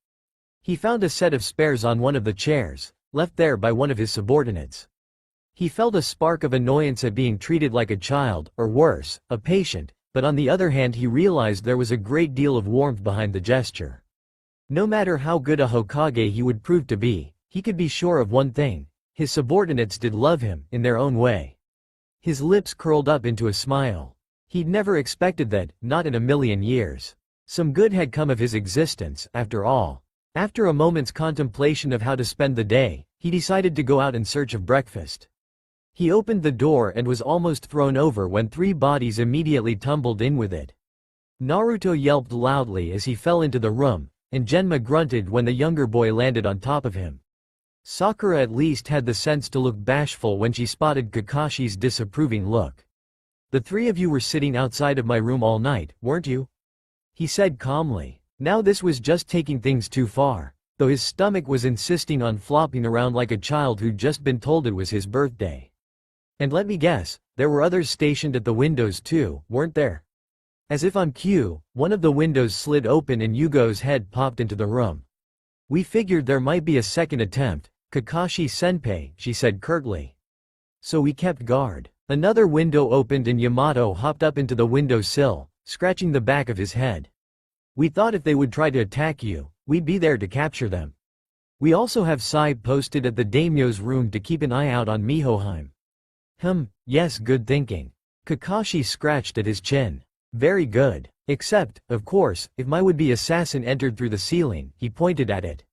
He found a set of spares on one of the chairs, left there by one of his subordinates. He felt a spark of annoyance at being treated like a child, or worse, a patient, but on the other hand he realized there was a great deal of warmth behind the gesture. No matter how good a Hokage he would prove to be, he could be sure of one thing: his subordinates did love him, in their own way. His lips curled up into a smile. He'd never expected that, not in a million years. Some good had come of his existence, after all. After a moment's contemplation of how to spend the day, he decided to go out in search of breakfast. He opened the door and was almost thrown over when 3 bodies immediately tumbled in with it. Naruto yelped loudly as he fell into the room, and Genma grunted when the younger boy landed on top of him. Sakura at least had the sense to look bashful when she spotted Kakashi's disapproving look. "The 3 of you were sitting outside of my room all night, weren't you?" he said calmly. Now this was just taking things too far, though his stomach was insisting on flopping around like a child who'd just been told it was his birthday. "And let me guess, there were others stationed at the windows too, weren't there?" As if on cue, one of the windows slid open and Yugo's head popped into the room. "We figured there might be a second attempt, Kakashi-senpai," she said curtly. "So we kept guard." Another window opened and Yamato hopped up into the window sill, scratching the back of his head. "We thought if they would try to attack you, we'd be there to capture them. We also have Sai posted at the daimyo's room to keep an eye out on Mihoheim." Yes, good thinking. Kakashi scratched at his chin. "Very good. Except, of course, if my would-be assassin entered through the ceiling," he pointed at it.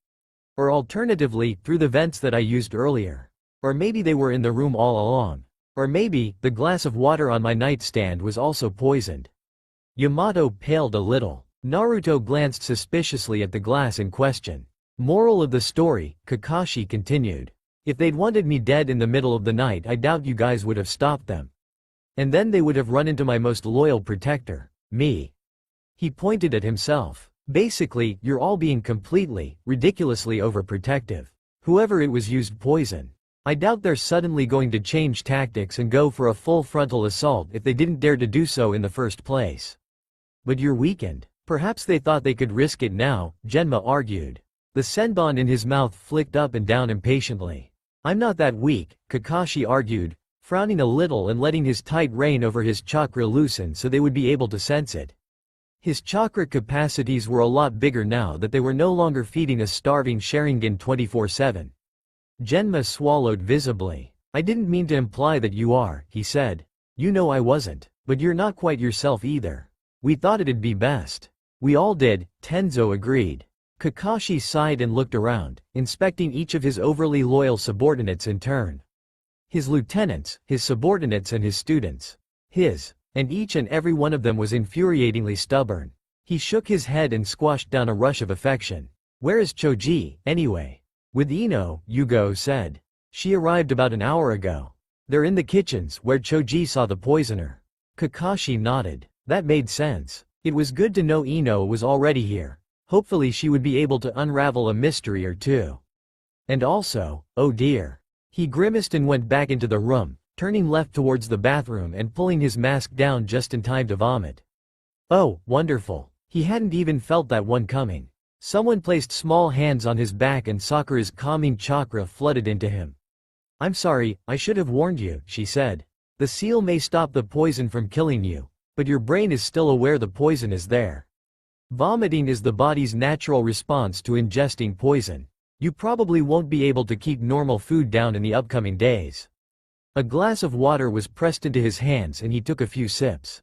"Or alternatively, through the vents that I used earlier. Or maybe they were in the room all along. Or maybe, the glass of water on my nightstand was also poisoned." Yamato paled a little. Naruto glanced suspiciously at the glass in question. "Moral of the story," Kakashi continued. "If they'd wanted me dead in the middle of the night, I doubt you guys would have stopped them. And then they would have run into my most loyal protector, me." He pointed at himself. "Basically, you're all being completely, ridiculously overprotective. Whoever it was used poison. I doubt they're suddenly going to change tactics and go for a full frontal assault if they didn't dare to do so in the first place." "But you're weakened. Perhaps they thought they could risk it now," Genma argued. The senbon in his mouth flicked up and down impatiently. "I'm not that weak," Kakashi argued, frowning a little and letting his tight rein over his chakra loosen so they would be able to sense it. His chakra capacities were a lot bigger now that they were no longer feeding a starving Sharingan 24/7. Genma swallowed visibly. "I didn't mean to imply that you are," he said. "You know I wasn't. But you're not quite yourself either. We thought it'd be best." "We all did," Tenzo agreed. Kakashi sighed and looked around, inspecting each of his overly loyal subordinates in turn. His lieutenants, his subordinates and his students. And each and every one of them was infuriatingly stubborn. He shook his head and squashed down a rush of affection. "Where is Choji, anyway?" "With Ino," Yugo said. "She arrived about an hour ago. They're in the kitchens, where Choji saw the poisoner." Kakashi nodded. That made sense. It was good to know Ino was already here. Hopefully she would be able to unravel a mystery or two. And also, oh dear. He grimaced and went back into the room, turning left towards the bathroom and pulling his mask down just in time to vomit. Oh, wonderful. He hadn't even felt that one coming. Someone placed small hands on his back and Sakura's calming chakra flooded into him. "I'm sorry, I should have warned you," she said. "The seal may stop the poison from killing you, but your brain is still aware the poison is there. Vomiting is the body's natural response to ingesting poison. You probably won't be able to keep normal food down in the upcoming days." A glass of water was pressed into his hands and he took a few sips.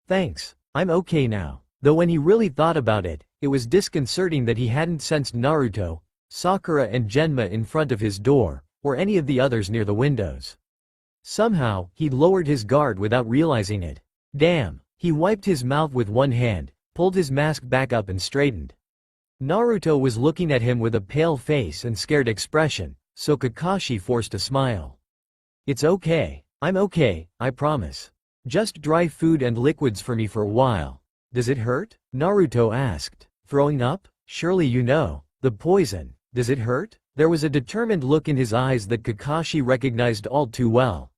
"Thanks, I'm okay now." Though when he really thought about it, it was disconcerting that he hadn't sensed Naruto, Sakura and Genma in front of his door, or any of the others near the windows. Somehow, he'd lowered his guard without realizing it. Damn. He wiped his mouth with one hand, pulled his mask back up and straightened. Naruto was looking at him with a pale face and scared expression, so Kakashi forced a smile. It's okay. I'm okay, I promise. Just dry food and liquids for me for a while. Does it hurt? Naruto asked. Throwing up? Surely you know. The poison. Does it hurt? There was a determined look in his eyes that Kakashi recognized all too well.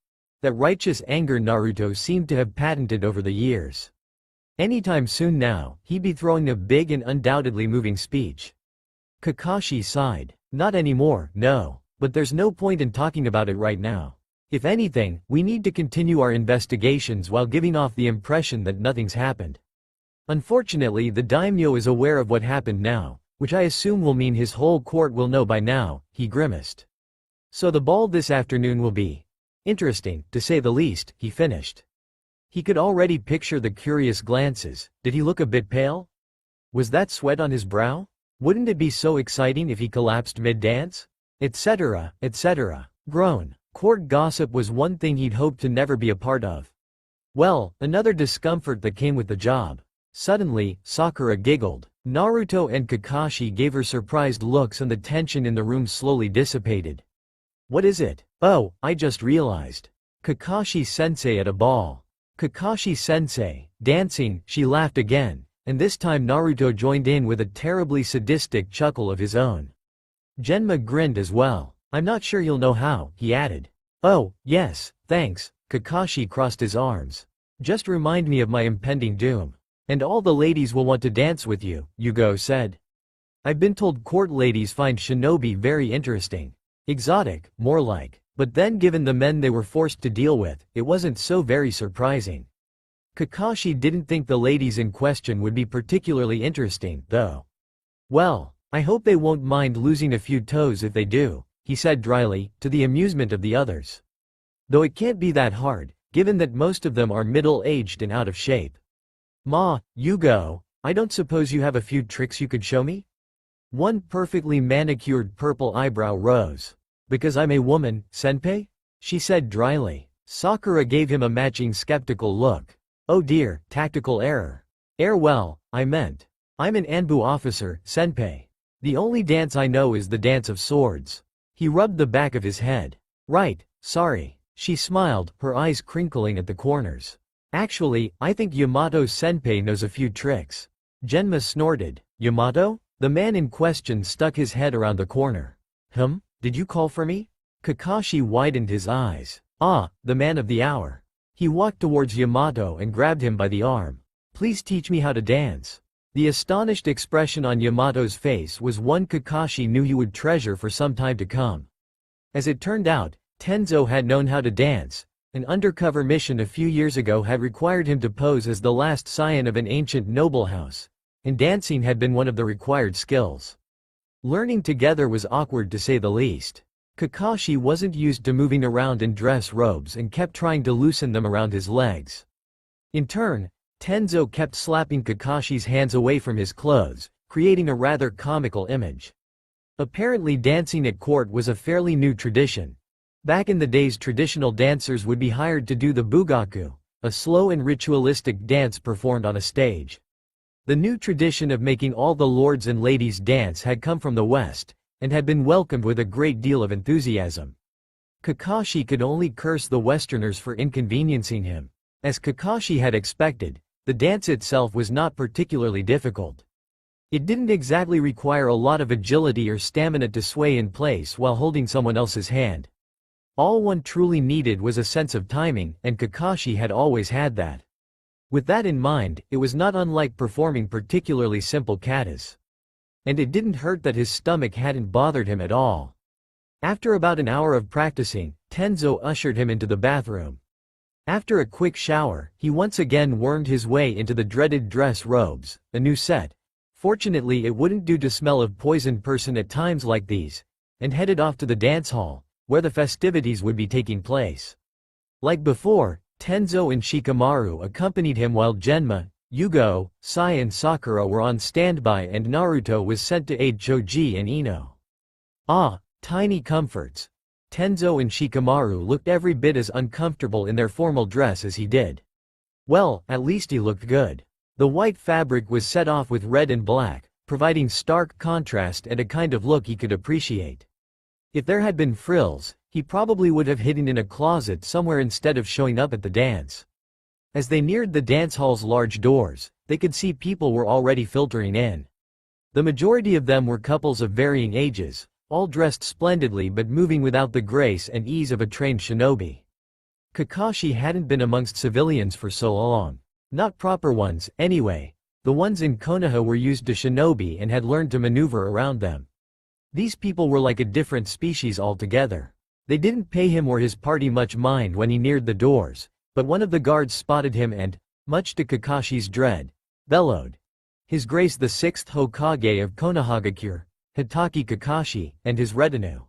That righteous anger Naruto seemed to have patented over the years. Anytime soon now, he'd be throwing a big and undoubtedly moving speech. Kakashi sighed. Not anymore, no. But there's no point in talking about it right now. If anything, we need to continue our investigations while giving off the impression that nothing's happened. Unfortunately, the daimyo is aware of what happened now, which I assume will mean his whole court will know by now, he grimaced. So the ball this afternoon will be interesting, to say the least, he finished. He could already picture the curious glances. Did he look a bit pale? Was that sweat on his brow? Wouldn't it be so exciting if he collapsed mid-dance? Etc., etc. Groan. Court gossip was one thing he'd hoped to never be a part of. Well, another discomfort that came with the job. Suddenly, Sakura giggled. Naruto and Kakashi gave her surprised looks and the tension in the room slowly dissipated. What is it? Oh, I just realized. Kakashi-sensei at a ball. Kakashi-sensei, dancing, she laughed again, and this time Naruto joined in with a terribly sadistic chuckle of his own. Genma grinned as well. I'm not sure you'll know how, he added. Oh, yes, thanks. Kakashi crossed his arms. Just remind me of my impending doom. And all the ladies will want to dance with you, Yugo said. I've been told court ladies find shinobi very interesting. Exotic, more like. But then given the men they were forced to deal with, it wasn't so very surprising. Kakashi didn't think the ladies in question would be particularly interesting, though. Well, I hope they won't mind losing a few toes if they do, he said dryly, to the amusement of the others. Though it can't be that hard, given that most of them are middle-aged and out of shape. Ma, Yugo, I don't suppose you have a few tricks you could show me? One perfectly manicured purple eyebrow rose. Because I'm a woman, senpai? She said dryly. Sakura gave him a matching skeptical look. Oh dear, tactical error. Well, I meant. I'm an Anbu officer, senpai. The only dance I know is the dance of swords. He rubbed the back of his head. Right, sorry. She smiled, her eyes crinkling at the corners. Actually, I think Yamato-senpai knows a few tricks. Genma snorted. Yamato? The man in question stuck his head around the corner. Did you call for me? Kakashi widened his eyes. Ah, the man of the hour. He walked towards Yamato and grabbed him by the arm. Please teach me how to dance. The astonished expression on Yamato's face was one Kakashi knew he would treasure for some time to come. As it turned out, Tenzo had known how to dance. An undercover mission a few years ago had required him to pose as the last scion of an ancient noble house, and dancing had been one of the required skills. Learning together was awkward to say the least. Kakashi wasn't used to moving around in dress robes and kept trying to loosen them around his legs. In turn, Tenzo kept slapping Kakashi's hands away from his clothes, creating a rather comical image. Apparently dancing at court was a fairly new tradition. Back in the days traditional dancers would be hired to do the bugaku, a slow and ritualistic dance performed on a stage. The new tradition of making all the lords and ladies dance had come from the West, and had been welcomed with a great deal of enthusiasm. Kakashi could only curse the Westerners for inconveniencing him. As Kakashi had expected, the dance itself was not particularly difficult. It didn't exactly require a lot of agility or stamina to sway in place while holding someone else's hand. All one truly needed was a sense of timing, and Kakashi had always had that. With that in mind, it was not unlike performing particularly simple katas. And it didn't hurt that his stomach hadn't bothered him at all. After about an hour of practicing, Tenzo ushered him into the bathroom. After a quick shower, he once again wormed his way into the dreaded dress robes, a new set. Fortunately, it wouldn't do to smell of poisoned person at times like these, and headed off to the dance hall, where the festivities would be taking place. Like before, Tenzo and Shikamaru accompanied him while Genma, Yugo, Sai and Sakura were on standby and Naruto was sent to aid Choji and Ino. Ah, tiny comforts. Tenzo and Shikamaru looked every bit as uncomfortable in their formal dress as he did. Well, at least he looked good. The white fabric was set off with red and black, providing stark contrast and a kind of look he could appreciate. If there had been frills, he probably would have hidden in a closet somewhere instead of showing up at the dance. As they neared the dance hall's large doors, they could see people were already filtering in. The majority of them were couples of varying ages, all dressed splendidly but moving without the grace and ease of a trained shinobi. Kakashi hadn't been amongst civilians for so long. Not proper ones, anyway. The ones in Konoha were used to shinobi and had learned to maneuver around them. These people were like a different species altogether. They didn't pay him or his party much mind when he neared the doors, but one of the guards spotted him and, much to Kakashi's dread, bellowed. His Grace the 6th Hokage of Konohagakure, Hitaki Kakashi, and his retinue.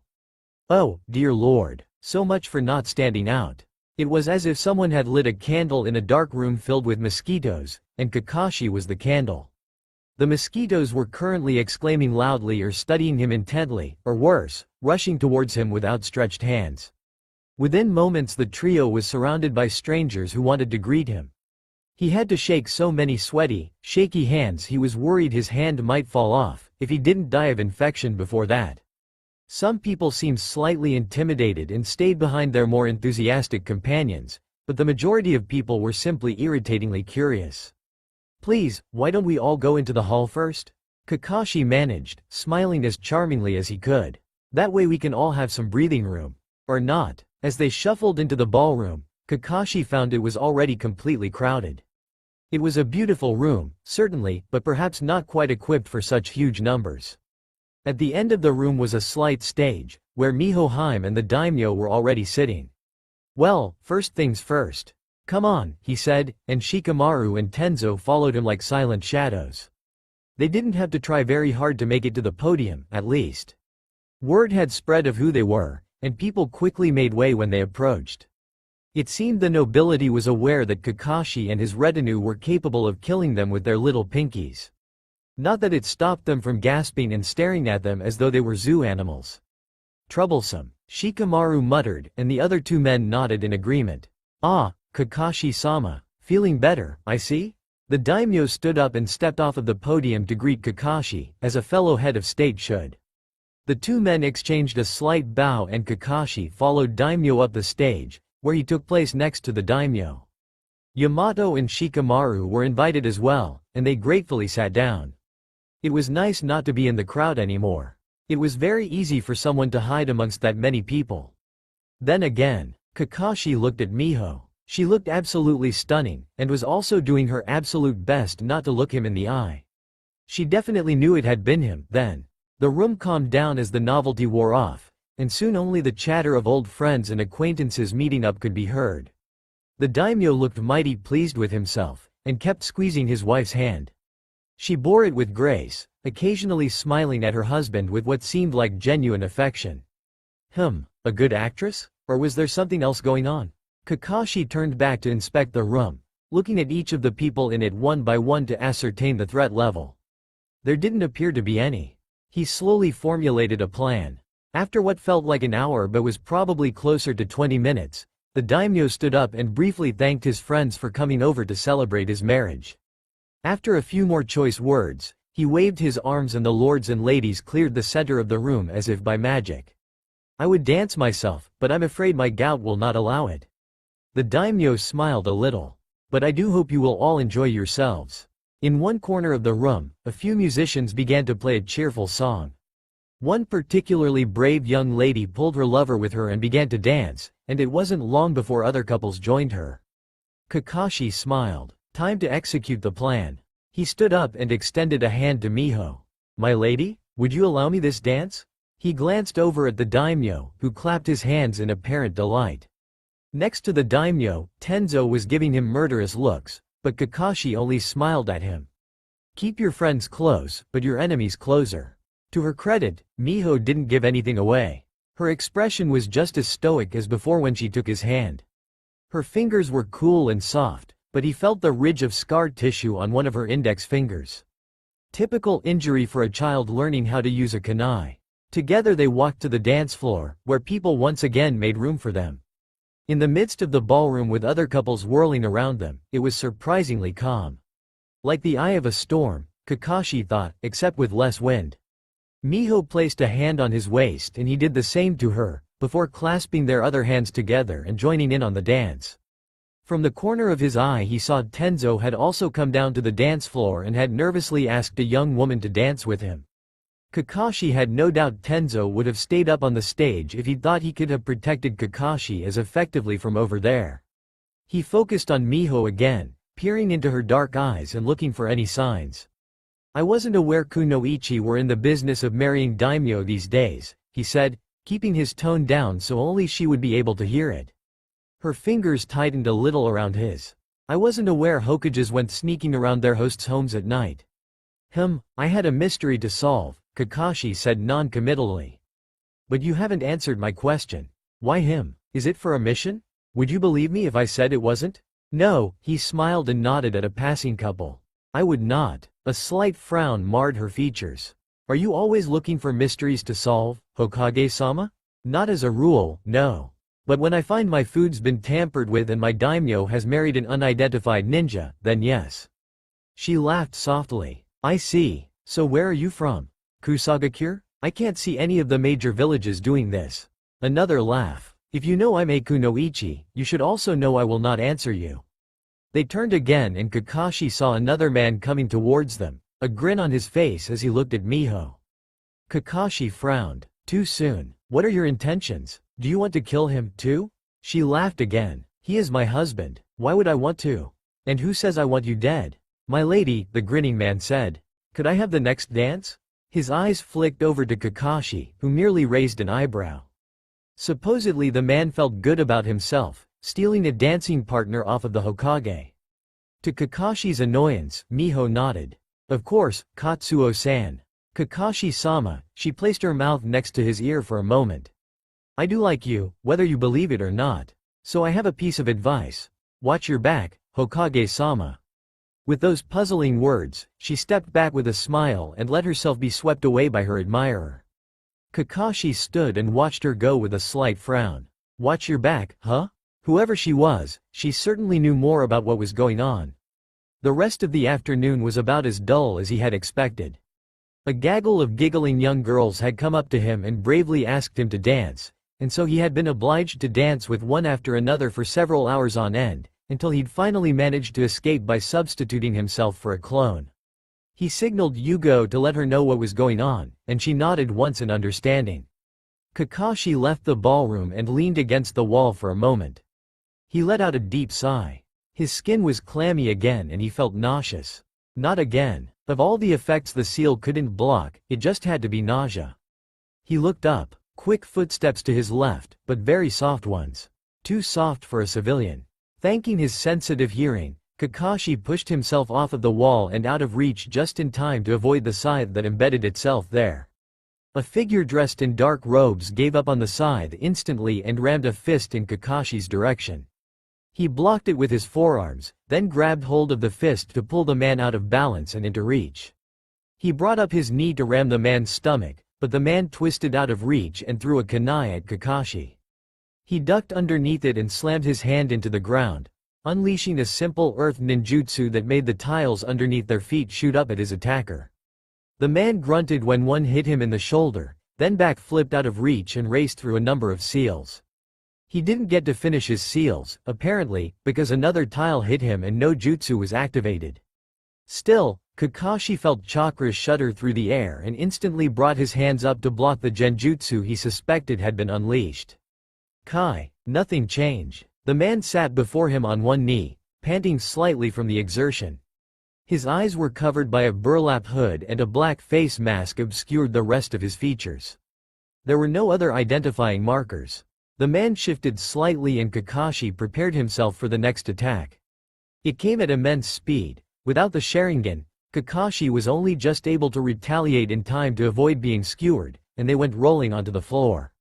Oh, dear lord, so much for not standing out. It was as if someone had lit a candle in a dark room filled with mosquitoes, and Kakashi was the candle. The mosquitoes were currently exclaiming loudly or studying him intently, or worse, rushing towards him with outstretched hands. Within moments the trio was surrounded by strangers who wanted to greet him. He had to shake so many sweaty, shaky hands he was worried his hand might fall off, if he didn't die of infection before that. Some people seemed slightly intimidated and stayed behind their more enthusiastic companions, but the majority of people were simply irritatingly curious. Please, why don't we all go into the hall first? Kakashi managed, smiling as charmingly as he could. That way we can all have some breathing room. Or not. As they shuffled into the ballroom, Kakashi found it was already completely crowded. It was a beautiful room, certainly, but perhaps not quite equipped for such huge numbers. At the end of the room was a slight stage, where Mihohime and the daimyo were already sitting. Well, first things first. Come on, he said, and Shikamaru and Tenzo followed him like silent shadows. They didn't have to try very hard to make it to the podium, at least. Word had spread of who they were, and people quickly made way when they approached. It seemed the nobility was aware that Kakashi and his retinue were capable of killing them with their little pinkies. Not that it stopped them from gasping and staring at them as though they were zoo animals. Troublesome, Shikamaru muttered, and the other two men nodded in agreement. Ah, Kakashi-sama, feeling better, I see? The daimyo stood up and stepped off of the podium to greet Kakashi, as a fellow head of state should. The two men exchanged a slight bow and Kakashi followed daimyo up the stage, where he took place next to the daimyo. Yamato and Shikamaru were invited as well, and they gratefully sat down. It was nice not to be in the crowd anymore. It was very easy for someone to hide amongst that many people. Then again, Kakashi looked at Miho. She looked absolutely stunning, and was also doing her absolute best not to look him in the eye. She definitely knew it had been him, then. The room calmed down as the novelty wore off, and soon only the chatter of old friends and acquaintances meeting up could be heard. The daimyo looked mighty pleased with himself, and kept squeezing his wife's hand. She bore it with grace, occasionally smiling at her husband with what seemed like genuine affection. A good actress? Or was there something else going on? Kakashi turned back to inspect the room, looking at each of the people in it one by one to ascertain the threat level. There didn't appear to be any. He slowly formulated a plan. After what felt like an hour but was probably closer to 20 minutes, the daimyo stood up and briefly thanked his friends for coming over to celebrate his marriage. After a few more choice words, he waved his arms and the lords and ladies cleared the center of the room as if by magic. I would dance myself, but I'm afraid my gout will not allow it. The daimyo smiled a little. But I do hope you will all enjoy yourselves. In one corner of the room, a few musicians began to play a cheerful song. One particularly brave young lady pulled her lover with her and began to dance, and it wasn't long before other couples joined her. Kakashi smiled. Time to execute the plan. He stood up and extended a hand to Miho. My lady, would you allow me this dance? He glanced over at the daimyo, who clapped his hands in apparent delight. Next to the daimyo, Tenzo was giving him murderous looks, but Kakashi only smiled at him. Keep your friends close, but your enemies closer. To her credit, Miho didn't give anything away. Her expression was just as stoic as before when she took his hand. Her fingers were cool and soft, but he felt the ridge of scar tissue on one of her index fingers. Typical injury for a child learning how to use a kunai. Together they walked to the dance floor, where people once again made room for them. In the midst of the ballroom with other couples whirling around them, it was surprisingly calm. Like the eye of a storm, Kakashi thought, except with less wind. Miho placed a hand on his waist and he did the same to her, before clasping their other hands together and joining in on the dance. From the corner of his eye he saw Tenzo had also come down to the dance floor and had nervously asked a young woman to dance with him. Kakashi had no doubt Tenzo would have stayed up on the stage if he'd thought he could have protected Kakashi as effectively from over there. He focused on Miho again, peering into her dark eyes and looking for any signs. "I wasn't aware Kunoichi were in the business of marrying daimyo these days," he said, keeping his tone down so only she would be able to hear it. Her fingers tightened a little around his. "I wasn't aware Hokages went sneaking around their hosts' homes at night." I had a mystery to solve," Kakashi said non-committally. "But you haven't answered my question. Why him? Is it for a mission? Would you believe me if I said it wasn't?" "No," he smiled and nodded at a passing couple. "I would not." A slight frown marred her features. "Are you always looking for mysteries to solve, Hokage-sama?" "Not as a rule, no. But when I find my food's been tampered with and my daimyo has married an unidentified ninja, then yes." She laughed softly. "I see. So where are you from? Kusagakure? I can't see any of the major villages doing this." Another laugh. "If you know I'm a Kunoichi, you should also know I will not answer you." They turned again and Kakashi saw another man coming towards them, a grin on his face as he looked at Miho. Kakashi frowned. "Too soon. What are your intentions? Do you want to kill him, too?" She laughed again. "He is my husband. Why would I want to? And who says I want you dead?" "My lady," the grinning man said. "Could I have the next dance?" His eyes flicked over to Kakashi, who merely raised an eyebrow. Supposedly the man felt good about himself, stealing a dancing partner off of the Hokage. To Kakashi's annoyance, Miho nodded. "Of course, Katsuo-san." "Kakashi-sama," she placed her mouth next to his ear for a moment. "I do like you, whether you believe it or not. So I have a piece of advice. Watch your back, Hokage-sama." With those puzzling words, she stepped back with a smile and let herself be swept away by her admirer. Kakashi stood and watched her go with a slight frown. Watch your back, huh? Whoever she was, she certainly knew more about what was going on. The rest of the afternoon was about as dull as he had expected. A gaggle of giggling young girls had come up to him and bravely asked him to dance, and so he had been obliged to dance with one after another for several hours on end, until he'd finally managed to escape by substituting himself for a clone. He signaled Yugo to let her know what was going on, and she nodded once in understanding. Kakashi left the ballroom and leaned against the wall for a moment. He let out a deep sigh. His skin was clammy again and he felt nauseous. Not again. Of all the effects the seal couldn't block, it just had to be nausea. He looked up. Quick footsteps to his left, but very soft ones. Too soft for a civilian. Thanking his sensitive hearing, Kakashi pushed himself off of the wall and out of reach just in time to avoid the scythe that embedded itself there. A figure dressed in dark robes gave up on the scythe instantly and rammed a fist in Kakashi's direction. He blocked it with his forearms, then grabbed hold of the fist to pull the man out of balance and into reach. He brought up his knee to ram the man's stomach, but the man twisted out of reach and threw a kunai at Kakashi. He ducked underneath it and slammed his hand into the ground, unleashing a simple earth ninjutsu that made the tiles underneath their feet shoot up at his attacker. The man grunted when one hit him in the shoulder, then back-flipped out of reach and raced through a number of seals. He didn't get to finish his seals, apparently, because another tile hit him and no jutsu was activated. Still, Kakashi felt chakras shudder through the air and instantly brought his hands up to block the genjutsu he suspected had been unleashed. Nothing changed. The man sat before him on one knee, panting slightly from the exertion. His eyes were covered by a burlap hood and a black face mask obscured the rest of his features. There were no other identifying markers. The man shifted slightly and Kakashi prepared himself for the next attack. It came at immense speed. Without the Sharingan, Kakashi was only just able to retaliate in time to avoid being skewered, and they went rolling onto the floor.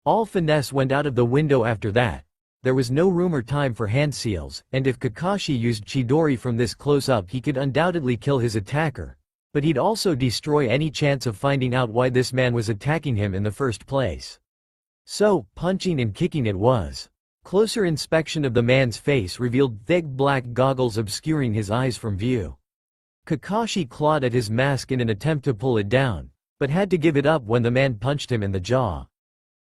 All finesse went out of the window after that. There was no room or time for hand seals, and if Kakashi used Chidori from this close-up he could undoubtedly kill his attacker, but he'd also destroy any chance of finding out why this man was attacking him in the first place. So, punching and kicking it was. Closer inspection of the man's face revealed thick black goggles obscuring his eyes from view. Kakashi clawed at his mask in an attempt to pull it down, but had to give it up when the man punched him in the jaw.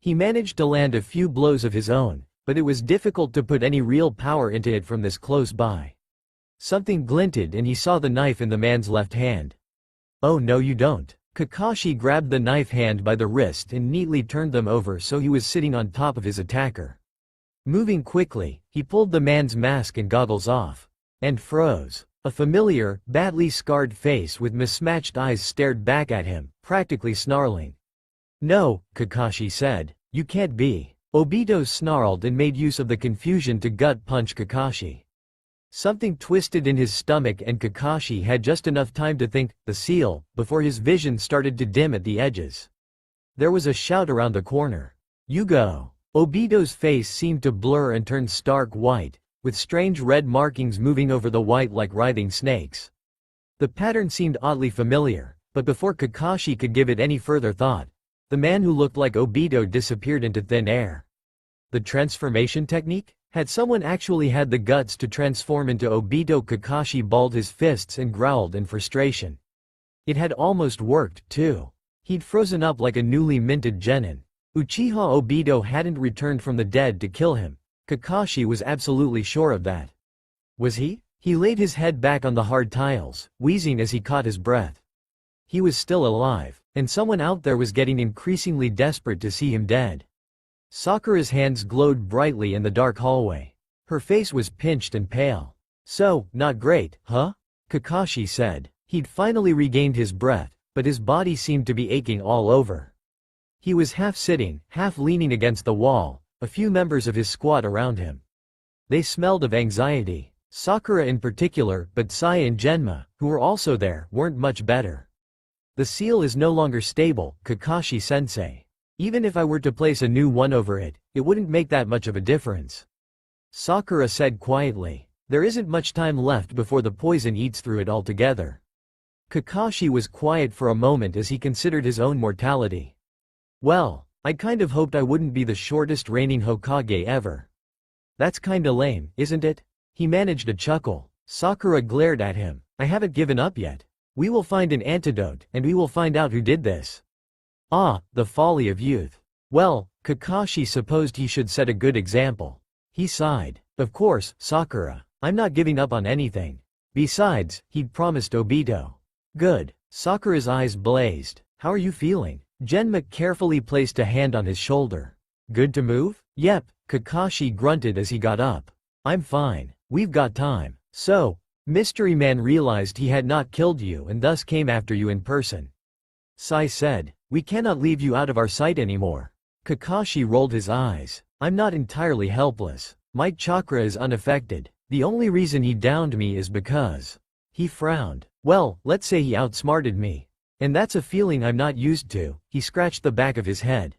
He managed to land a few blows of his own, but it was difficult to put any real power into it from this close by. Something glinted and he saw the knife in the man's left hand. "Oh no you don't." Kakashi grabbed the knife hand by the wrist and neatly turned them over so he was sitting on top of his attacker. Moving quickly, he pulled the man's mask and goggles off. And froze. A familiar, badly scarred face with mismatched eyes stared back at him, practically snarling. "No," Kakashi said. "You can't be." Obito snarled and made use of the confusion to gut-punch Kakashi. Something twisted in his stomach and Kakashi had just enough time to think, "the seal," before his vision started to dim at the edges. There was a shout around the corner. "You go." Obito's face seemed to blur and turn stark white, with strange red markings moving over the white like writhing snakes. The pattern seemed oddly familiar, but before Kakashi could give it any further thought, the man who looked like Obito disappeared into thin air. The transformation technique? Had someone actually had the guts to transform into Obito? Kakashi balled his fists and growled in frustration. It had almost worked, too. He'd frozen up like a newly minted genin. Uchiha Obito hadn't returned from the dead to kill him. Kakashi was absolutely sure of that. Was he? He laid his head back on the hard tiles, wheezing as he caught his breath. He was still alive, and someone out there was getting increasingly desperate to see him dead. Sakura's hands glowed brightly in the dark hallway. Her face was pinched and pale. "So, not great, huh?" Kakashi said. He'd finally regained his breath, but his body seemed to be aching all over. He was half sitting, half leaning against the wall, a few members of his squad around him. They smelled of anxiety. Sakura in particular, but Sai and Genma, who were also there, weren't much better. "The seal is no longer stable, Kakashi-sensei. Even if I were to place a new one over it, it wouldn't make that much of a difference," Sakura said quietly. "There isn't much time left before the poison eats through it altogether." Kakashi was quiet for a moment as he considered his own mortality. "Well, I kind of hoped I wouldn't be the shortest reigning Hokage ever." "That's kinda lame, isn't it?" He managed a chuckle. Sakura glared at him. "I haven't given up yet. We will find an antidote, and we will find out who did this." Ah, the folly of youth. Well, Kakashi supposed he should set a good example. He sighed. "Of course, Sakura. I'm not giving up on anything. Besides, he'd promised Obito." "Good." Sakura's eyes blazed. "How are you feeling?" Genma carefully placed a hand on his shoulder. "Good to move?" "Yep," Kakashi grunted as he got up. "I'm fine. We've got time." "So, Mystery Man realized he had not killed you and thus came after you in person," Sai said. "We cannot leave you out of our sight anymore." Kakashi rolled his eyes. "I'm not entirely helpless. My chakra is unaffected. The only reason he downed me is because..." He frowned. "Well, let's say he outsmarted me. And that's a feeling I'm not used to." He scratched the back of his head.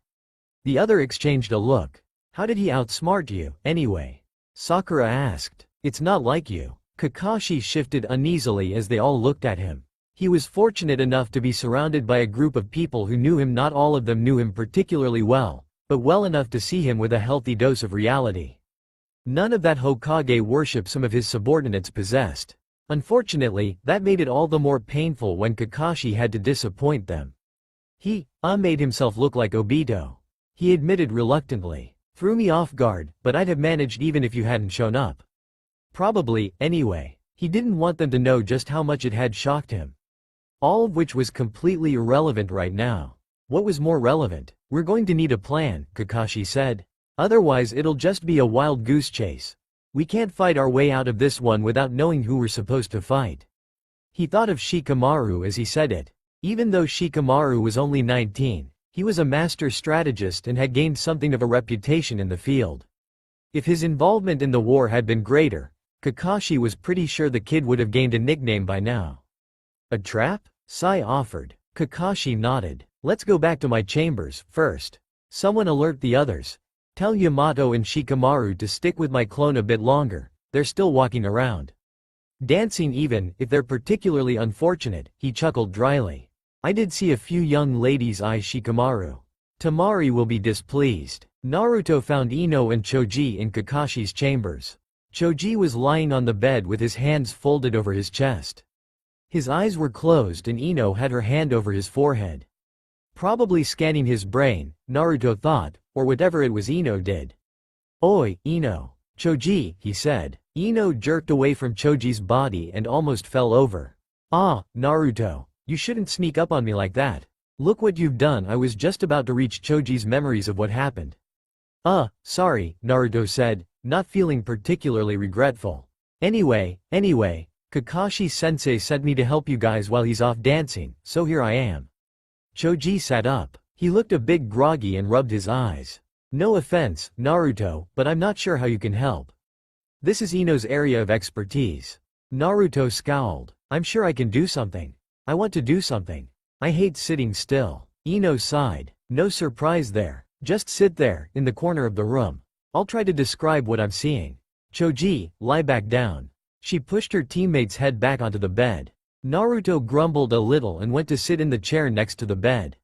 The other exchanged a look. "How did he outsmart you, anyway?" Sakura asked. "It's not like you." Kakashi shifted uneasily as they all looked at him. He was fortunate enough to be surrounded by a group of people who knew him. Not all of them knew him particularly well, but well enough to see him with a healthy dose of reality. None of that Hokage worship some of his subordinates possessed. Unfortunately, that made it all the more painful when Kakashi had to disappoint them. He made himself look like Obito," he admitted reluctantly. "Threw me off guard, but I'd have managed even if you hadn't shown up." Probably, anyway. He didn't want them to know just how much it had shocked him. All of which was completely irrelevant right now. What was more relevant? "We're going to need a plan," Kakashi said. "Otherwise it'll just be a wild goose chase. We can't fight our way out of this one without knowing who we're supposed to fight." He thought of Shikamaru as he said it. Even though Shikamaru was only 19, he was a master strategist and had gained something of a reputation in the field. If his involvement in the war had been greater, Kakashi was pretty sure the kid would have gained a nickname by now. "A trap?" Sai offered. Kakashi nodded. "Let's go back to my chambers, first. Someone alert the others. Tell Yamato and Shikamaru to stick with my clone a bit longer, they're still walking around. Dancing even, if they're particularly unfortunate," he chuckled dryly. "I did see a few young ladies eye Shikamaru. Tamari will be displeased." Naruto found Ino and Choji in Kakashi's chambers. Choji was lying on the bed with his hands folded over his chest. His eyes were closed and Ino had her hand over his forehead. Probably scanning his brain, Naruto thought, or whatever it was Ino did. "Oi, Ino. Choji," he said. Ino jerked away from Choji's body and almost fell over. "Ah, Naruto. You shouldn't sneak up on me like that. Look what you've done." I was just about to reach Choji's memories of what happened. Sorry," Naruto said, not feeling particularly regretful. Anyway, Kakashi-sensei sent me to help you guys while he's off dancing, so here I am." Choji sat up. He looked a bit groggy and rubbed his eyes. "No offense, Naruto, but I'm not sure how you can help. This is Ino's area of expertise." Naruto scowled. "I'm sure I can do something. I want to do something. I hate sitting still." Ino sighed. "No surprise there. Just sit there, in the corner of the room. I'll try to describe what I'm seeing. Choji, lie back down." She pushed her teammate's head back onto the bed. Naruto grumbled a little and went to sit in the chair next to the bed.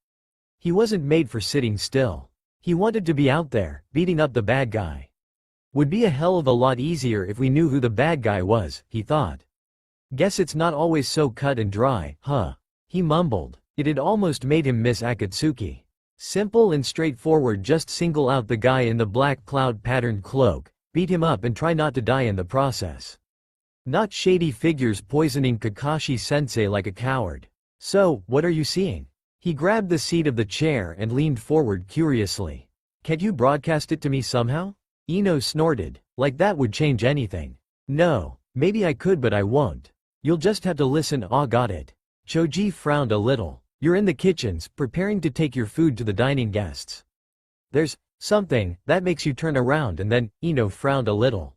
He wasn't made for sitting still. He wanted to be out there, beating up the bad guy. Would be a hell of a lot easier if we knew who the bad guy was, he thought. Guess it's not always so cut and dry, huh? He mumbled. It had almost made him miss Akatsuki. Simple and straightforward, just single out the guy in the black cloud-patterned cloak, beat him up and try not to die in the process. Not shady figures poisoning Kakashi-sensei like a coward. "So, what are you seeing?" He grabbed the seat of the chair and leaned forward curiously. "Can't you broadcast it to me somehow?" Ino snorted. "Like that would change anything." "No, maybe I could but I won't. You'll just have to listen." "Ah, got it." Choji frowned a little. "You're in the kitchens, preparing to take your food to the dining guests. There's something that makes you turn around and then," Ino frowned a little.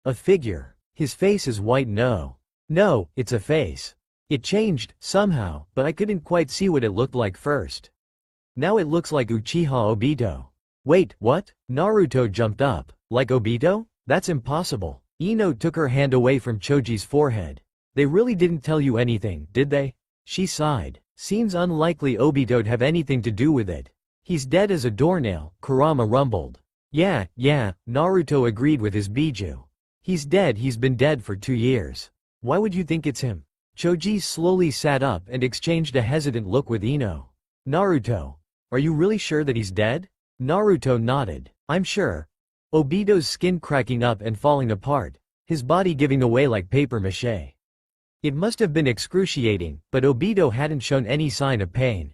"A figure. His face is white." No, it's a face. It changed, somehow, but I couldn't quite see what it looked like first. Now it looks like Uchiha Obito." "Wait, what?" Naruto jumped up. "Like Obito? That's impossible." Ino took her hand away from Choji's forehead. "They really didn't tell you anything, did they?" She sighed. "Seems unlikely Obito'd have anything to do with it. He's dead as a doornail," Kurama rumbled. Yeah, Naruto agreed with his Biju. "He's dead. He's been dead for 2 years. Why would you think it's him?" Choji slowly sat up and exchanged a hesitant look with Ino. "Naruto, are you really sure that he's dead?" Naruto nodded. "I'm sure." Obito's skin cracking up and falling apart, his body giving away like paper mache. It must have been excruciating, but Obito hadn't shown any sign of pain.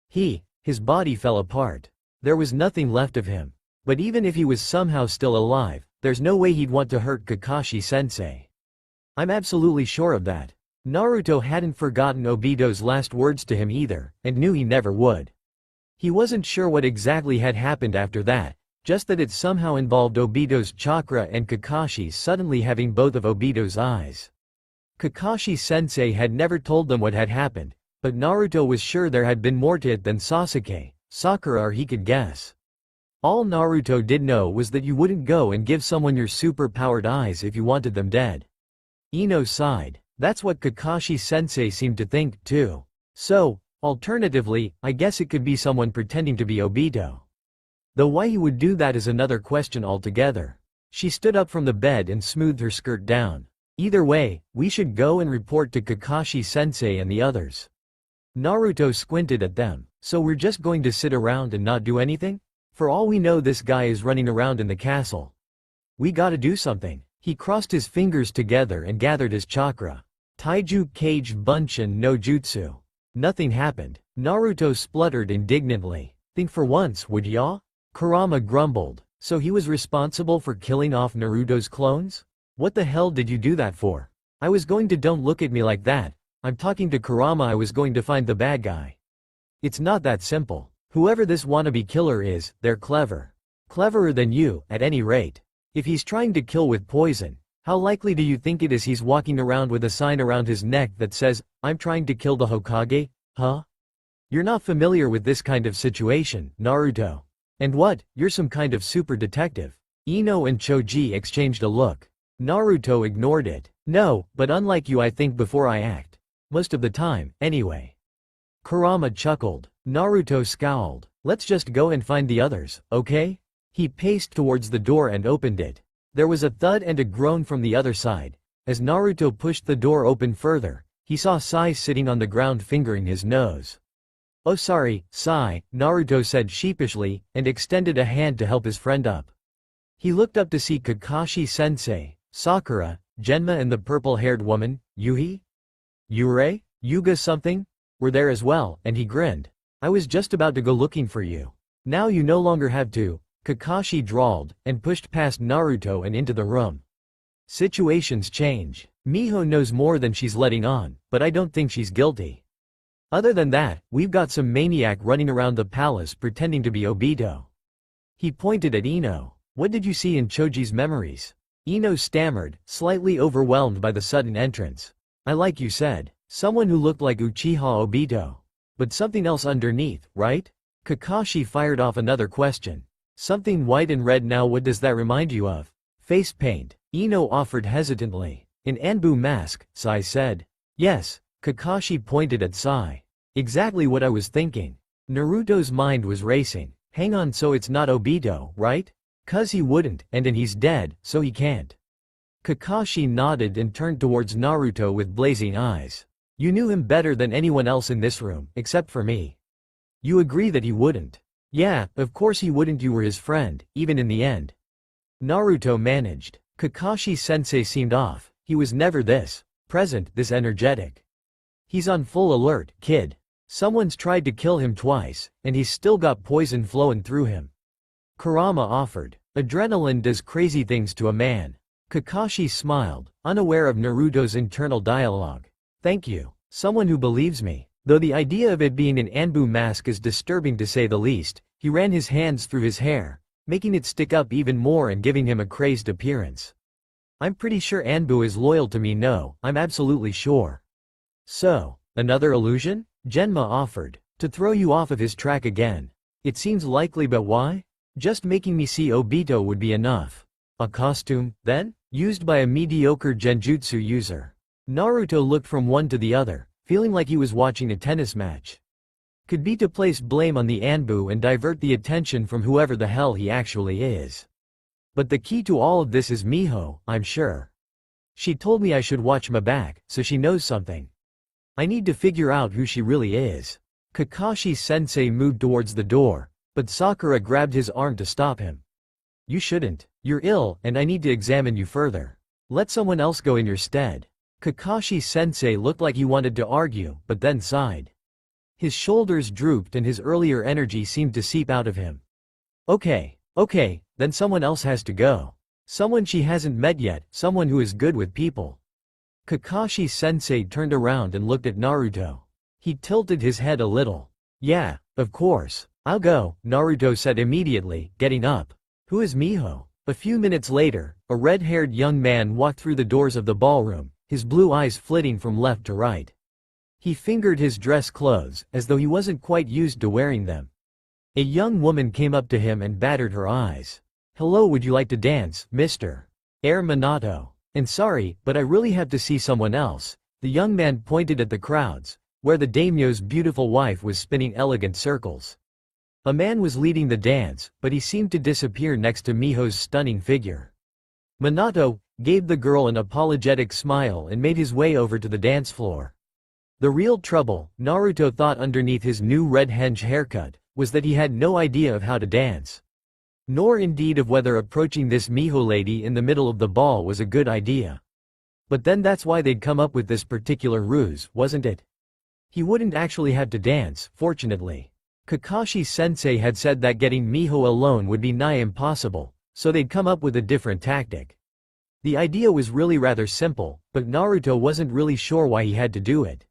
His body fell apart. There was nothing left of him. But even if he was somehow still alive, there's no way he'd want to hurt Kakashi-sensei. "I'm absolutely sure of that." Naruto hadn't forgotten Obito's last words to him either, and knew he never would. He wasn't sure what exactly had happened after that, just that it somehow involved Obito's chakra and Kakashi suddenly having both of Obito's eyes. Kakashi-sensei had never told them what had happened, but Naruto was sure there had been more to it than Sasuke, Sakura or he could guess. All Naruto did know was that you wouldn't go and give someone your super-powered eyes if you wanted them dead. Ino sighed. That's what Kakashi-sensei seemed to think, too. So, alternatively, I guess it could be someone pretending to be Obito. Though why he would do that is another question altogether. She stood up from the bed and smoothed her skirt down. "Either way, we should go and report to Kakashi-sensei and the others." Naruto squinted at them. "So we're just going to sit around and not do anything? For all we know this guy is running around in the castle. We gotta do something." He crossed his fingers together and gathered his chakra. Taiju Kage Bunshin no Jutsu. Nothing happened. Naruto spluttered indignantly. "Think for once, would ya?" Kurama grumbled. "So he was responsible for killing off Naruto's clones? What the hell did you do that for?" "I was going to." "Don't look at me like that. I'm talking to Kurama. I was going to find the bad guy." "It's not that simple. Whoever this wannabe killer is, they're clever. Cleverer than you, at any rate. If he's trying to kill with poison, how likely do you think it is he's walking around with a sign around his neck that says, 'I'm trying to kill the Hokage'? Huh? You're not familiar with this kind of situation, Naruto. And what, you're some kind of super detective?" Ino and Choji exchanged a look. Naruto ignored it. "No, but unlike you I think before I act. Most of the time, anyway." Kurama chuckled. Naruto scowled. "Let's just go and find the others, okay?" He paced towards the door and opened it. There was a thud and a groan from the other side. As Naruto pushed the door open further, he saw Sai sitting on the ground fingering his nose. Oh sorry, Sai, Naruto said sheepishly, and extended a hand to help his friend up. He looked up to see Kakashi-sensei, Sakura, Genma and the purple-haired woman, Yuhi? Yurei? Yuga something? Were there as well, and he grinned. I was just about to go looking for you. Now you no longer have to, Kakashi drawled, and pushed past Naruto and into the room. Situations change. Miho knows more than she's letting on, but I don't think she's guilty. Other than that, we've got some maniac running around the palace pretending to be Obito. He pointed at Ino. What did you see in Choji's memories? Ino stammered, slightly overwhelmed by the sudden entrance. Like you said, someone who looked like Uchiha Obito. But something else underneath, right? Kakashi fired off another question. Something white and red. Now what does that remind you of? Face paint, Ino offered hesitantly. An Anbu mask, Sai said. Yes, Kakashi pointed at Sai. Exactly what I was thinking. Naruto's mind was racing. Hang on, so it's not Obito, right? 'Cause he wouldn't, and he's dead, so he can't. Kakashi nodded and turned towards Naruto with blazing eyes. You knew him better than anyone else in this room, except for me. You agree that he wouldn't? Yeah, of course he wouldn't. You were his friend, even in the end. Naruto managed. Kakashi-sensei seemed off. He was never this present, this energetic. He's on full alert, kid. Someone's tried to kill him twice, and he's still got poison flowing through him. Kurama offered. Adrenaline does crazy things to a man. Kakashi smiled, unaware of Naruto's internal dialogue. Thank you. Someone who believes me. Though the idea of it being an Anbu mask is disturbing to say the least, he ran his hands through his hair, making it stick up even more and giving him a crazed appearance. I'm pretty sure Anbu is loyal to me. No, I'm absolutely sure. So, another illusion? Genma offered. To throw you off of his track again. It seems likely, but why? Just making me see Obito would be enough. A costume, then? Used by a mediocre genjutsu user. Naruto looked from one to the other, feeling like he was watching a tennis match. Could be to place blame on the Anbu and divert the attention from whoever the hell he actually is. But the key to all of this is Miho, I'm sure. She told me I should watch my back, so she knows something. I need to figure out who she really is. Kakashi-sensei moved towards the door, but Sakura grabbed his arm to stop him. You shouldn't. You're ill, and I need to examine you further. Let someone else go in your stead. Kakashi-sensei looked like he wanted to argue, but then sighed. His shoulders drooped and his earlier energy seemed to seep out of him. Okay, then someone else has to go. Someone she hasn't met yet, someone who is good with people. Kakashi-sensei turned around and looked at Naruto. He tilted his head a little. Yeah, of course. I'll go, Naruto said immediately, getting up. Who is Miho? A few minutes later, a red-haired young man walked through the doors of the ballroom, his blue eyes flitting from left to right. He fingered his dress clothes, as though he wasn't quite used to wearing them. A young woman came up to him and battered her eyes. Hello, would you like to dance, Mr. Minato? And sorry, but I really have to see someone else. The young man pointed at the crowds, where the daimyo's beautiful wife was spinning elegant circles. A man was leading the dance, but he seemed to disappear next to Miho's stunning figure. Minato gave the girl an apologetic smile and made his way over to the dance floor. The real trouble, Naruto thought underneath his new red henge haircut, was that he had no idea of how to dance. Nor indeed of whether approaching this Miho lady in the middle of the ball was a good idea. But then that's why they'd come up with this particular ruse, wasn't it? He wouldn't actually have to dance, fortunately. Kakashi-sensei had said that getting Miho alone would be nigh impossible, so they'd come up with a different tactic. The idea was really rather simple, but Naruto wasn't really sure why he had to do it.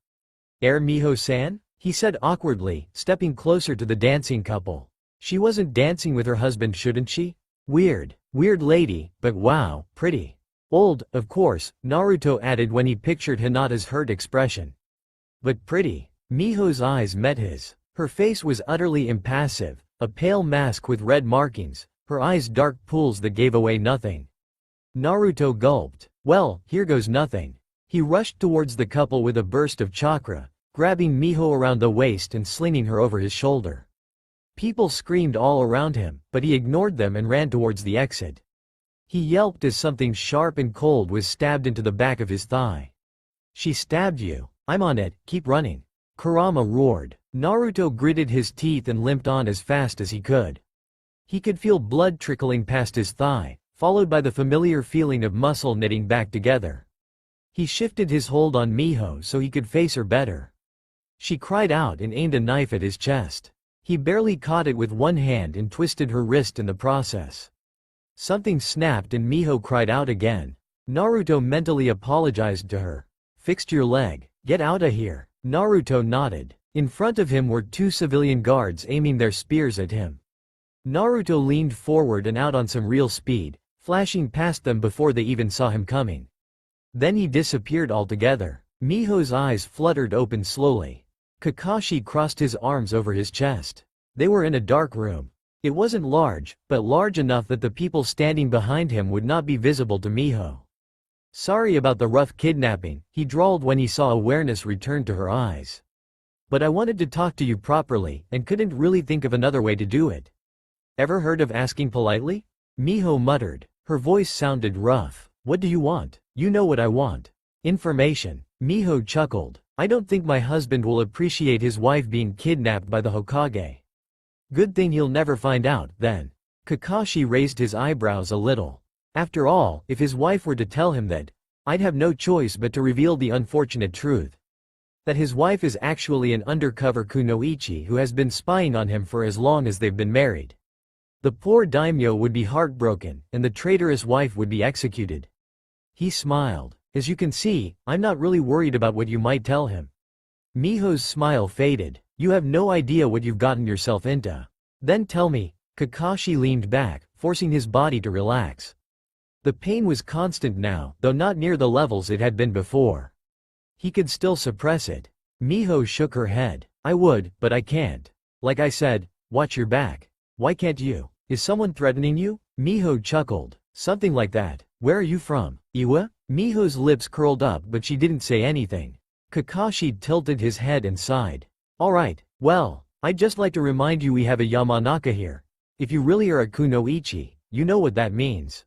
Miho-san? He said awkwardly, stepping closer to the dancing couple. She wasn't dancing with her husband, shouldn't she? Weird lady, but wow, pretty. Old, of course, Naruto added when he pictured Hinata's hurt expression. But pretty. Miho's eyes met his. Her face was utterly impassive, a pale mask with red markings, her eyes dark pools that gave away nothing. Naruto gulped. Well, here goes nothing. He rushed towards the couple with a burst of chakra, grabbing Miho around the waist and slinging her over his shoulder. People screamed all around him, but he ignored them and ran towards the exit. He yelped as something sharp and cold was stabbed into the back of his thigh. She stabbed you. I'm on it, keep running. Kurama roared. Naruto gritted his teeth and limped on as fast as he could. He could feel blood trickling past his thigh, followed by the familiar feeling of muscle knitting back together. He shifted his hold on Miho so he could face her better. She cried out and aimed a knife at his chest. He barely caught it with one hand and twisted her wrist in the process. Something snapped and Miho cried out again. Naruto mentally apologized to her. "Fixed your leg. Get outta here." Naruto nodded. In front of him were two civilian guards aiming their spears at him. Naruto leaned forward and out on some real speed, flashing past them before they even saw him coming. Then he disappeared altogether. Miho's eyes fluttered open slowly. Kakashi crossed his arms over his chest. They were in a dark room. It wasn't large, but large enough that the people standing behind him would not be visible to Miho. "Sorry about the rough kidnapping," he drawled when he saw awareness return to her eyes. "But I wanted to talk to you properly, and couldn't really think of another way to do it." "Ever heard of asking politely?" Miho muttered. Her voice sounded rough. "What do you want?" "You know what I want. Information." Miho chuckled. "I don't think my husband will appreciate his wife being kidnapped by the Hokage. Good thing he'll never find out, then." Kakashi raised his eyebrows a little. After all, if his wife were to tell him that, I'd have no choice but to reveal the unfortunate truth. That his wife is actually an undercover kunoichi who has been spying on him for as long as they've been married. The poor daimyo would be heartbroken, and the traitorous wife would be executed. He smiled. "As you can see, I'm not really worried about what you might tell him." Miho's smile faded. "You have no idea what you've gotten yourself into." "Then tell me." Kakashi leaned back, forcing his body to relax. The pain was constant now, though not near the levels it had been before. He could still suppress it. Miho shook her head. "I would, but I can't. Like I said, watch your back." "Why can't you? Is someone threatening you?" Miho chuckled. "Something like that. Where are you from? Iwa?" Miho's lips curled up but she didn't say anything. Kakashi tilted his head and sighed. "Alright, well, I'd just like to remind you we have a Yamanaka here. If you really are a kunoichi, you know what that means.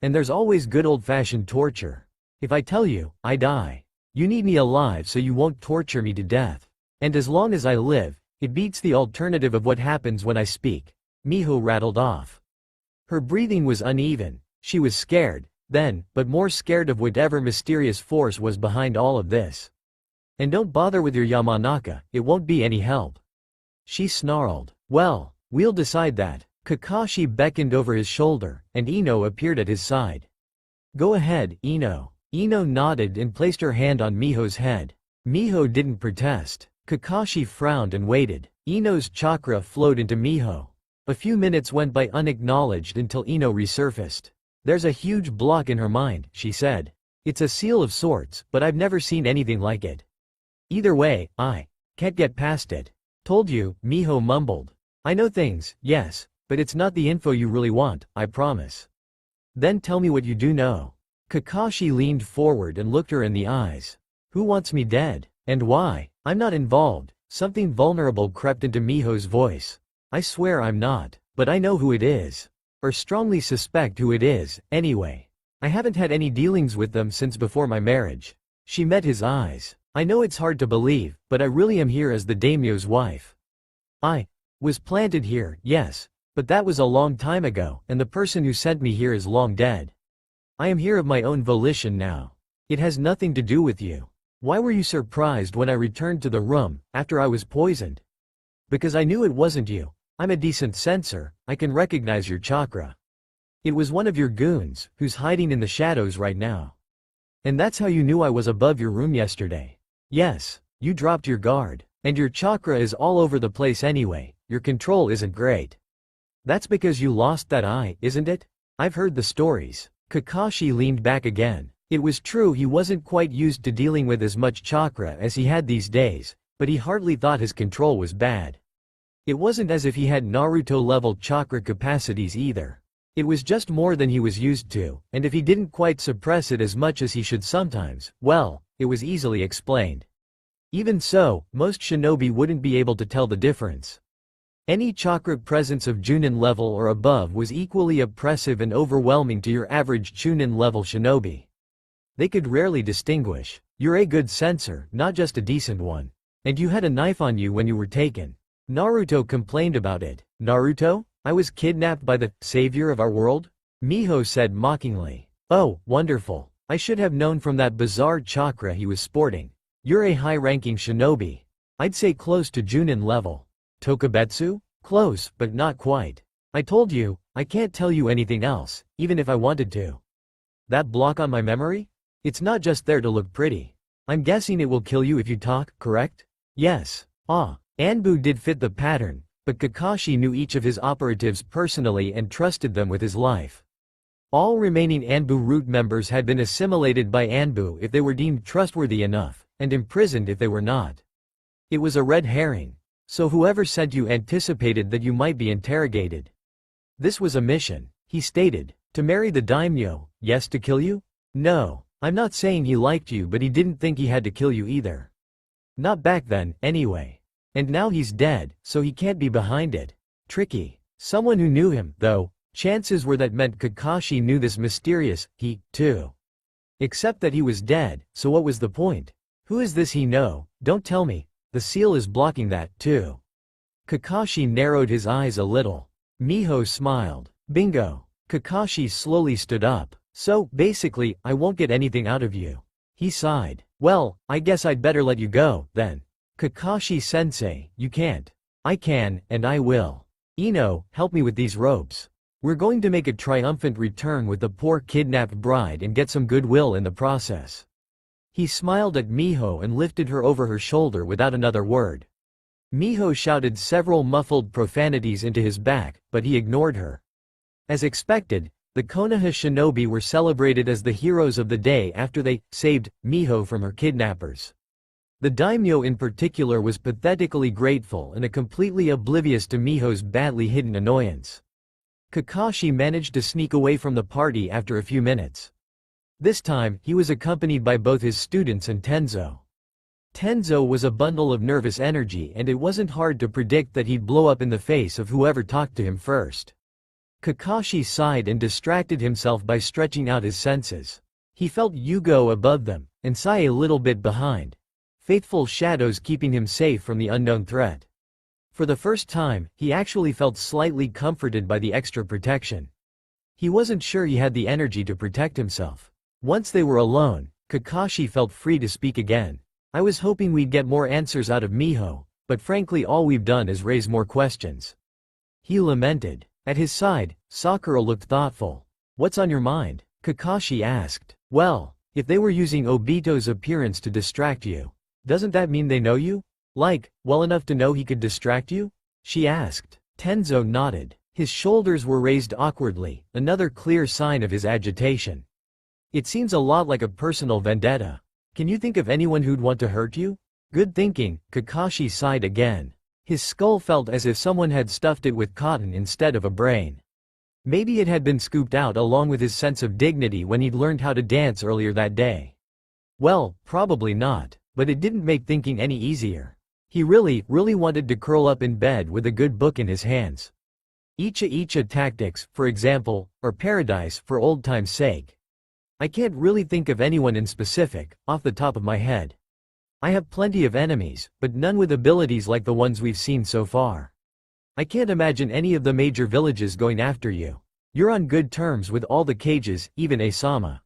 And there's always good old-fashioned torture. If I tell you, I die. You need me alive so you won't torture me to death. And as long as I live, it beats the alternative of what happens when I speak." Miho rattled off. Her breathing was uneven. She was scared, then, but more scared of whatever mysterious force was behind all of this. "And don't bother with your Yamanaka, it won't be any help." She snarled. "Well, we'll decide that." Kakashi beckoned over his shoulder, and Ino appeared at his side. "Go ahead, Ino." Ino nodded and placed her hand on Miho's head. Miho didn't protest. Kakashi frowned and waited. Ino's chakra flowed into Miho. A few minutes went by unacknowledged until Ino resurfaced. "There's a huge block in her mind," she said. "It's a seal of sorts, but I've never seen anything like it. Either way, I can't get past it." "Told you," Miho mumbled. "I know things, yes, but it's not the info you really want, I promise." "Then tell me what you do know." Kakashi leaned forward and looked her in the eyes. "Who wants me dead? And why?" "I'm not involved." Something vulnerable crept into Miho's voice. "I swear I'm not, but I know who it is. Or strongly suspect who it is, anyway. I haven't had any dealings with them since before my marriage." She met his eyes. "I know it's hard to believe, but I really am here as the daimyo's wife. I was planted here, yes, but that was a long time ago, and the person who sent me here is long dead. I am here of my own volition now. It has nothing to do with you. Why were you surprised when I returned to the room, after I was poisoned?" "Because I knew it wasn't you. I'm a decent sensor, I can recognize your chakra. It was one of your goons, who's hiding in the shadows right now. And that's how you knew I was above your room yesterday. Yes, you dropped your guard. And your chakra is all over the place anyway, your control isn't great. That's because you lost that eye, isn't it?" "I've heard the stories." Kakashi leaned back again. It was true he wasn't quite used to dealing with as much chakra as he had these days, but he hardly thought his control was bad. It wasn't as if he had Naruto-level chakra capacities either. It was just more than he was used to, and if he didn't quite suppress it as much as he should sometimes, well, it was easily explained. Even so, most shinobi wouldn't be able to tell the difference. Any chakra presence of Junin level or above was equally oppressive and overwhelming to your average Chunin level shinobi. They could rarely distinguish. "You're a good sensor, not just a decent one." And you had a knife on you when you were taken. Naruto complained about it. Naruto? I was kidnapped by the savior of our world? Miho said mockingly. Oh, wonderful. I should have known from that bizarre chakra he was sporting. You're a high-ranking shinobi. I'd say close to Junin level. Tokubetsu? Close, but not quite. I told you, I can't tell you anything else, even if I wanted to. That block on my memory? It's not just there to look pretty. I'm guessing it will kill you if you talk, correct? Yes. Ah. Anbu did fit the pattern, but Kakashi knew each of his operatives personally and trusted them with his life. All remaining Anbu root members had been assimilated by Anbu if they were deemed trustworthy enough, and imprisoned if they were not. It was a red herring. So whoever sent you anticipated that you might be interrogated. This was a mission, he stated. To marry the daimyo, yes, to kill you? No, I'm not saying he liked you, but he didn't think he had to kill you either. Not back then, anyway. And now he's dead, so he can't be behind it. Tricky. Someone who knew him, though, chances were that meant Kakashi knew this mysterious he, too. Except that he was dead, so what was the point? Who is this he know? Don't tell me. The seal is blocking that, too. Kakashi narrowed his eyes a little. Miho smiled. Bingo. Kakashi slowly stood up. So, basically, I won't get anything out of you. He sighed. Well, I guess I'd better let you go, then. Kakashi-sensei, you can't. I can, and I will. Ino, help me with these ropes. We're going to make a triumphant return with the poor kidnapped bride and get some goodwill in the process. He smiled at Miho and lifted her over her shoulder without another word. Miho shouted several muffled profanities into his back, but he ignored her. As expected, the Konoha shinobi were celebrated as the heroes of the day after they saved Miho from her kidnappers. The daimyo in particular was pathetically grateful and completely oblivious to Miho's badly hidden annoyance. Kakashi managed to sneak away from the party after a few minutes. This time, he was accompanied by both his students and Tenzo. Tenzo was a bundle of nervous energy, and it wasn't hard to predict that he'd blow up in the face of whoever talked to him first. Kakashi sighed and distracted himself by stretching out his senses. He felt Yugo above them, and Sai a little bit behind. Faithful shadows keeping him safe from the unknown threat. For the first time, he actually felt slightly comforted by the extra protection. He wasn't sure he had the energy to protect himself. Once they were alone, Kakashi felt free to speak again. I was hoping we'd get more answers out of Miho, but frankly all we've done is raise more questions. He lamented. At his side, Sakura looked thoughtful. What's on your mind? Kakashi asked. Well, if they were using Obito's appearance to distract you, doesn't that mean they know you? Like, well enough to know he could distract you? She asked. Tenzo nodded. His shoulders were raised awkwardly, another clear sign of his agitation. It seems a lot like a personal vendetta. Can you think of anyone who'd want to hurt you? Good thinking, Kakashi sighed again. His skull felt as if someone had stuffed it with cotton instead of a brain. Maybe it had been scooped out along with his sense of dignity when he'd learned how to dance earlier that day. Well, probably not, but it didn't make thinking any easier. He really wanted to curl up in bed with a good book in his hands. Icha tactics, for example, or paradise for old time's sake. I can't really think of anyone in specific, off the top of my head. I have plenty of enemies, but none with abilities like the ones we've seen so far. I can't imagine any of the major villages going after you. You're on good terms with all the cages, even Asama.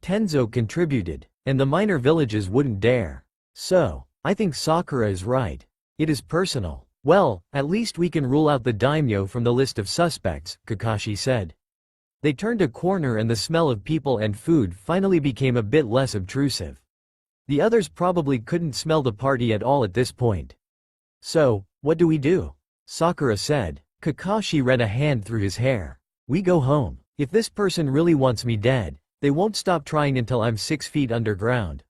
Tenzo contributed, and the minor villages wouldn't dare. So, I think Sakura is right. It is personal. Well, at least we can rule out the daimyo from the list of suspects, Kakashi said. They turned a corner and the smell of people and food finally became a bit less obtrusive. The others probably couldn't smell the party at all at this point. So, what do we do? Sakura said. Kakashi ran a hand through his hair. We go home. If this person really wants me dead, they won't stop trying until I'm 6 feet underground.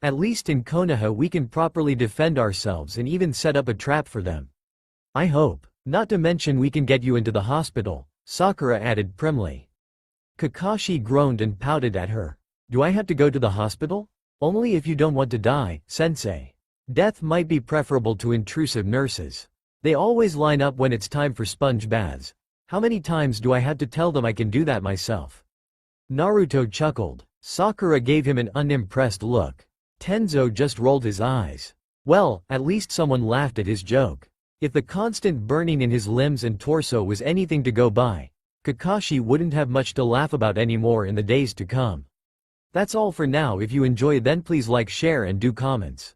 At least in Konoha we can properly defend ourselves and even set up a trap for them. I hope. Not to mention we can get you into the hospital, Sakura added primly. Kakashi groaned and pouted at her. Do I have to go to the hospital? Only if you don't want to die, sensei. Death might be preferable to intrusive nurses. They always line up when it's time for sponge baths. How many times do I have to tell them I can do that myself? Naruto chuckled. Sakura gave him an unimpressed look. Tenzo just rolled his eyes. Well, at least someone laughed at his joke. If the constant burning in his limbs and torso was anything to go by, Kakashi wouldn't have much to laugh about anymore in the days to come. That's all for now. If you enjoy, then please like, share and do comments.